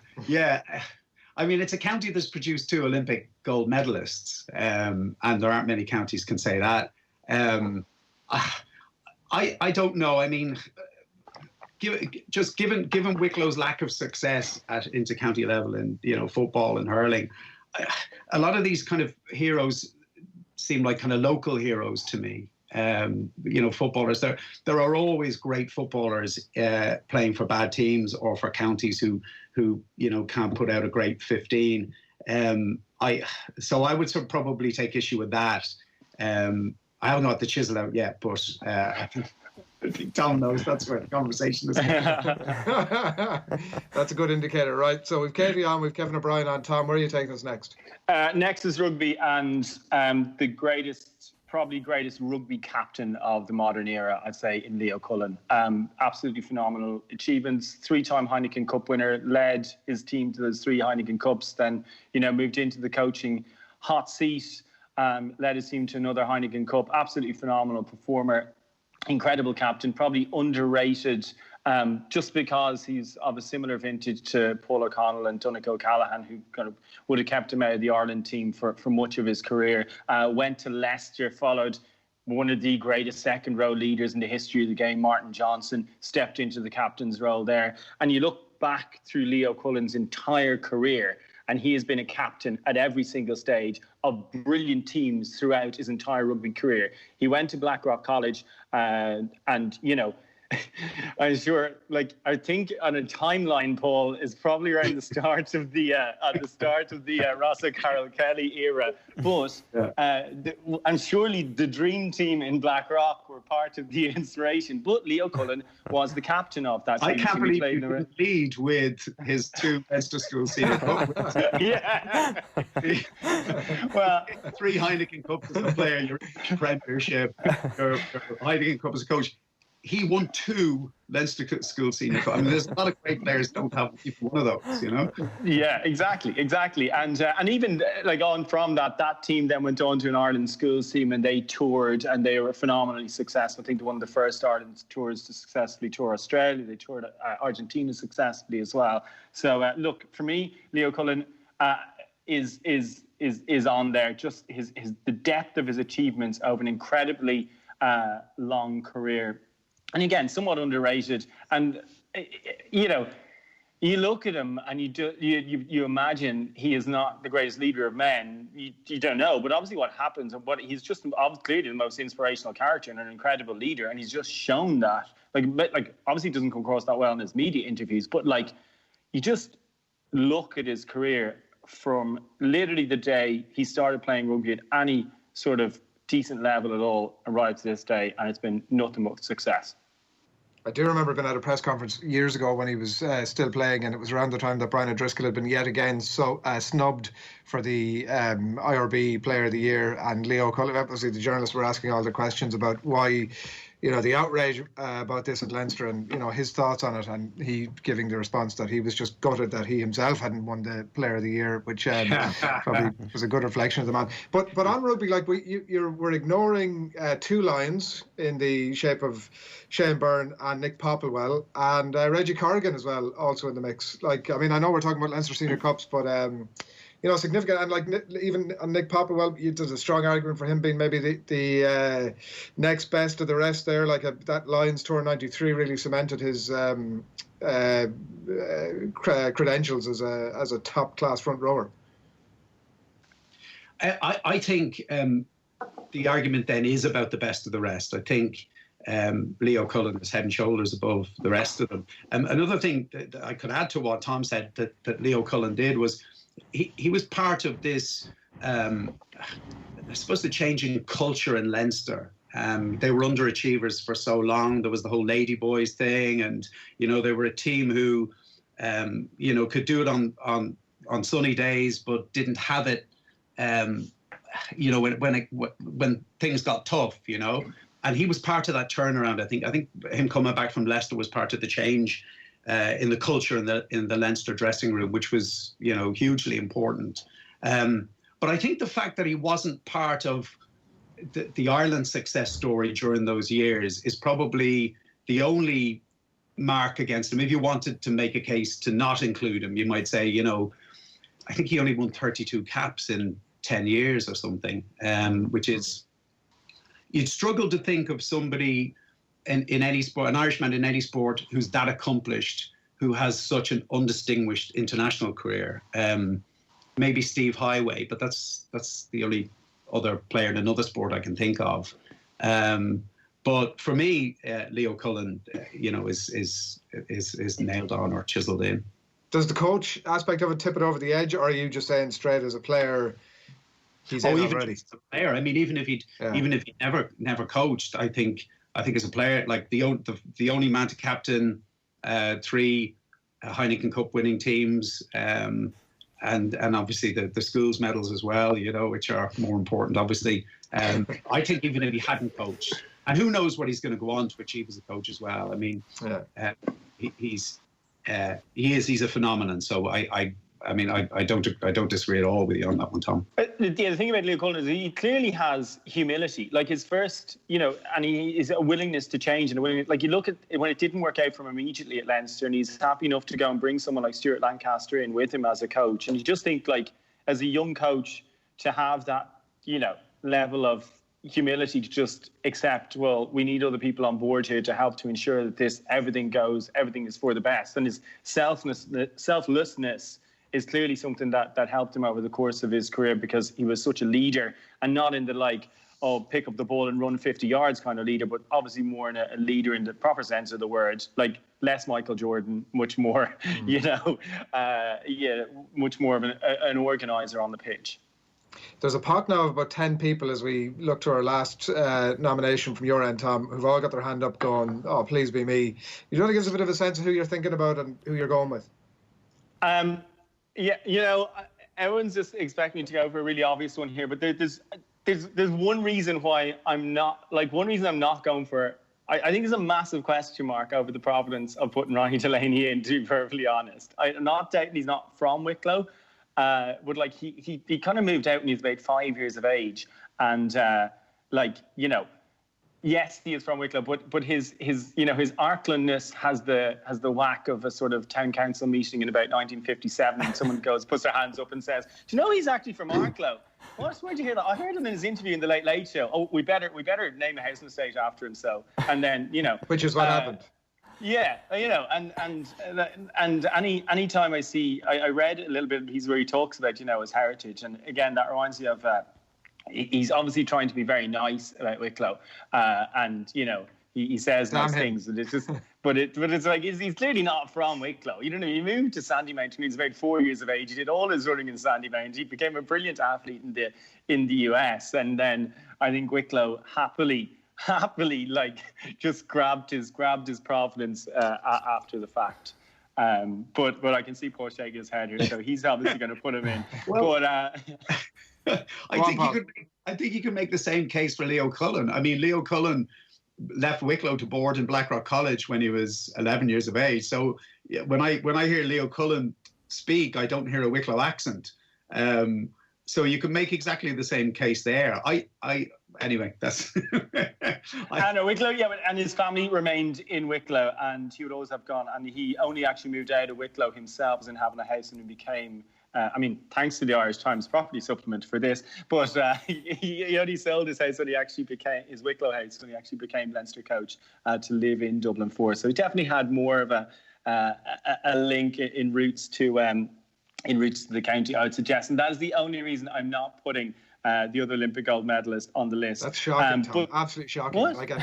I mean, it's a county that's produced 2 Olympic gold medalists, and there aren't many counties can say that. I don't know. I mean, given Wicklow's lack of success at inter-county level in football and hurling, a lot of these kind of heroes seem like kind of local heroes to me. Footballers. There are always great footballers playing for bad teams or for counties who can't put out a great 15. So I would probably take issue with that. I haven't got the chisel out yet, but I think Thom knows that's where the conversation is. That's a good indicator, right? So we've Katie on, we've Kevin O'Brien on. Thom, where are you taking us next? Next is rugby, and the probably greatest rugby captain of the modern era, I'd say, in Leo Cullen. Absolutely phenomenal achievements. 3-time Heineken Cup winner, led his team to those 3 Heineken Cups, then, moved into the coaching hot seat, led his team to another Heineken Cup. Absolutely phenomenal performer. Incredible captain, probably underrated just because he's of a similar vintage to Paul O'Connell and Donnacha O'Callaghan, who kind of would have kept him out of the Ireland team for much of his career. Went to Leicester, followed one of the greatest second-row leaders in the history of the game, Martin Johnson, stepped into the captain's role there. And you look back through Leo Cullen's entire career, and he has been a captain at every single stage of brilliant teams throughout his entire rugby career. He went to Blackrock College and I'm sure, I think on a timeline, Paul, is probably around the start of the Ross O'Carroll Kelly era. But and surely the dream team in Blackrock were part of the inspiration. But Leo Cullen was the captain of that team. I can't believe he could lead with his 2 Leinster School senior cup. Yeah. Well, 3 Heineken Cups as a player, your Premiership, your Heineken Cup as a coach. He won 2 Leinster School Senior Cup. I mean, there's a lot of great players don't have even one of those, Yeah, exactly. And even on from that team then went on to an Ireland schools team, and they toured, and they were phenomenally successful. I think one of the first Ireland tours to successfully tour Australia. They toured Argentina successfully as well. So look, for me, Leo Cullen is on there. Just the depth of his achievements over an incredibly long career. And again, somewhat underrated. And, you look at him and you imagine he is not the greatest leader of men. You don't know, but obviously what happens, but he's just clearly the most inspirational character and an incredible leader, and he's just shown that. Like obviously it doesn't come across that well in his media interviews, but like you just look at his career from literally the day he started playing rugby at any sort of decent level at all, arrived to this day, and it's been nothing but success. I do remember being at a press conference years ago when he was still playing, and it was around the time that Brian O'Driscoll had been yet again snubbed for the IRB Player of the Year, and Leo Cullen, obviously the journalists were asking all the questions about why, the outrage about this at Leinster, and his thoughts on it, and he giving the response that he was just gutted that he himself hadn't won the Player of the Year, which probably was a good reflection of the man. But on rugby, like we're ignoring two Lions in the shape of Shane Byrne and Nick Popplewell, and Reggie Corrigan as well, also in the mix. Like, I mean, I know we're talking about Leinster Senior Cups, but significant, and like even on Nick Popplewell, there's a strong argument for him being maybe the next best of the rest there. Like that Lions Tour '93 really cemented his credentials as a top class front rower. I think the argument then is about the best of the rest. I think Leo Cullen is head and shoulders above the rest of them. Another thing that I could add to what Thom said that Leo Cullen did was he was part of this, I suppose, the changing culture in Leinster. They were underachievers for so long. There was the whole Lady Boys thing, and they were a team who could do it on sunny days, but didn't have it when things got tough. And he was part of that turnaround. I think him coming back from Leicester was part of the change in the culture in the Leinster dressing room, which was hugely important. But I think the fact that he wasn't part of the Ireland success story during those years is probably the only mark against him. If you wanted to make a case to not include him, you might say, I think he only won 32 caps in 10 years or something, which is, you'd struggle to think of somebody in any sport, an Irishman in any sport, who's that accomplished, who has such an undistinguished international career. Maybe Steve Highway, but that's the only other player in another sport I can think of. But for me, Leo Cullen, is nailed on or chiseled in. Does the coach aspect of it tip it over the edge, or are you just saying straight as a player? He's in already. As a player, I mean, even if he never coached, I think as a player, like the only man to captain 3 Heineken Cup winning teams, and obviously the schools medals as well, which are more important, obviously. I think even if he hadn't coached, and who knows what he's going to go on to achieve as a coach as well. I mean, he's a phenomenon. So I don't disagree at all with you on that one, Thom. The thing about Leo Cullen is he clearly has humility. Like his first, and he is a willingness to change, and a willingness. Like you look at when it didn't work out for him immediately at Leinster, and he's happy enough to go and bring someone like Stuart Lancaster in with him as a coach. And you just think, like, as a young coach, to have that, level of humility to just accept, well, we need other people on board here to help to ensure that everything is for the best. And his selflessness is clearly something that helped him over the course of his career, because he was such a leader, and not in the pick up the ball and run 50 yards kind of leader, but obviously more in a leader in the proper sense of the word, like less Michael Jordan, much more, much more of an organizer on the pitch. There's a pot now of about 10 people as we look to our last nomination from your end, Thom, who've all got their hand up going, oh, please be me. You want to give us a bit of a sense of who you're thinking about and who you're going with? Everyone's just expecting me to go for a really obvious one here, but there's one reason why I'm not going for it. I think there's a massive question mark over the providence of putting Ronnie Delaney in, to be perfectly honest. I'm not doubting he's not from Wicklow, but he kind of moved out when he was about 5 years of age, and yes, he is from Wicklow, but his Arklandness has the whack of a sort of town council meeting in about 1957, and someone puts their hands up and says, "Do you know he's actually from Arklow?" Where'd you hear that? I heard him in his interview in the Late Late Show. Oh, we better name a housing estate after him. So, and then which is what happened. Yeah, you know, and any time I read a little bit of his where he talks about, you know, his heritage, and again that reminds me of he's obviously trying to be very nice about Wicklow, and you know he says nice things, and it's just but it's like he's clearly not from Wicklow. You know, he moved to Sandymount when he was about 4 years of age. He did all his running in Sandymount. He became a brilliant athlete in the US, and then I think Wicklow happily like just grabbed his providence after the fact. But I can see Paul shaking his head here, so he's obviously going to put him in. Well, but I think you can make the same case for Leo Cullen. I mean, Leo Cullen left Wicklow to board in Blackrock College when he was 11 years of age. So when I hear Leo Cullen speak, I don't hear a Wicklow accent. So you can make exactly the same case there. Anyway, that's. I know Wicklow, yeah, and his family remained in Wicklow, and he would always have gone. And he only actually moved out of Wicklow himself, as in having a house, and he became. I mean, thanks to the Irish Times property supplement for this, but he only sold his house when he actually became his Wicklow house when he actually became Leinster coach to live in Dublin 4. So he definitely had more of a link in roots to the county, I would suggest, and that is the only reason I'm not putting the other Olympic gold medalist on the list. That's shocking, Tom. Absolutely shocking. What? Like,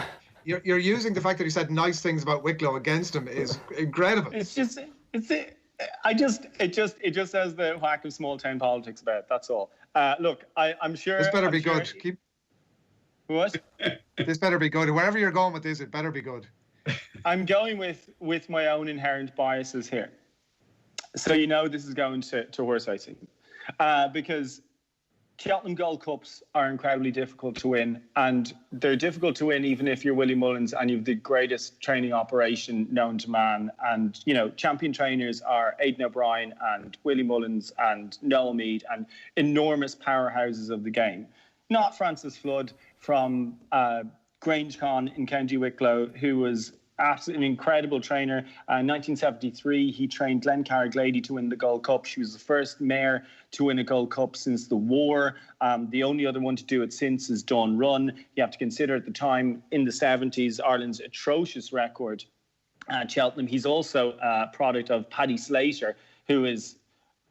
you're using the fact that he said nice things about Wicklow against him is incredible. It just says the whack of small town politics about it. That's all. Look, I'm sure this better be good. What? This better be good. Wherever you're going with this, it better be good. I'm going with my own inherent biases here. So you know this is going to horse racing, because Cheltenham Gold Cups are incredibly difficult to win, and they're difficult to win even if you're Willie Mullins and you've the greatest training operation known to man. And, you know, champion trainers are Aidan O'Brien and Willie Mullins and Noel Meade and enormous powerhouses of the game. Not Francis Flood from Grangecon in County Wicklow, who was absolutely an incredible trainer. In 1973, he trained Glen Carriglady to win the Gold Cup. She was the first mare to win a Gold Cup since the war. The only other one to do it since is Dawn Run. You have to consider at the time, in the 70s, Ireland's atrocious record at Cheltenham. He's also a product of Paddy Slater, who is,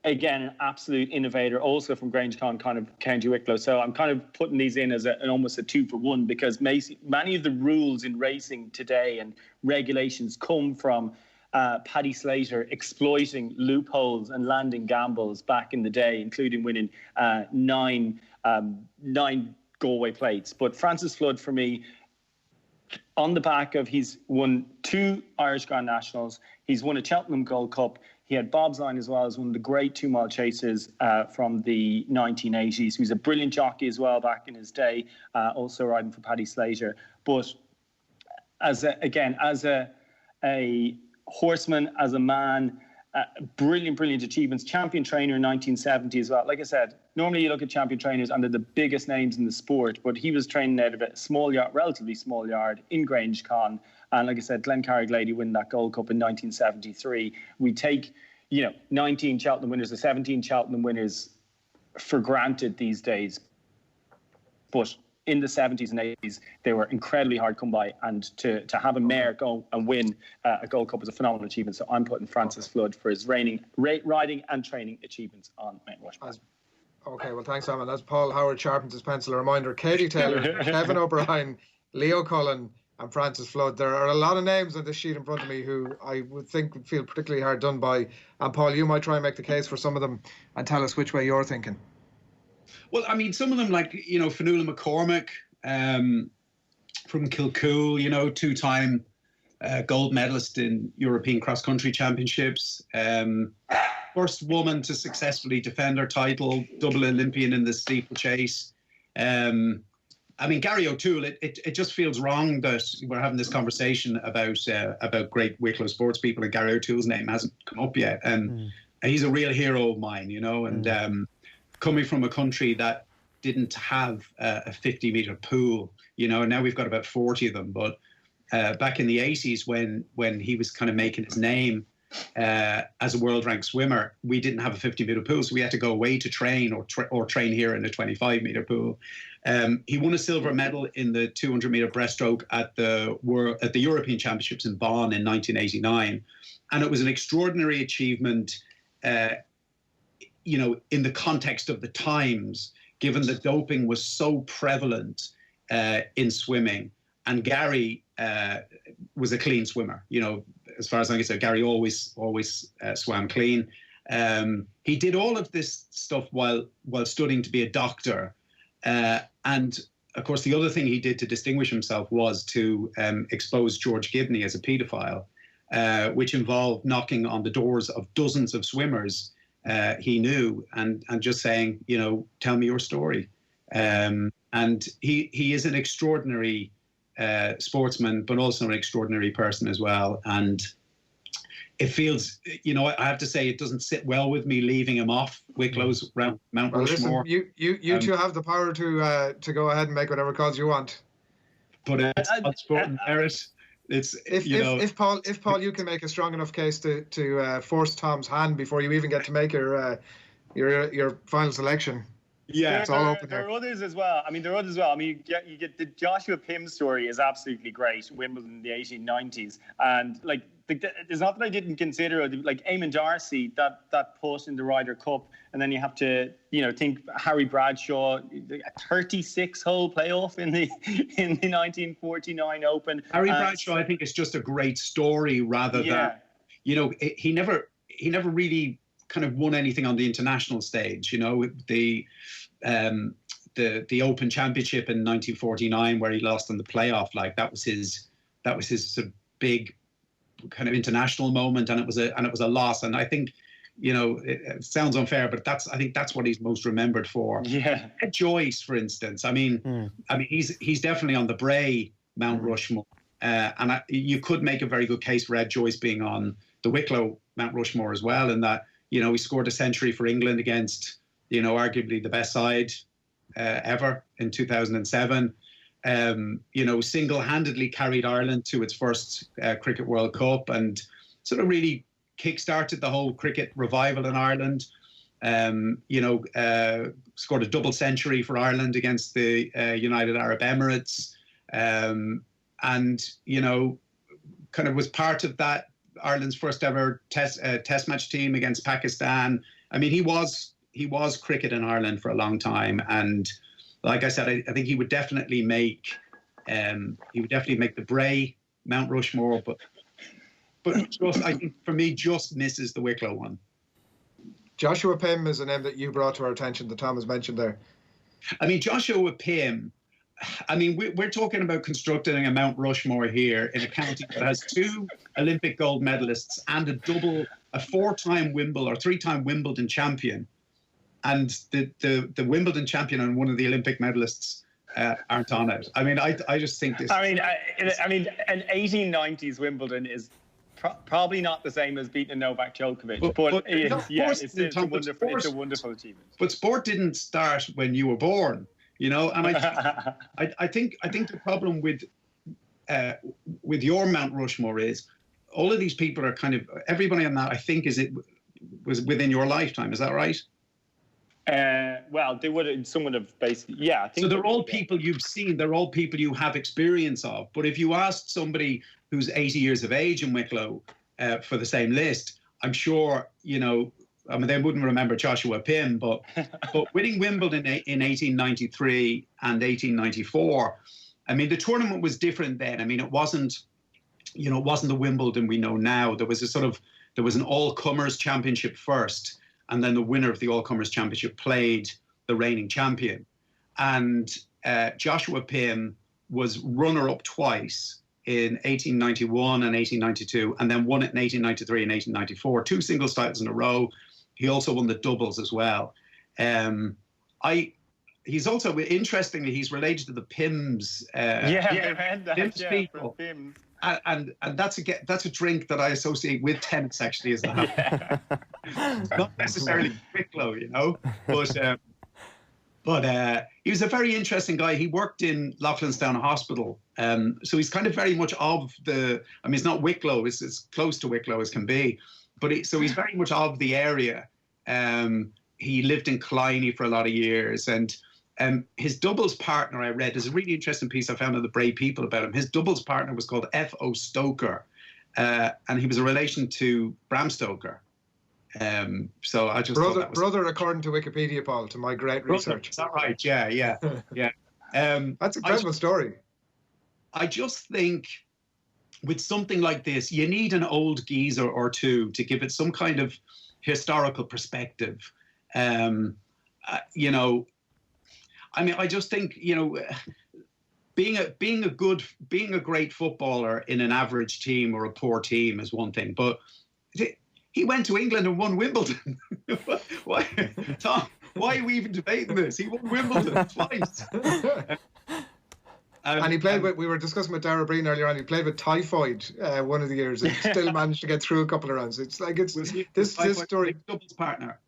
again, an absolute innovator, also from Grangecon, kind of County Wicklow. So I'm kind of putting these in as an almost a 2-for-1, because many of the rules in racing today and regulations come from Paddy Slater exploiting loopholes and landing gambles back in the day, including winning nine Galway plates. But Francis Flood, for me, on the back of he's won 2 Irish Grand Nationals, he's won a Cheltenham Gold Cup. He had Bobsline as well as one of the great 2-mile chasers from the 1980s. He was a brilliant jockey as well back in his day, also riding for Paddy Slater. But as a horseman, as a man, brilliant achievements. Champion trainer in 1970 as well. Like I said, normally you look at champion trainers and they're the biggest names in the sport, but he was training out of a small yard, relatively small yard in Grangecon. And like I said, Glen Carriglady win that Gold Cup in 1973. We take, 19 Cheltenham winners or 17 Cheltenham winners for granted these days. But in the 70s and 80s, they were incredibly hard to come by. And to have a mare go and win a Gold Cup is a phenomenal achievement. So I'm putting Francis Flood for his riding and training achievements on Mount Rushmore. Okay, well, thanks, Sam. And as Paul Howard sharpens his pencil, a reminder, Katie Taylor, Kevin O'Brien, Leo Cullen and Francis Flood. There are a lot of names on this sheet in front of me who I would think would feel particularly hard done by. And Paul, you might try and make the case for some of them and tell us which way you're thinking. Well, I mean, some of them, like, Fionnuala McCormick from Kilcool, 2-time gold medalist in European cross-country championships. First woman to successfully defend her title, double Olympian in the steeplechase. I mean, Gary O'Toole, it just feels wrong that we're having this conversation about great Wicklow sports people and Gary O'Toole's name hasn't come up yet. And he's a real hero of mine, and coming from a country that didn't have a 50-metre pool, now we've got about 40 of them. But back in the 80s when he was kind of making his name, as a world ranked swimmer, we didn't have a 50-meter pool, so we had to go away to train or train here in a 25-meter pool. He won a silver medal in the 200-meter breaststroke at the European Championships in Bonn in 1989, and it was an extraordinary achievement, in the context of the times, given that doping was so prevalent in swimming. And Gary was a clean swimmer. As far as I can say, Gary always swam clean. He did all of this stuff while studying to be a doctor. And of course, the other thing he did to distinguish himself was to expose George Gibney as a paedophile, which involved knocking on the doors of dozens of swimmers he knew and just saying, tell me your story. And he is an extraordinary sportsman, but also an extraordinary person as well. And it feels, I have to say, it doesn't sit well with me leaving him off Wicklow's Mount Rushmore. Listen, you two have the power to go ahead and make whatever calls you want. But it's on sport and merit. If Paul, you can make a strong enough case to force Thom's hand before you even get to make your final selection. Yeah, it's all open there are others as well. You get the Joshua Pym story is absolutely great. Wimbledon in the 1890s, and there's not that I didn't consider Eamon Darcy that push in the Ryder Cup, and then you have to think Harry Bradshaw, a 36-hole playoff in the 1949 Open. Harry Bradshaw, I think, is just a great story rather than he never really kind of won anything on the international stage. The Open Championship in 1949, where he lost in the playoff, that was his sort of big kind of international moment, and it was a loss. And I think, it sounds unfair, but I think that's what he's most remembered for. Yeah. Red Joyce, for instance. He's definitely on the Bray Mount Rushmore, and you could make a very good case for Ed Joyce being on the Wicklow Mount Rushmore as well, in that he scored a century for England against arguably the best side ever in 2007. Single-handedly carried Ireland to its first Cricket World Cup and sort of really kick-started the whole cricket revival in Ireland. Scored a double century for Ireland against the United Arab Emirates, and kind of was part of that Ireland's first ever test match team against Pakistan. He was cricket in Ireland for a long time, and like I said, I think he would definitely make the Bray Mount Rushmore, but just, I think for me, just misses the Wicklow one. Joshua Pym is a name that you brought to our attention that Thom has mentioned there. Joshua Pym. We're talking about constructing a Mount Rushmore here in a county that has 2 Olympic gold medalists and a 4-time Wimbledon or 3-time Wimbledon champion. And the Wimbledon champion and one of the Olympic medalists aren't on it. I just think this. An 1890s Wimbledon is probably not the same as beating Novak Djokovic, but it's a wonderful achievement. But sport didn't start when you were born, and I think the problem with your Mount Rushmore is all of these people are kind of everybody on that. I think was within your lifetime. Is that right? Well, some would have basically, I think. So they're all people you've seen. They're all people you have experience of. But if you asked somebody who's 80 years of age in Wicklow for the same list, I'm sure, they wouldn't remember Joshua Pym, but winning Wimbledon in 1893 and 1894, the tournament was different then. It wasn't the Wimbledon we know now. There was an all-comers championship first, and then the winner of the all-comers championship played the reigning champion. And Joshua Pym was runner-up twice in 1891 and 1892, and then won it in 1893 and 1894, 2 singles titles in a row. He also won the doubles as well. He's also, interestingly, he's related to the Pyms. Pyms people. Pyms. And that's a drink that I associate with tennis, actually, is that. Not necessarily Wicklow, but he was a very interesting guy. He worked in Loughlinstown Hospital, so he's kind of very much of the. It's not Wicklow; it's as close to Wicklow as can be. so he's very much of the area. He lived in Killiney for a lot of years, and his doubles partner, I read, there's a really interesting piece I found on the Bray People about him. His doubles partner was called F.O. Stoker, and he was a relation to Bram Stoker. So I just thought that was brother, according to Wikipedia, Paul, to my great research. Is that right? Yeah. That's an incredible story. I just think with something like this, you need an old geezer or two to give it some kind of historical perspective. You know, I mean, I just think, you know, being a great footballer in an average team or a poor team is one thing, but he went to England and won Wimbledon. Why, Thom? Why are we even debating this? He won Wimbledon twice. And he played with, we were discussing with Dara Ó Briain earlier on, he played with typhoid one of the years and still managed to get through a couple of rounds. It's like, this story. Doubles partner.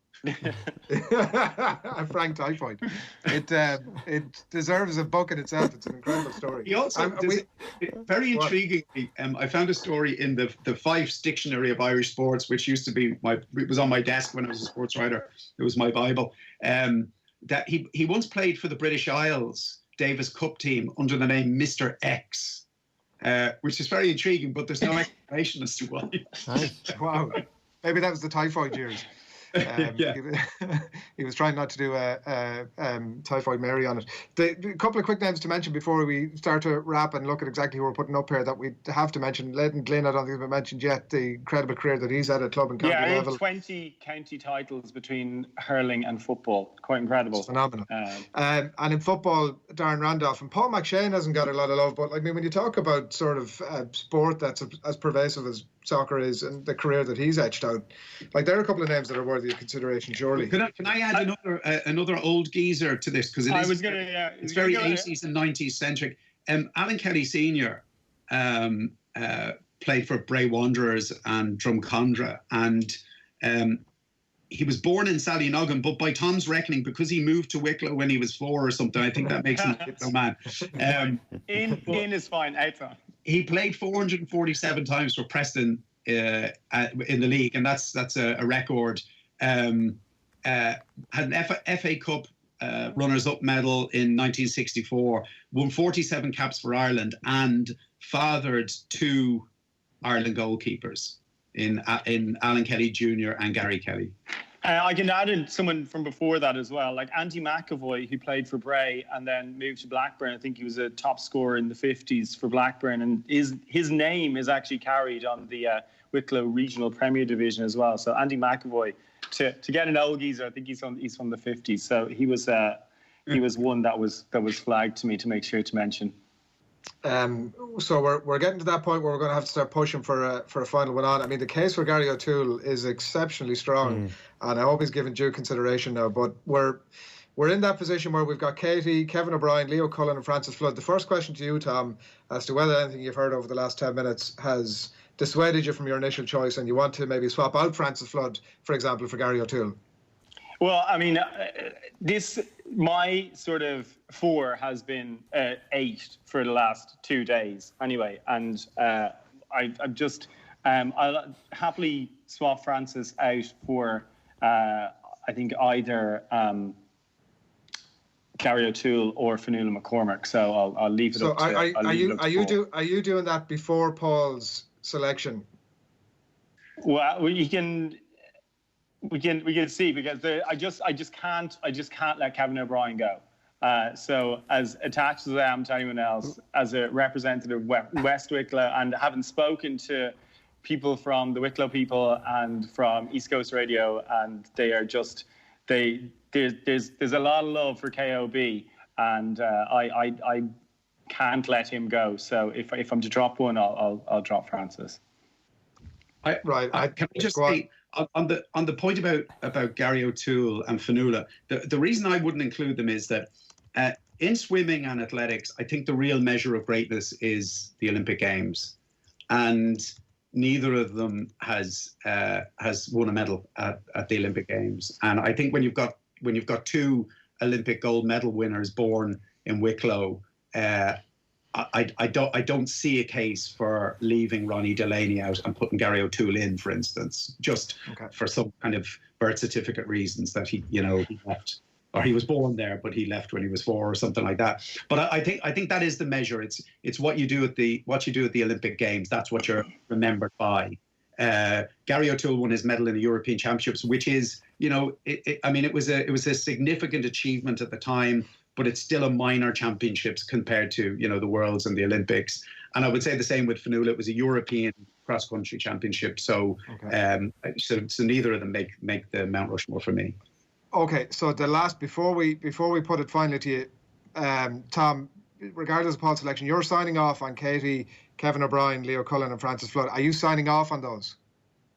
Frank Typhoid. It deserves a book in itself. It's an incredible story. He also, very intriguingly, I found a story in the Fife's Dictionary of Irish Sports, which used to be it was on my desk when I was a sports writer. It was my Bible. That he once played for the British Isles Davis Cup team under the name Mr. X, which is very intriguing, but there's no explanation as to why. Wow. Maybe that was the typhoid years. He was trying not to do Typhoid Mary on it. A couple of quick names to mention before we start to wrap and look at exactly who we're putting up here that we have to mention. Leighton Glynn, I don't think has been mentioned yet, the incredible career that he's had at club and county level. 20 county titles between hurling and football. Quite incredible. It's phenomenal. And in football, Darren Randolph and Paul McShane hasn't got a lot of love, but I mean, when you talk about sort of sport that's as pervasive as soccer is and the career that he's etched out, like there are a couple of names that are worthy of consideration, surely. Can I add another old geezer to this, because it's very 80s and 90s centric. Alan Kelly Senior played for Bray Wanderers and Drumcondra, and he was born in Sallynoggin, but by Tom's reckoning, because he moved to Wicklow when he was 4 or something, I think that makes him a Wicklow man. In is fine, outside. He played 447 times for Preston in the league, and that's a record. Had an FA Cup runners-up medal in 1964, won 47 caps for Ireland, and fathered 2 Ireland goalkeepers in Alan Kelly Jr. and Gary Kelly. I can add in someone from before that as well, like Andy McAvoy, who played for Bray and then moved to Blackburn. I think he was a top scorer in the 50s for Blackburn, and his name is actually carried on the Wicklow Regional Premier Division as well. So Andy McAvoy, to get an old geezer, I think he's from the 50s. So he was one that was flagged to me to make sure to mention. So we're getting to that point where we're going to have to start pushing for a final one on. I mean, the case for Gary O'Toole is exceptionally strong, and I hope he's given due consideration now. But we're in that position where we've got Katie, Kevin O'Brien, Leo Cullen, and Francis Flood. The first question to you, Thom, as to whether anything you've heard over the last 10 minutes has dissuaded you from your initial choice, and you want to maybe swap out Francis Flood, for example, for Gary O'Toole. Well, I mean, my sort of 4 has been 8 for the last 2 days anyway. And I'll happily swap Francis out for, I think, either Gary O'Toole or Fionnuala McCormack. So I'll leave it up to are you doing that before Paul's selection? Well, we can see, because I just can't let Kevin O'Brien go. So as attached as I am to anyone else, as a representative of West Wicklow, and having spoken to people from the Wicklow people and from East Coast Radio, and they are just there's a lot of love for KOB, and I can't let him go. So if I'm to drop one, I'll drop Francis. Can I just say, on the point about Gary O'Toole and Fionnuala, the reason I wouldn't include them is that in swimming and athletics, I think the real measure of greatness is the Olympic Games, and neither of them has won a medal at the Olympic Games. And I think when you've got 2 Olympic gold medal winners born in Wicklow, I don't see a case for leaving Ronnie Delaney out and putting Gary O'Toole in, for instance, just for some kind of birth certificate reasons that he left, or he was born there but he left when he was 4 or something like that. But I think that is the measure. It's what you do at the Olympic Games. That's what you're remembered by. Gary O'Toole won his medal in the European Championships, which is, it was a significant achievement at the time, but it's still a minor championships compared to, the Worlds and the Olympics. And I would say the same with Fionnuala. It was a European cross-country championship. So, so neither of them make the Mount Rushmore for me. Okay, so the last, before we put it finally to you, Thom, regardless of Paul's selection, you're signing off on Katie, Kevin O'Brien, Leo Cullen and Francis Flood. Are you signing off on those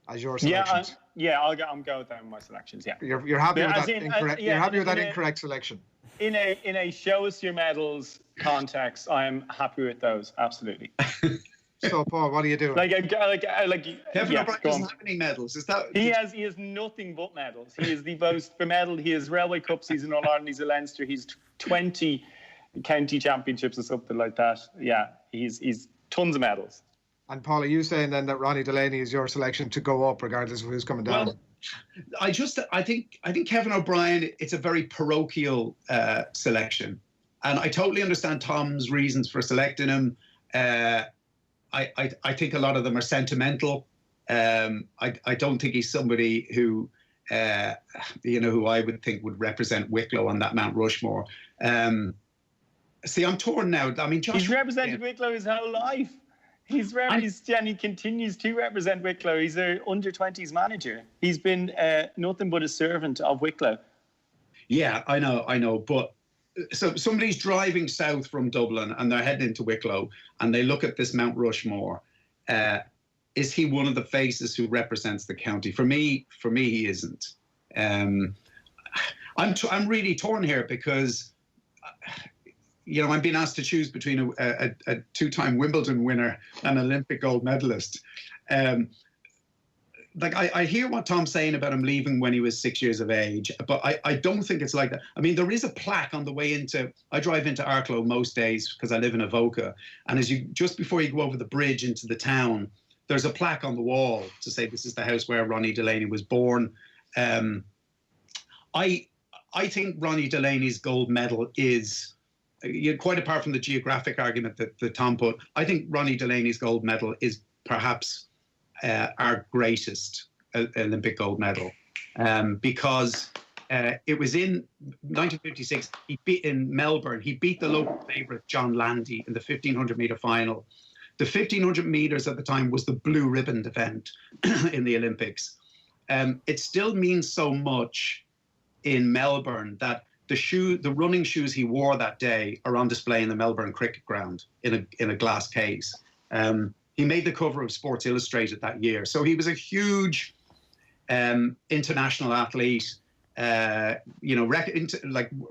as your selections? I'm going with them in my selections, yeah. You're happy with that you're happy with that incorrect selection? In a show us your medals context, I'm happy with those, absolutely. So, Paul, what are you doing? Kevin O'Brien doesn't have any medals. Is that he has nothing but medals. He is the most bemedaled. He has Railway Cups. He's an All-Ireland. He's a Leinster. He's 20 county championships or something like that. Yeah, he's tons of medals. And Paul, are you saying then that Ronnie Delaney is your selection to go up regardless of who's coming down? Well, I think Kevin O'Brien, it's a very parochial selection, and I totally understand Tom's reasons for selecting him. I think a lot of them are sentimental. I don't think he's somebody who who I would think would represent Wicklow on that Mount Rushmore. See, I'm torn now. I mean, he's represented Wicklow his whole life. And he continues to represent Wicklow. He's their under-20s manager. He's been nothing but a servant of Wicklow. Yeah, I know. But so somebody's driving south from Dublin and they're heading into Wicklow and they look at this Mount Rushmore. Is he one of the faces who represents the county? For me, he isn't. I'm really torn here because I'm being asked to choose between a two-time Wimbledon winner and an Olympic gold medalist. I hear what Tom's saying about him leaving when he was 6 years of age, but I don't think it's like that. I mean, there is a plaque on the way into. I drive into Arklow most days because I live in Avoca, and just before you go over the bridge into the town, there's a plaque on the wall to say this is the house where Ronnie Delaney was born. I think Ronnie Delaney's gold medal is. Quite apart from the geographic argument that Thom put, I think Ronnie Delaney's gold medal is perhaps our greatest Olympic gold medal because it was in 1956. In Melbourne. He beat the local favourite John Landy in the 1500-metre final. The 1500 metres at the time was the blue ribbon event in the Olympics. It still means so much in Melbourne that the running shoes he wore that day are on display in the Melbourne Cricket Ground in a glass case. He made the cover of Sports Illustrated that year. So he was a huge international athlete,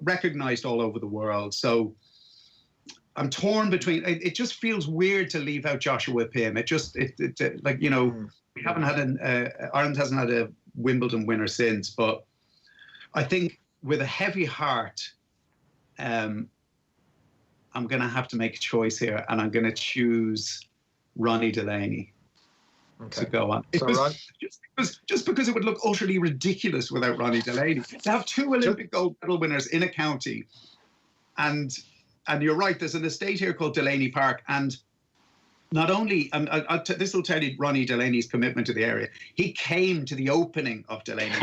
recognized all over the world. So I'm torn between. It just feels weird to leave out Joshua Pym. We haven't had Ireland hasn't had a Wimbledon winner since, but I think. With a heavy heart, I'm going to have to make a choice here, and I'm going to choose Ronnie Delaney to go on. Just because it would look utterly ridiculous without Ronnie Delaney. To have two Olympic gold medal winners in a county, and you're right, there's an estate here called Delaney Park, and not only, this will tell you Ronnie Delaney's commitment to the area. He came to the opening of Delaney.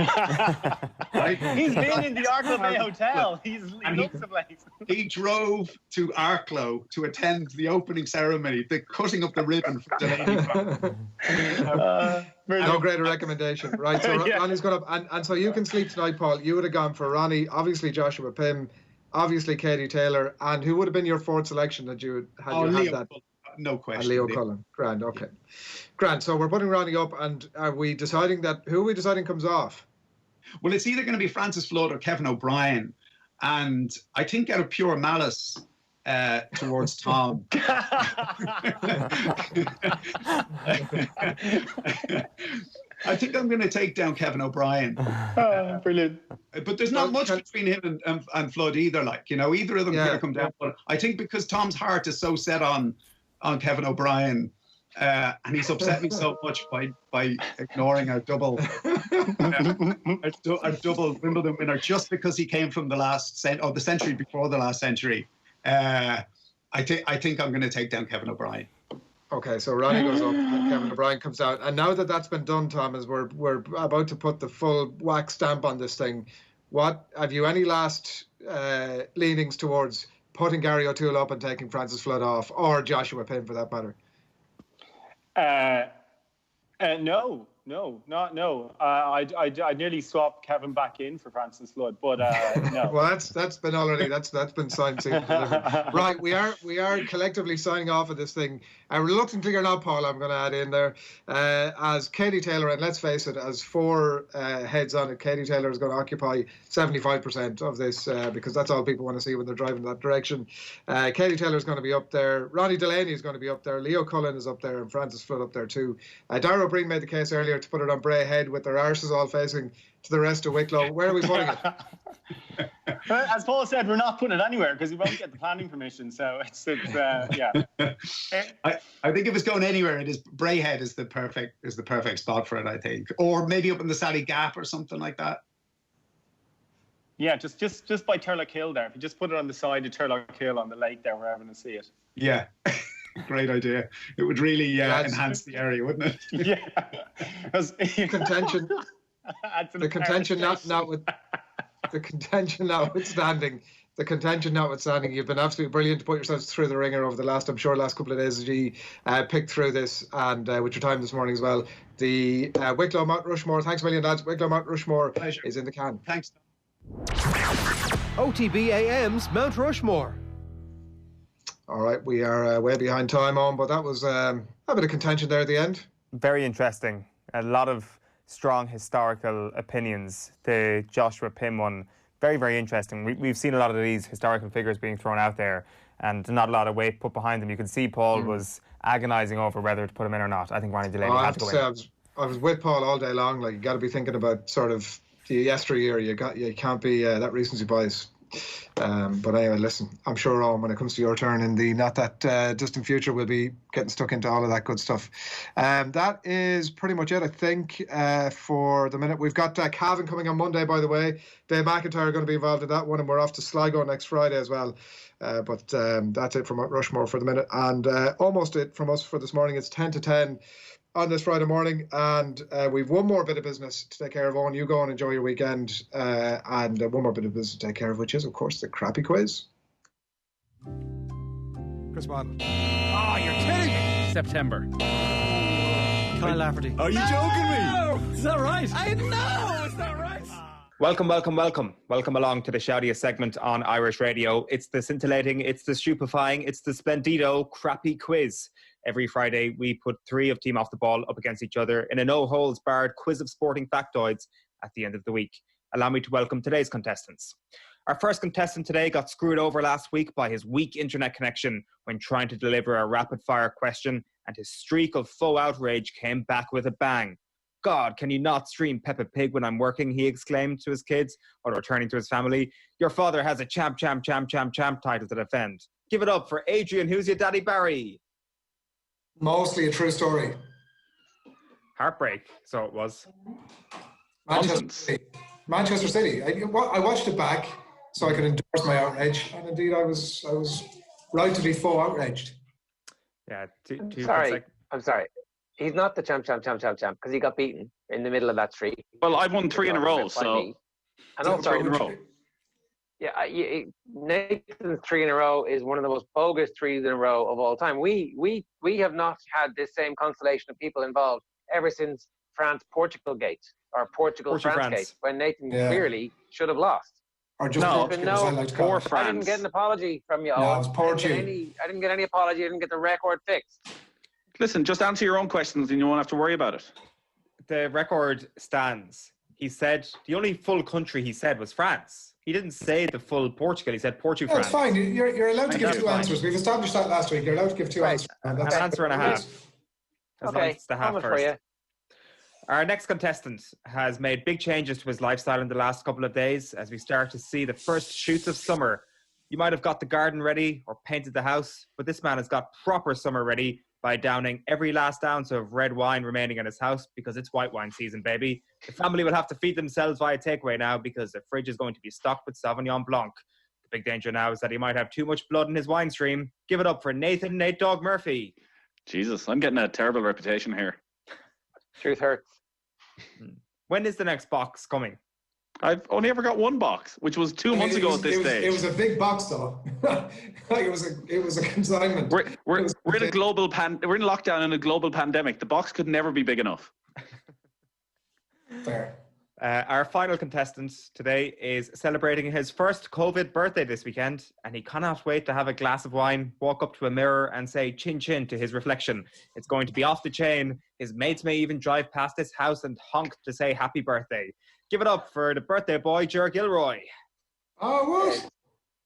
Right? He's been in the Arklow Bay Hotel. He loves the place. He drove to Arklow to attend the opening ceremony, the cutting of the ribbon for Delaney. No greater recommendation. Right, so yeah. Ronnie's got up. And so you can sleep tonight, Paul. You would have gone for Ronnie, obviously Joshua Pym, obviously Katie Taylor, and who would have been your fourth selection that you had that? No question. And Leo Cullen. Grand, okay. Grand. So we're putting Ronnie up, and are we deciding who are we deciding comes off? Well, it's either going to be Francis Flood or Kevin O'Brien. And I think out of pure malice towards Thom. I think I'm going to take down Kevin O'Brien. Brilliant. But there's not much between him and Flood either. Like, you know, either of them could come down. But I think because Tom's heart is so set on Kevin O'Brien, and he's upset me so much by ignoring our double Wimbledon winner just because he came from the century before the last century. I think I'm going to take down Kevin O'Brien. Okay, so Ronnie goes up and Kevin O'Brien comes out. And now that that's been done, Thom, as we're about to put the full wax stamp on this thing, what have you any last leanings towards putting Gary O'Toole up and taking Francis Flood off, or Joshua Pym for that matter? No. I'd nearly swap Kevin back in for Francis Flood, but no. Well, that's been signed, sealed, delivered. Right, we are collectively signing off of this thing. Reluctantly or not, Paul, I'm going to add in there as Katie Taylor, and let's face it, as four heads on it, Katie Taylor is going to occupy 75% of this because that's all people want to see when they're driving in that direction. Katie Taylor is going to be up there. Ronnie Delaney is going to be up there. Leo Cullen is up there, and Francis Flood up there too. Dara Ó Briain made the case earlier to put it on Bray Head with their arses all facing to the rest of Wicklow. Where are we putting it? As Paul said, we're not putting it anywhere because we won't get the planning permission. So it's yeah. I think if it's going anywhere, it is Bray Head is the perfect spot for it. I think, or maybe up in the Sally Gap or something like that. Yeah, just by Turlock Hill there. If you just put it on the side of Turlock Hill on the lake there, we're having to see it. Yeah. Great idea. It would really enhance the area, wouldn't it? Yeah. Contention. The contention notwithstanding, you've been absolutely brilliant to put yourselves through the ringer over the last couple of days as you picked through this, and with your time this morning as well. The Wicklow Mt Rushmore, thanks a million, lads. Wicklow Mt Rushmore is in the can. Thanks. OTB AM's Mt Rushmore. All right, we are way behind time on, but that was a bit of contention there at the end. Very interesting. A lot of strong historical opinions. The Joshua Pym one, very, very interesting. We've seen a lot of these historical figures being thrown out there and not a lot of weight put behind them. You can see Paul was agonising over whether to put him in or not. I think Ronnie Delaney had to go in. I was with Paul all day long. Like, you got to be thinking about sort of the yesteryear. You can't be that recency bias. But anyway, listen, I'm sure when it comes to your turn in the not that distant future, we'll be getting stuck into all of that good stuff. That is pretty much it, I think, for the minute. We've got Cavan coming on Monday, by the way. Dave McIntyre are going to be involved in that one, and we're off to Sligo next Friday as well. But that's it from Rushmore for the minute, and almost it from us for this morning. It's 10 to 10 on this Friday morning, and we've one more bit of business to take care of. Owen, you go and enjoy your weekend, and one more bit of business to take care of, which is, of course, the crappy quiz. Chris Waddle. Oh, you're kidding me! September. Kyle Lafferty. Are you joking me? Is that right? I know, it's not right. Welcome along to the shoutiest segment on Irish radio. It's the scintillating, it's the stupefying, it's the splendido crappy quiz. Every Friday, we put three of Team Off the Ball up against each other in a no-holds-barred quiz of sporting factoids at the end of the week. Allow me to welcome today's contestants. Our first contestant today got screwed over last week by his weak internet connection when trying to deliver a rapid-fire question, and his streak of faux outrage came back with a bang. God, can you not stream Peppa Pig when I'm working, he exclaimed to his kids while returning to his family. Your father has a champ title to defend. Give it up for Adrian, who's your daddy Barry. Mostly a true story. Heartbreak, so it was. Manchester City. I watched it back so I could endorse my outrage, and indeed I was right to be faux outraged. Yeah. I'm sorry. He's not the champ because he got beaten in the middle of that streak. Well, I've won three in a row, so. And also, 3 in a row. Yeah, Nathan's 3 in a row is one of the most bogus 3s in a row of all time. We have not had this same constellation of people involved ever since France-Portugal gate or Portugal-France gate, when Nathan clearly should have lost. Or just poor France. I didn't get an apology from you. No, it's poor I didn't get any apology. I didn't get the record fixed. Listen, just answer your own questions and you won't have to worry about it. The record stands. He said the only full country he said was France. He didn't say the full Portugal. He said Portugal. Oh, it's fine. You're allowed to give two answers. We've established that last week. You're allowed to give two answers. An answer and a half. Okay, it's the half for first. you. Our next contestant has made big changes to his lifestyle in the last couple of days as we start to see the first shoots of summer. You might have got the garden ready or painted the house, but this man has got proper summer ready by downing every last ounce of red wine remaining in his house because it's white wine season, baby. The family will have to feed themselves via takeaway now because the fridge is going to be stocked with Sauvignon Blanc. The big danger now is that he might have too much blood in his wine stream. Give it up for Nathan Nate Dog Murphy. Jesus, I'm getting a terrible reputation here. Truth hurts. When is the next box coming? I've only ever got one box, which was 2 months ago at this stage. It was a big box, though. Like it was a consignment. We're in a global we're in lockdown in a global pandemic. The box could never be big enough. Fair. Our final contestant today is celebrating his first COVID birthday this weekend, and he cannot wait to have a glass of wine, walk up to a mirror and say chin chin to his reflection. It's going to be off the chain. His mates may even drive past his house and honk to say happy birthday. Give it up for the birthday boy, Gerrard Gilroy. Oh,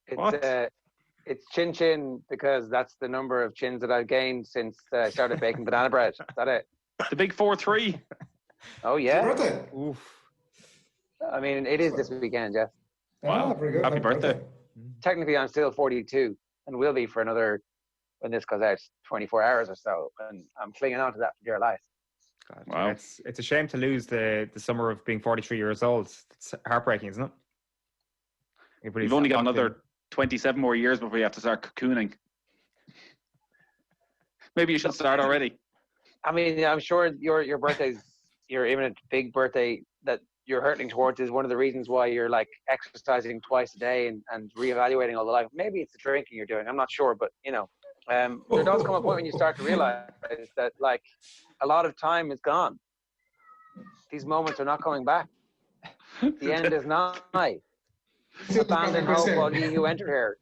what? It's chin chin because that's the number of chins that I've gained since I started baking banana bread. Is that it? The big 4-3. Oh, yeah. Birthday. Oof. I mean, it is this weekend, Jeff. Wow, very good. Happy birthday. Technically, I'm still 42 and will be for another, when this goes out, 24 hours or so. And I'm clinging on to that for dear life. God, wow. It's a shame to lose the summer of being 43 years old. It's heartbreaking, isn't it? You've only got another 27 more years before you have to start cocooning. Maybe you should start already. I mean, I'm sure your birthday's, your imminent big birthday that you're hurtling towards is one of the reasons why you're like exercising twice a day and reevaluating all the life. Maybe it's the drinking you're doing. I'm not sure, but you know, there does come a point when you start to realize that like a lot of time is gone. These moments are not coming back. The end is nigh. Abandon hope, all ye who enter here.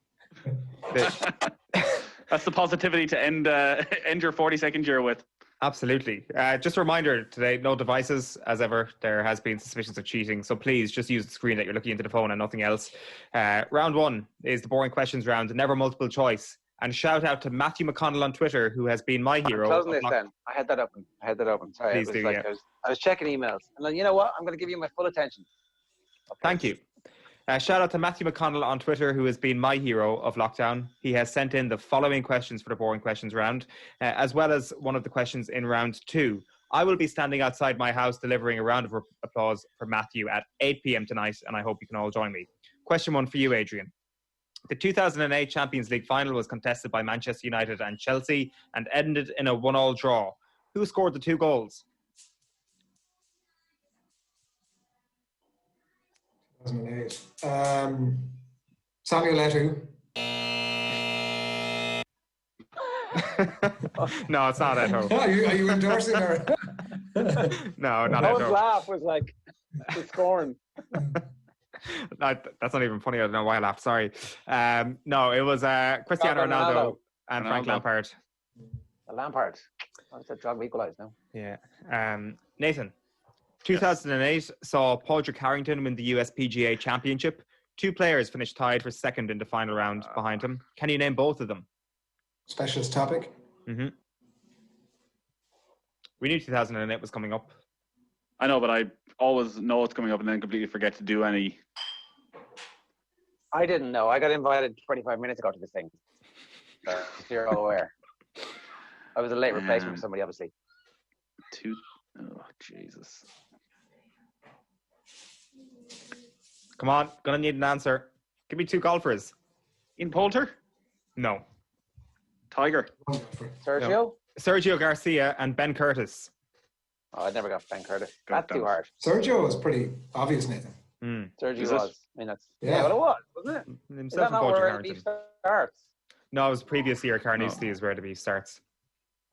That's the positivity to end your 42nd year with. Absolutely. Just a reminder today, no devices. As ever, there has been suspicions of cheating. So please just use the screen that you're looking into the phone and nothing else. Round one is the boring questions round, never multiple choice. And shout out to Matthew McConnell on Twitter, who has been my hero. I'm closing this then. I had that open. Sorry. Please do, yeah. I was checking emails. And then, you know what? I'm going to give you my full attention. Okay. Thank you. Shout out to Matthew McConnell on Twitter, who has been my hero of lockdown. He has sent in the following questions for the boring questions round, as well as one of the questions in round two. I will be standing outside my house delivering a round of applause for Matthew at 8 p.m. tonight, and I hope you can all join me. Question one for you, Adrian. The 2008 Champions League final was contested by Manchester United and Chelsea and ended in a 1-1 draw. Who scored the 2 goals? 2008. Samuel Eto'o. No, it's not Eto'o. Are you endorsing her? No, not Noah's Eto'o. laugh was like the scorn. No, that's not even funny. I don't know why I laughed. Sorry. No, it was Cristiano Ronaldo and Frank Lampard. Lampard. I said Drogba equalised now. Yeah. Nathan, 2008 saw Padraig Harrington win the US PGA Championship. 2 players finished tied for second in the final round behind him. Can you name both of them? Specialist topic. Mm-hmm. We knew 2008 was coming up. I know, but I always know it's coming up and then completely forget to do any. I didn't know. I got invited 25 minutes ago to this thing. So you're all aware. I was a late replacement for somebody, obviously. Oh, Jesus. Come on, gonna need an answer. Give me 2 golfers. Ian Poulter? No. Tiger? Sergio? No. Sergio Garcia and Ben Curtis. Oh, I never got Ben Curtis. That's too hard. Sergio was pretty obvious, Nathan. Sergio was. I mean, that's yeah, but it was, wasn't it? Himself is that not where he starts? No, it was previous year. Carnoustie is where the beef starts.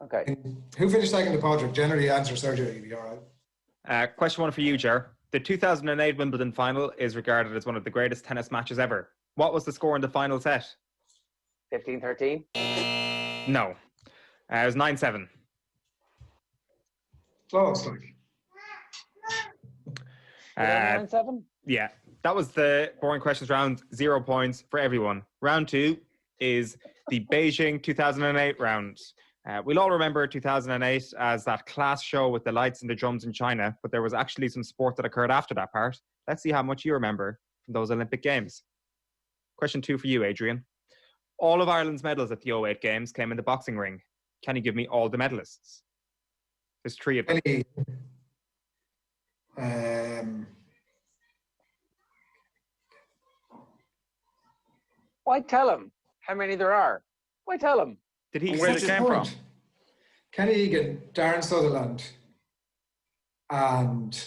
Okay. And who finished second to Padraig? Generally, answer Sergio. You'd be all right. Question one for you, Ger. The 2008 Wimbledon final is regarded as one of the greatest tennis matches ever. What was the score in the final set? 15-13? No. It was 9-7. Close, like. 9-7? Yeah. That was the boring questions round. 0 points for everyone. Round 2 is the Beijing 2008 round. We'll all remember 2008 as that class show with the lights and the drums in China, but there was actually some sport that occurred after that part. Let's see how much you remember from those Olympic Games. Question 2 for you, Adrian. All of Ireland's medals at the 08 Games came in the boxing ring. Can you give me all the medalists? There's 3 of them. Why tell him how many there are? Why tell him? Did he? Where they came from? Kenny Egan, Darren Sutherland, and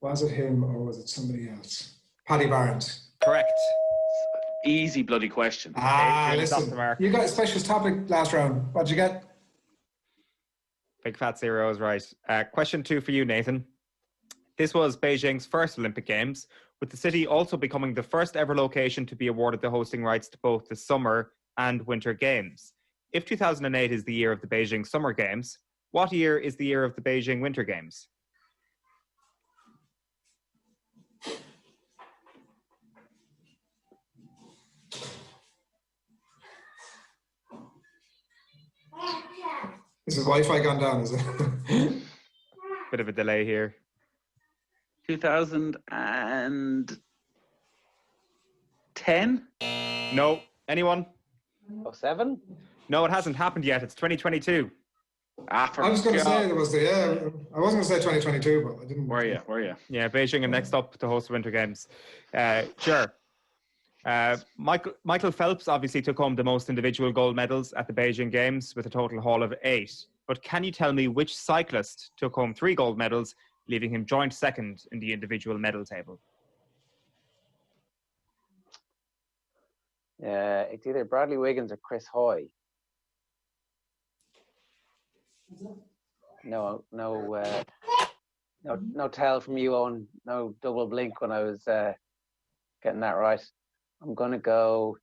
was it him or was it somebody else? Paddy Barnes. Correct. Easy bloody question. Listen, you got a special topic last round. What'd you get? Big fat 0 is right. Question 2 for you, Nathan. This was Beijing's first Olympic Games, with the city also becoming the first ever location to be awarded the hosting rights to both the Summer and Winter Games. If 2008 is the year of the Beijing Summer Games, what year is the year of the Beijing Winter Games? Is the Wi-Fi gone down, is it? Bit of a delay here. 2010? No. Anyone? 07? No, it hasn't happened yet. It's 2022. I was going to say there was I wasn't going to say 2022, but I didn't. Were you? Yeah, Beijing are next up to host the Winter Games. Sure. Michael Phelps obviously took home the most individual gold medals at the Beijing Games with a total haul of 8. But can you tell me which cyclist took home 3 gold medals, leaving him joint second in the individual medal table? It's either Bradley Wiggins or Chris Hoy. No tell from you, Owen. No double blink when I was getting that right. I'm gonna go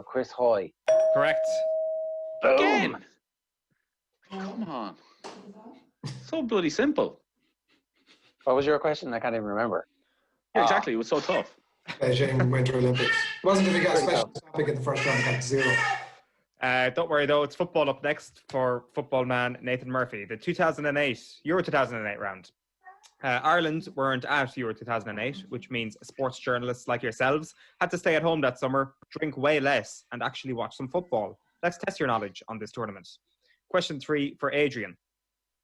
Chris Hoy. Correct. Again. Come on. So bloody simple. What was your question? I can't even remember. Yeah, exactly. It was so tough. Beijing Winter Olympics. It wasn't if you got a special topic in the first round, got 0. Don't worry though, it's football up next for football man Nathan Murphy. The Euro 2008 round. Ireland weren't at Euro 2008, which means sports journalists like yourselves had to stay at home that summer, drink way less, and actually watch some football. Let's test your knowledge on this tournament. Question 3 for Adrian.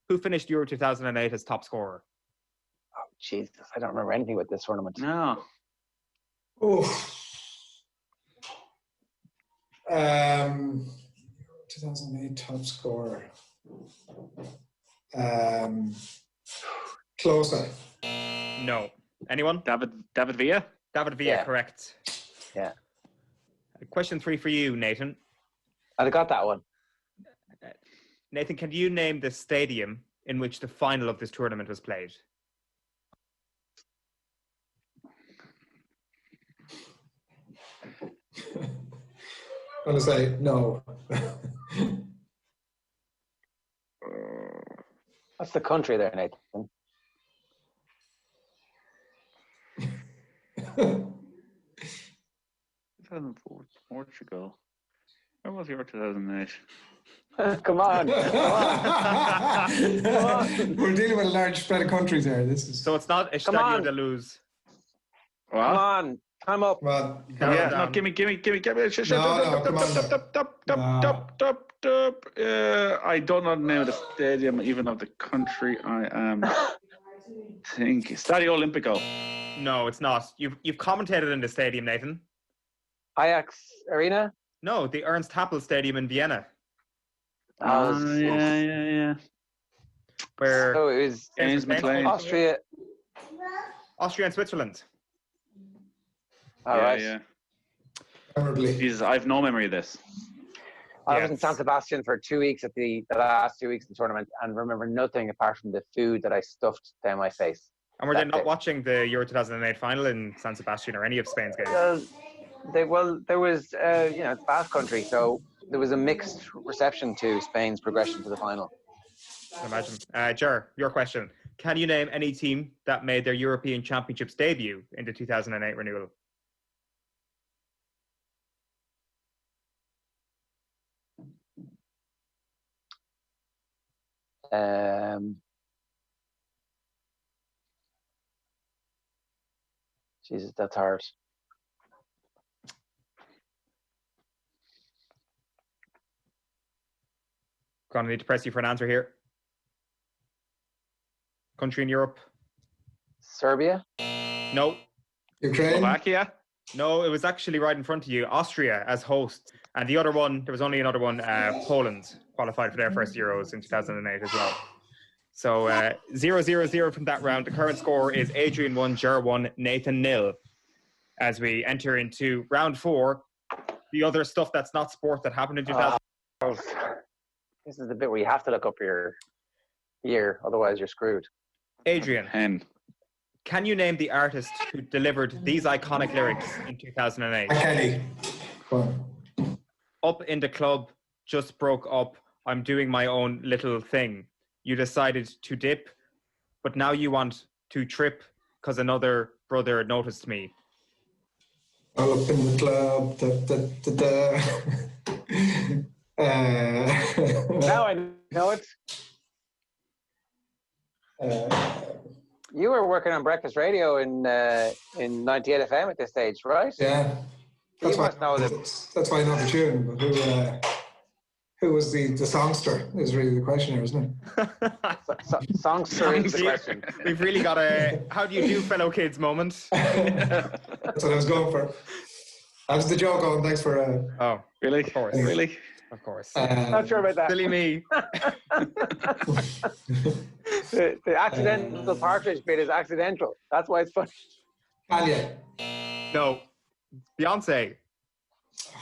Who finished Euro 2008 as top scorer? Oh, Jesus. I don't remember anything with this tournament. No. Oh. 2008 top scorer. Closer. No. Anyone? David Villa? David Villa, correct. Yeah. Question 3 for you, Nathan. I got that one. Nathan, can you name the stadium in which the final of this tournament was played? I'm going to say no. What's the country there, Nathan? Portugal. Where was Euro 2008? Come on. We're dealing with a large spread of countries here. So it's not Estadio de Luz. What? Come on. Time up. Well, no, give me. I don't know the name of the stadium, even of the country I am. Think Stadio Olimpico. No, it's not. You've commentated in the stadium, Nathan. Ajax Arena? No, the Ernst Happel Stadium in Vienna. Yeah. Where? So it was Austria and Switzerland. All right. Yeah. Jesus, I have no memory of this. I was in San Sebastian for 2 weeks at the last 2 weeks of the tournament and remember nothing apart from the food that I stuffed down my face. And were they not watching the Euro 2008 final in San Sebastian or any of Spain's games? There was, it's Basque country, so there was a mixed reception to Spain's progression to the final. Imagine. Ger, your question. Can you name any team that made their European Championships debut in the 2008 renewal? Jesus, that's hard. Gonna need to press you for an answer here. Country in Europe? Serbia? No. Ukraine? Slovakia? No, it was actually right in front of you. Austria as host. And the other one, there was only another one, Poland qualified for their first Euros in 2008 as well. So 0-0-0 from that round. The current score is Adrian 1, Ger 1, Nathan 0. As we enter into round 4, the other stuff that's not sport that happened in 2000. This is the bit where you have to look up your year, otherwise you're screwed. Adrian, can you name the artist who delivered these iconic lyrics in 2008? Kelly. Up in the club, just broke up, I'm doing my own little thing. You decided to dip, but now you want to trip because another brother noticed me. All up in the club. Now I know it. You were working on breakfast radio in 98 FM at this stage, right? Yeah. That's why I know the tune. But who was the songster is really the question here, isn't it? Songster is the question. We've really got a how do you do, fellow kids moment. That's what I was going for. That was the joke, Owen. Thanks for... Oh, really? Of course. Really? Of course. Not sure about that. Silly me. The accidental partridge bit is accidental. That's why it's funny. Kanye. No. Beyonce.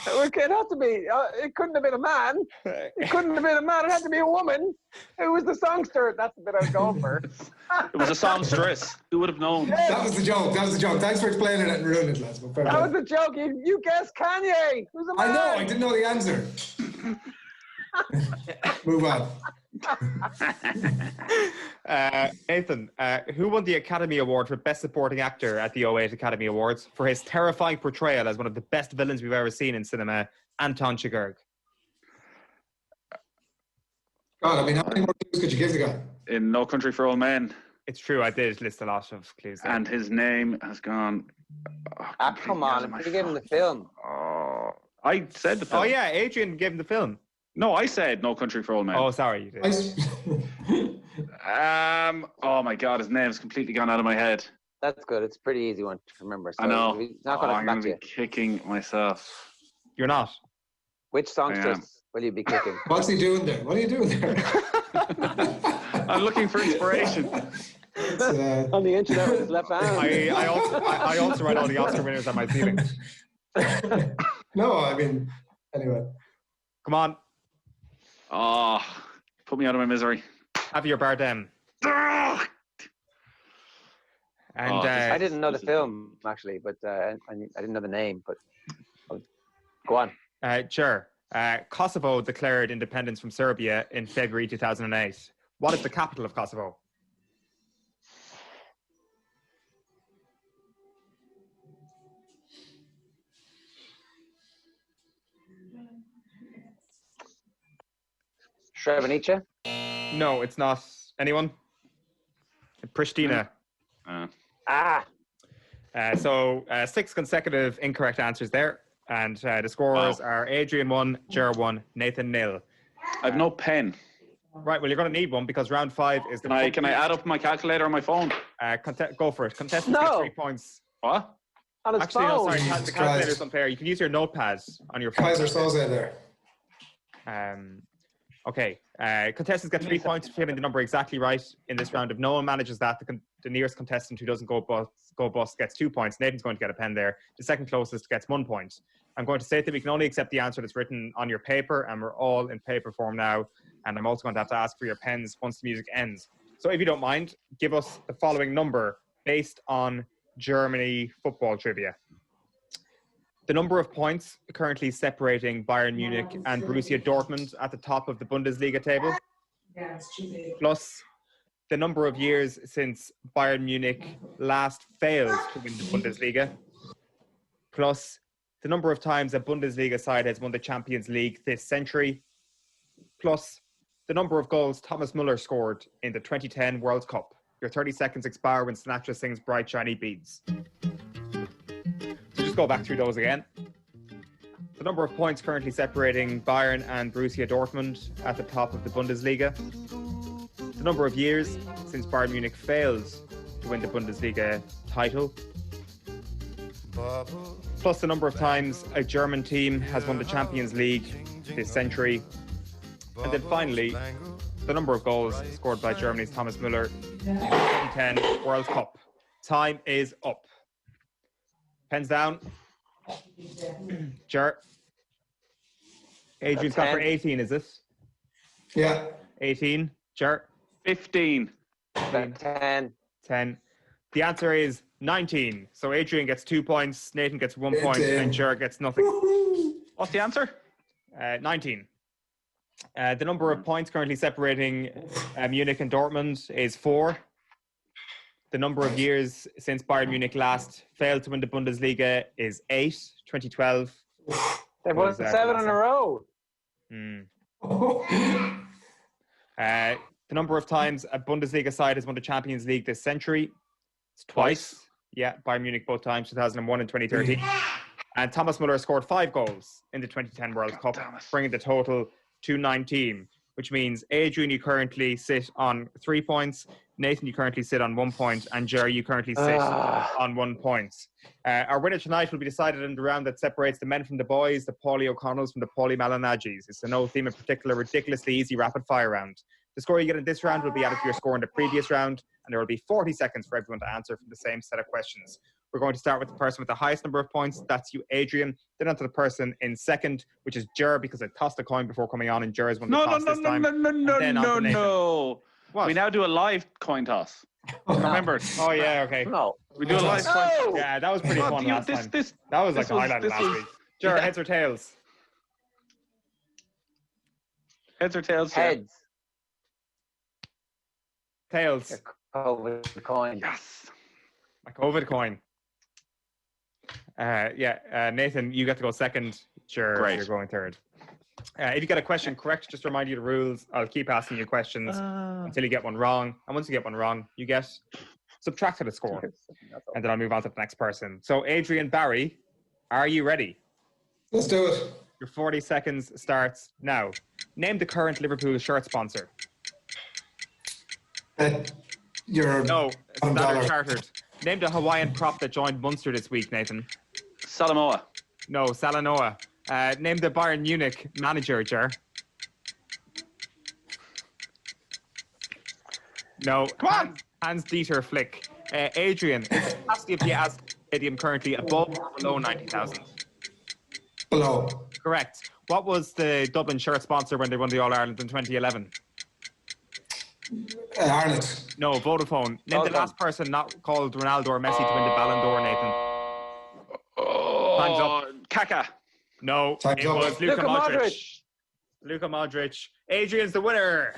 It had to be. It couldn't have been a man. It couldn't have been a man. It had to be a woman. It was the songster. That's the bit I was going for. It was a songstress. Who would have known? That was the joke. Thanks for explaining it and ruining it, lads. That was the joke. You guessed Kanye. Who's a man? I know. I didn't know the answer. Move on. Nathan, who won the Academy Award for Best Supporting Actor at the 08 Academy Awards for his terrifying portrayal as one of the best villains we've ever seen in cinema, Anton Chigurh? God, I mean, how many more clues could you give the guy? In No Country for Old Men. It's true, I did list a lot of clues there. And his name has gone... come on, if you give him the film. I said the film. Oh, yeah, Adrian gave him the film. No, I said No Country for Old Men. Oh, sorry, you did. Oh my God, his name's completely gone out of my head. That's good. It's a pretty easy one to remember. So I know. It's not going to I'm come back going to to you. be kicking myself. You're not. Which songstress will you be kicking? What's he doing there? What are you doing there? I'm looking for inspiration. On the internet with his left hand. I also write all the Oscar winners on my ceiling. No, I mean, anyway. Come on. Oh, put me out of my misery. Javier Bardem. And I didn't know the film, actually, but I didn't know the name, but go on. Sure. Kosovo declared independence from Serbia in February 2008. What is the capital of Kosovo? Srebrenica? No, it's not. Anyone? Pristina. So 6 consecutive incorrect answers there. And the scores are Adrian 1, Ger 1, Nathan 0. I've no pen. Right, well, you're going to need one because round 5 is the... Can I add up my calculator on my phone? Go for it. Contestants get 3 points. What? On his Actually, phone. no, sorry. The calculator's unfair. You can use your notepad on your phone. Kaiser Soze there. Okay. Contestants get 3 points for getting the number exactly right in this round. If no one manages that, the nearest contestant who doesn't go bust gets 2 points. Nathan's going to get a pen there. The second closest gets 1 point. I'm going to say that we can only accept the answer that's written on your paper, and we're all in paper form now. And I'm also going to have to ask for your pens once the music ends. So if you don't mind, give us the following number based on Germany football trivia. The number of points currently separating Bayern Munich and Borussia Dortmund at the top of the Bundesliga table, plus the number of years since Bayern Munich last failed to win the Bundesliga, plus the number of times a Bundesliga side has won the Champions League this century, plus the number of goals Thomas Muller scored in the 2010 World Cup. Your 30 seconds expire when Sinatra sings Bright Shiny Beads. So just go back through those again. The number of points currently separating Bayern and Borussia Dortmund at the top of the Bundesliga. The number of years since Bayern Munich failed to win the Bundesliga title. Plus the number of times a German team has won the Champions League this century. And then finally, the number of goals scored by Germany's Thomas Müller in the 2010 World Cup. Time is up. Pens down. Ger. Adrian's got for 18, is it? Yeah. 18. Ger. 15. 10. 10. The answer is 19. So Adrian gets 2 points, Nathan gets 1 point, and Ger gets nothing. What's the answer? 19. The number of points currently separating Munich and Dortmund is 4. The number of years since Bayern Munich last failed to win the Bundesliga is 8. 2012. They've won 7 in a row. The number of times a Bundesliga side has won the Champions League this century, it's twice. Yeah, Bayern Munich both times, 2001 and 2013. And Thomas Müller scored 5 goals in the 2010 World Cup, bringing the total to 19, which means Adrian, you currently sit on 3 points. Nathan, you currently sit on 1 point, and Jerry, you currently sit on 1 point. Our winner tonight will be decided in the round that separates the men from the boys, the Paulie O'Connells from the Paulie Malinagis. It's a no theme in particular, ridiculously easy rapid fire round. The score you get in this round will be added to your score in the previous round, and there will be 40 seconds for everyone to answer from the same set of questions. We're going to start with the person with the highest number of points. That's you, Adrian. Then on to the person in second, which is Ger, because I tossed a coin before coming on, and Ger is one of the toss this time. No. What? We now do a live coin toss. Remember? Oh, yeah, okay. No. We do a live coin toss. Yeah, that was pretty fun last time. That was like the highlight of last week. Ger, heads or tails? Heads or tails? Heads. Tails. COVID coin. Yes. A COVID coin. Nathan, you get to go second. Sure, Great. You're going third. If you get a question correct, just to remind you the rules, I'll keep asking you questions until you get one wrong. And once you get one wrong, you get subtracted a score. And then I'll move on to the next person. So, Adrian, Barry, are you ready? Let's do it. Your 40 seconds starts now. Name the current Liverpool shirt sponsor. No, Standard Chartered. Name the Hawaiian prop that joined Munster this week, Nathan. Salamoa. No, Salanoa. Name the Bayern Munich manager, Ger. No. Come on. Hans-Dieter Flick. Adrian, is the capacity of the Aztec Stadium currently above or below 90,000? Below. Correct. What was the Dublin shirt sponsor when they won the All-Ireland in 2011? Ireland. No, Vodafone. Name the last person not called Ronaldo or Messi to win the Ballon d'Or, Nathan. Time's up. Kaka. No, it was Luka Modric. Luka Modric. Adrian's the winner.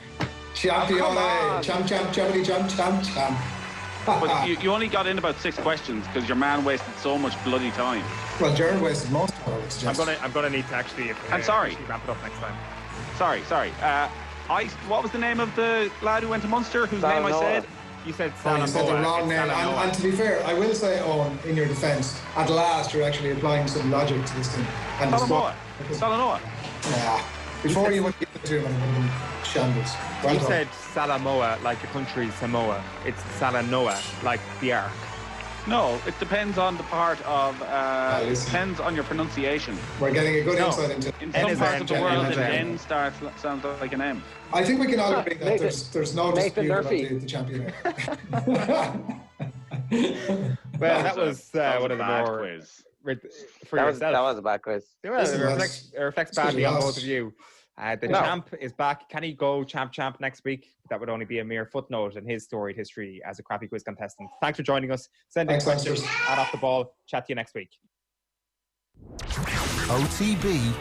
Champion. Champ. But you only got in about 6 questions because your man wasted so much bloody time. Well, Gerrard wasted most of it. I'm gonna need to actually. I'm sorry. Wrap it up next time. Sorry. What was the name of the lad who went to Munster, whose name I said? You said Salamoa. You said the wrong name. And to be fair, I will say, Owen, in your defence, at last you're actually applying some logic to this thing. Salanoa. Yeah. Before you would give it to him, it would have been shambles. You said Salamoa like the country Samoa. It's Salanoa like the Ark. No, it depends on the part of. Depends on your pronunciation. We're getting a good insight into. In some parts of the world, an N sounds like an M. I think we can all agree that there's no dispute about the champion. Well, that was one of the more quiz. For yourself. That was a bad quiz. It reflects badly on both of you. The champ is back. Can he go champ next week? That would only be a mere footnote in his storied history as a crappy quiz contestant. Thanks for joining us. Send in questions. Add off the ball. Chat to you next week. OTB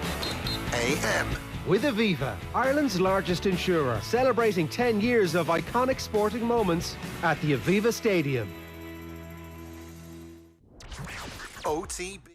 AM. With Aviva, Ireland's largest insurer, celebrating 10 years of iconic sporting moments at the Aviva Stadium. OTB.